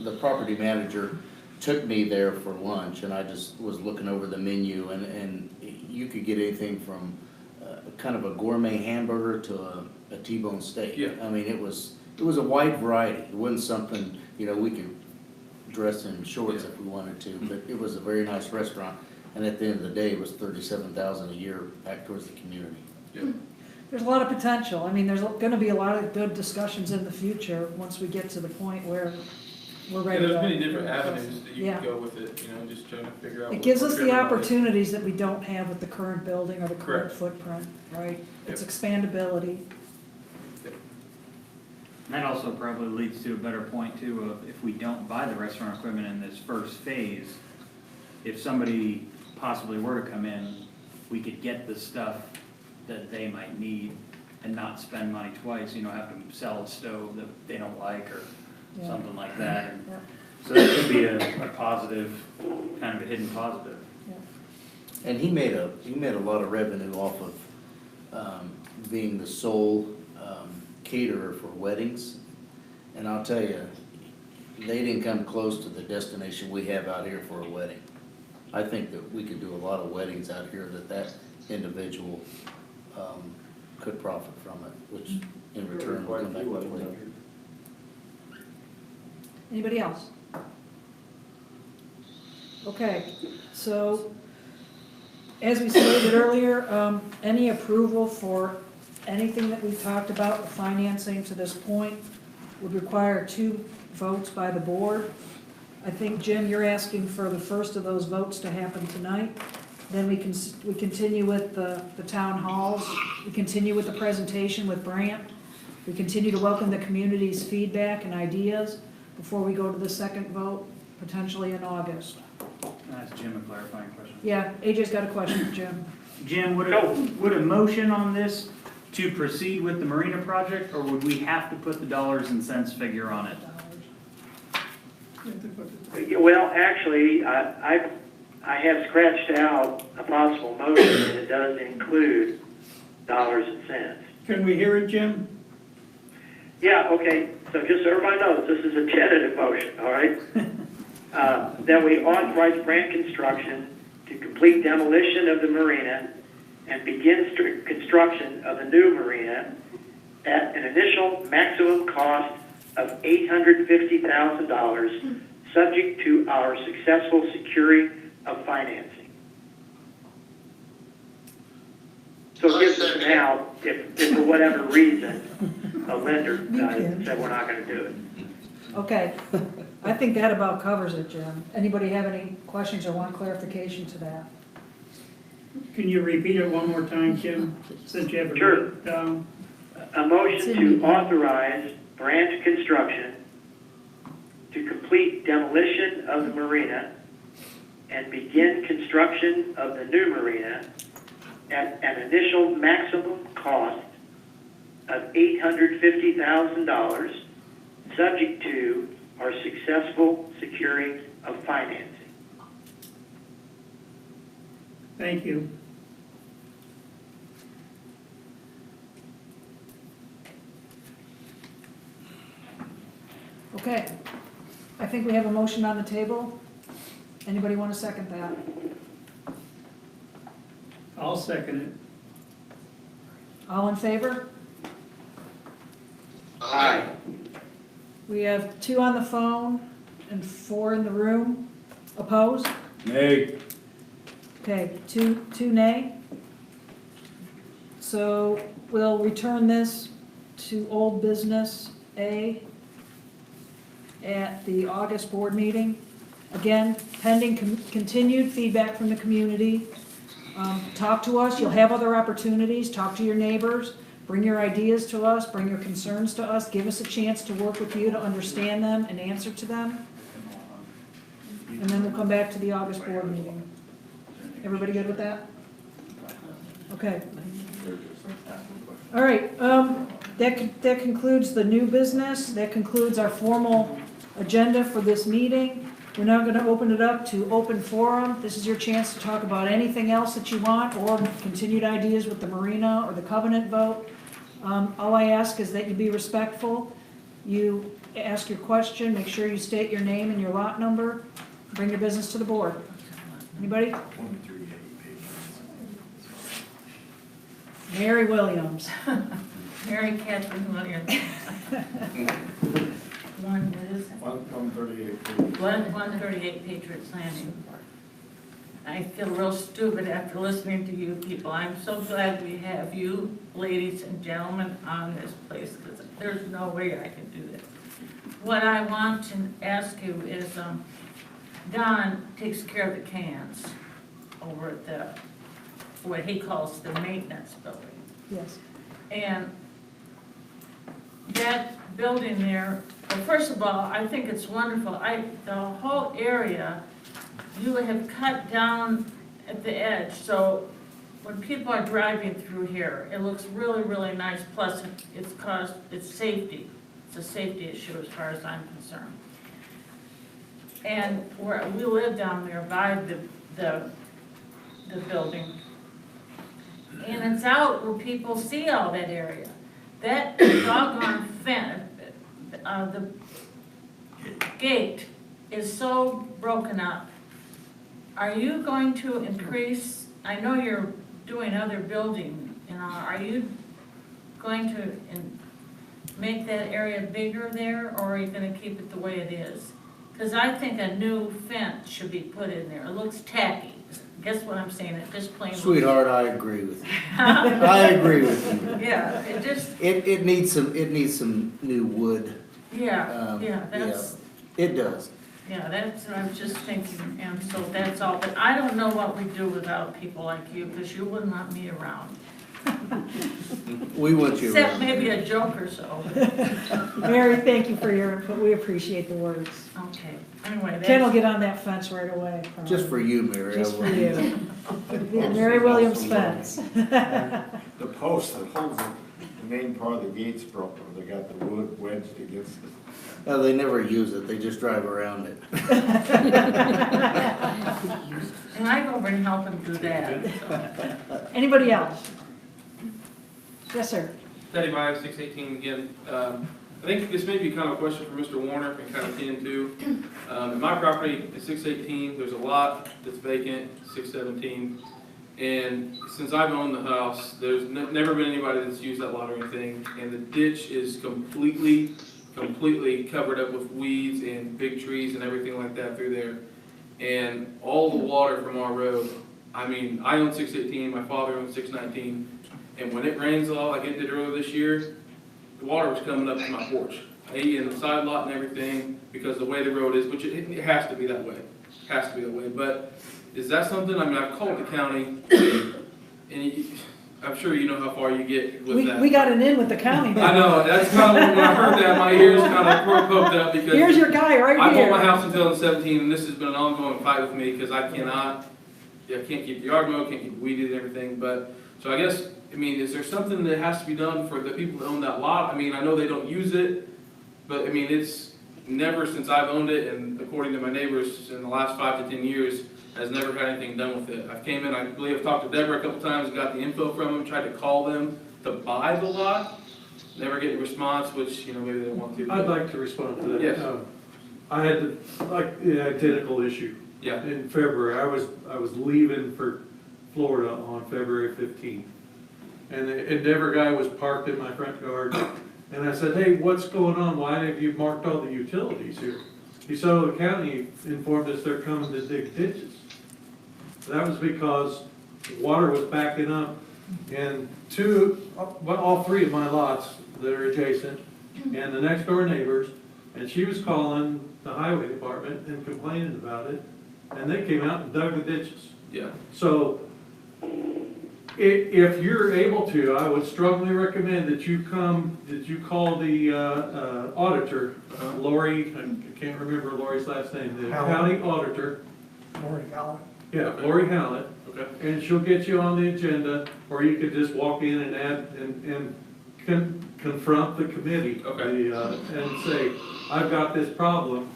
the property manager took me there for lunch, and I just was looking over the menu, and you could get anything from kind of a gourmet hamburger to a T-bone steak. Yeah. It was a wide variety. It wasn't something, we could dress in shorts if we wanted to, but it was a very nice restaurant. And at the end of the day, it was $37,000 a year back towards the community. There's a lot of potential. I mean, there's gonna be a lot of good discussions in the future, once we get to the point where we're Yeah, ready to. there's many different avenues that you Yeah. can go with it, you know, just trying to figure out. It what gives us works the for everybody. opportunities that we don't have with the current building or the current Correct. footprint, right? It's Yep. expandability. That also probably leads to a better point too, of if we don't buy the restaurant equipment in this first phase, if somebody possibly were to come in, we could get the stuff that they might need and not spend money twice, you know, have to sell a stove that they don't like or Yeah. something like that. And Yeah. so that could be a positive, kind of a hidden positive. And he made a lot of revenue off of being the sole caterer for weddings. And I'll tell you, they didn't come close to the destination we have out here for a wedding. I think that we could do a lot of weddings out here that individual could profit from it, which in return will come back with wedding. Anybody else? Okay, so, as we stated earlier, any approval for anything that we've talked about, the financing to this point, would require 2 votes by the board. I think, Jim, you're asking for the first of those votes to happen tonight. Then we continue with the town halls, we continue with the presentation with Brant. We continue to welcome the community's feedback and ideas before we go to the second vote, potentially in August. Ask Jim a clarifying question. Yeah, AJ's got a question, Jim. Jim, would a motion on this to proceed with the marina project, or would we have to put the dollars and cents figure on it? Well, actually, I have scratched out a possible motion, and it does include dollars and cents. Can we hear it, Jim? Yeah, okay, so just so everybody knows, this is a tentative motion, all right? That we authorize Brant Construction to complete demolition of the marina and begin construction of the new marina at an initial maximum cost of $850,000, subject to our successful securing of financing. So it gives us an out if for whatever reason, a lender said we're not going to do it. Okay, I think that about covers it, Jim. Anybody have any questions or want clarification to that? Can you repeat it one more time, Jim, since you have it Sure. written down? A motion to authorize Brant Construction to complete demolition of the marina and begin construction of the new marina at an initial maximum cost of $850,000, subject to our successful securing of financing. Thank you. Okay, I think we have a motion on the table. Anybody want to second that? I'll second it. All in favor? Aye. We have 2 on the phone and 4 in the room. Opposed? Nay. Okay, two nay. So we'll return this to old business A at the August board meeting. Again, pending continued feedback from the community. Talk to us, you'll have other opportunities, talk to your neighbors, bring your ideas to us, bring your concerns to us, give us a chance to work with you to understand them and answer to them. And then we'll come back to the August board meeting. Everybody good with that? Okay. All right, that concludes the new business. That concludes our formal agenda for this meeting. We're now going to open it up to open forum. This is your chance to talk about anything else that you want or continued ideas with the marina or the covenant vote. All I ask is that you be respectful. You ask your question, make sure you state your name and your lot number. Bring your business to the board. Anybody? Mary Williams. Mary Catherine Williams. 138 Patriots Landing. I feel real stupid after listening to you people. I'm so glad we have you, ladies and gentlemen, on this place, because there's no way I can do this. What I want to ask you is, Don takes care of the cans over at the, what he calls the maintenance building. Yes. And that building there, well, first of all, I think it's wonderful. The whole area, you have cut down at the edge, so when people are driving through here, it looks really, really nice, plus it's safety. It's a safety issue as far as I'm concerned. And where we live down there by the building, and it's out where people see all that area. That doggone fence, the gate is so broken up. Are you going to increase, I know you're doing other building, are you going to make that area bigger there, or are you gonna keep it the way it is? Because I think a new fence should be put in there. It looks tacky. Guess what I'm saying? It just plain. Sweetheart, I agree with you. I agree with you. Yeah, it just. It needs some new wood. Yeah, that's. Yeah, it does. Yeah, that's what I was just thinking, and so that's all. But I don't know what we do without people like you, because you wouldn't want me around. We want you Except around. maybe a joke or so. Mary, thank you for your input. We appreciate the words. Okay, anyway. Ken will get on that fence right away. Just for you, Mary. Just for you. Mary Williams fence. The post that holds it, the main part of the gate's broken, they got the wood wedged against it. They never use it, they just drive around it. And I go over and help him do that. So. Anybody else? Yes, sir. Daddy Bias, 618 again. I think this may be kind of a question for Mr. Warner and kind of Ken too. In my property at 618, there's a lot that's vacant, 617. And since I've owned the house, there's never been anybody that's used that lot or anything. And the ditch is completely covered up with weeds and big trees and everything like that through there. And all the water from our road, I mean, I own 618, my father owns 619. And when it rains a lot, like it did earlier this year, the water was coming up to my porch. In the side lot and everything, because the way the road is, which it has to be that way. It has to be that way. But is that something, I mean, I've called the county, and I'm sure you know how far you get with that. We got an in with the county. I know, that's kind of, when I heard that, my ears kind of poked up, because here's your guy right I here. bought my house in 2017, and this has been an ongoing fight with me, because I can't keep the yard mowed, can't keep weeded and everything. But, so I guess, I mean, is there something that has to be done for the people that own that lot? I mean, I know they don't use it, but I mean, it's never since I've owned it, and according to my neighbors in the last 5 to 10 years, has never had anything done with it. I've came in, I believe I've talked to Deborah a couple times, got the info from them, tried to call them to buy the lot, never get a response, which, maybe they want to. I'd like to respond to that. Yes. I had the identical issue. Yeah. In February, I was leaving for Florida on February 15th. And the Endeavor guy was parked in my front yard, and I said, hey, what's going on? Why have you marked all the utilities here? He said, oh, the county informed us they're coming to dig ditches. That was because water was backing up, and all three of my lots that are adjacent, and the next door neighbors, and she was calling the highway department and complaining about it, and they came out and dug the ditches. Yeah. So, if you're able to, I would strongly recommend that you call the auditor, Lori, I can't remember Lori's last name, the county auditor. Lori Hallett. Yeah, Lori Hallett. Okay. And she'll get you on the agenda, or you could just walk in and confront the committee. Okay. And say, I've got this problem,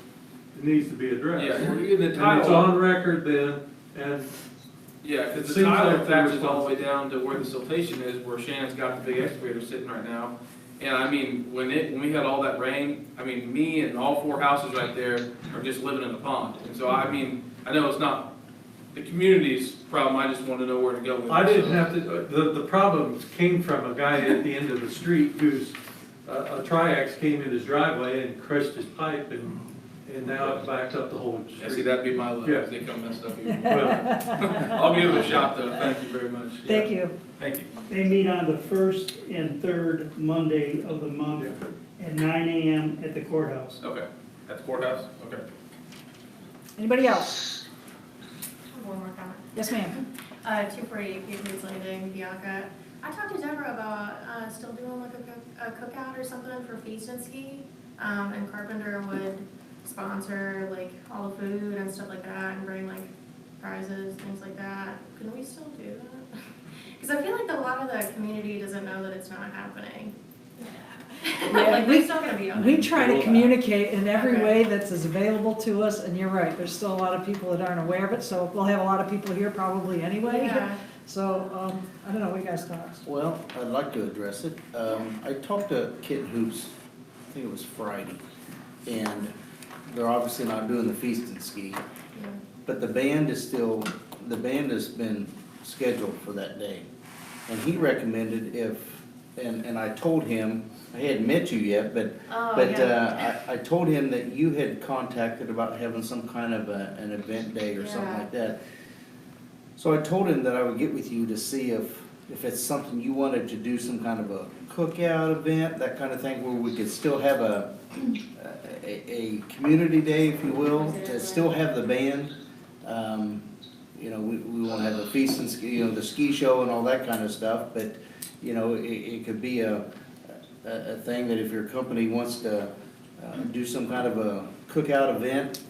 it needs to be addressed. Yeah, And it's on record then, and yeah, because the seems tile like attaches they're all the way down to where the siltation is, where Shannon's got the big excavator sitting right now. And I mean, when we had all that rain, I mean, me and all 4 houses right there are just living in a pond. And so, I mean, I know it's not the community's problem, I just want to know where to go with it. I didn't have to, the problems came from a guy at the end of the street whose, a triax came in his driveway and crushed his pipe, and now it's backed up the whole Yeah, see, street. that'd be my luck, Yeah. if they come messed up even. Well, I'll give it a shot though, thank you very much. Thank you. Thank you. They meet on the first and third Monday of the month at 9 AM at the courthouse. Okay, at the courthouse, okay. Anybody else? One more comment. Yes, ma'am. 248 Patriots Landing, Bianca. I talked to Deborah about still doing like a cookout or something for Feast and Ski. And Carpenter would sponsor like all the food and stuff like that and bring like prizes, things like that. Can we still do that? Because I feel like a lot of the community doesn't know that it's not happening. Like, we're still gonna be on We it. try to communicate in every Okay. way that's as available to us, and you're right, there's still a lot of people that aren't aware of it, so we'll have a lot of people here probably anyway. Yeah. So, I don't know, what you guys thought? Well, I'd like to address it. I talked to Kit Hoops, I think it was Friday, and they're obviously not doing the feast and ski, but the band has been scheduled for that day. And he recommended and I told him, I hadn't met you yet, but I told him that you had contacted about having some kind of an event day or something like that. So I told him that I would get with you to see if it's something you wanted to do, some kind of a cookout event, that kind of thing, where we could still have a community day, if you will, to still have the band. You know, we want to have a feast and ski, you know, the ski show and all that kind of stuff, but, you know, it could be a thing that if your company wants to do some kind of a cookout event,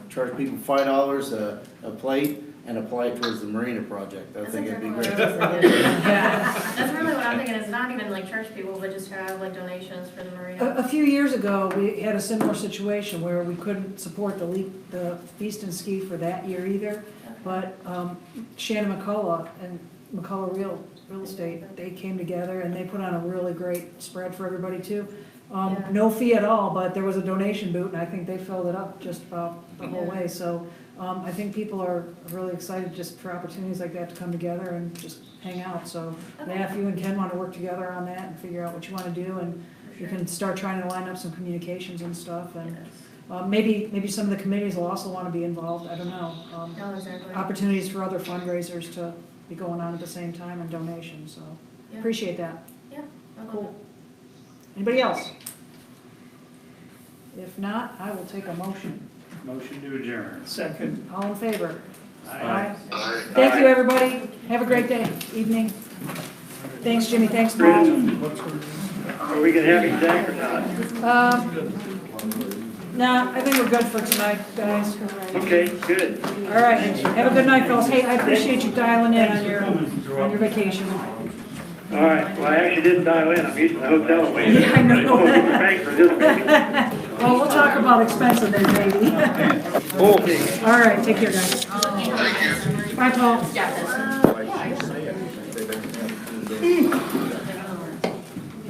charge people $5 a plate, and apply it towards the marina project. I think it'd be great. That's really what I'm thinking, it's not even like church people, but just have like donations for the marina. A few years ago, we had a similar situation where we couldn't support the Feast and Ski for that year either, but Shannon McCullough and McCullough Real Estate, they came together and they put on a really great spread for everybody too. No fee at all, but there was a donation booth, and I think they filled it up just about the whole way, so I think people are really excited just for opportunities like that to come together and just hang out, so yeah, if you and Ken want to work together on that and figure out what you want to do, and you can start trying to line up some communications and stuff, and maybe some of the committees will also want to be involved, I don't know. Exactly. Opportunities for other fundraisers to be going on at the same time, and donations, so appreciate that. Yeah, I love Cool. Anybody else? If not, I will take a motion. Motion to adjourn. Second. All in favor? Aye. Thank you, everybody. Have a great day, evening. Thanks, Jimmy. Thanks, Paul. Are we gonna have exec or not? No, I think we're good for tonight, guys. Okay, good. All right. Have a good night, fellas. Hey, I appreciate you dialing in on your vacation. All right, well, I actually didn't dial in, I'm used to the hotel waiting. Yeah, I know. Thanks for this meeting. Well, we'll talk about expensive then, maybe. Okay. All right, take care, guys. Bye, Paul. Yeah.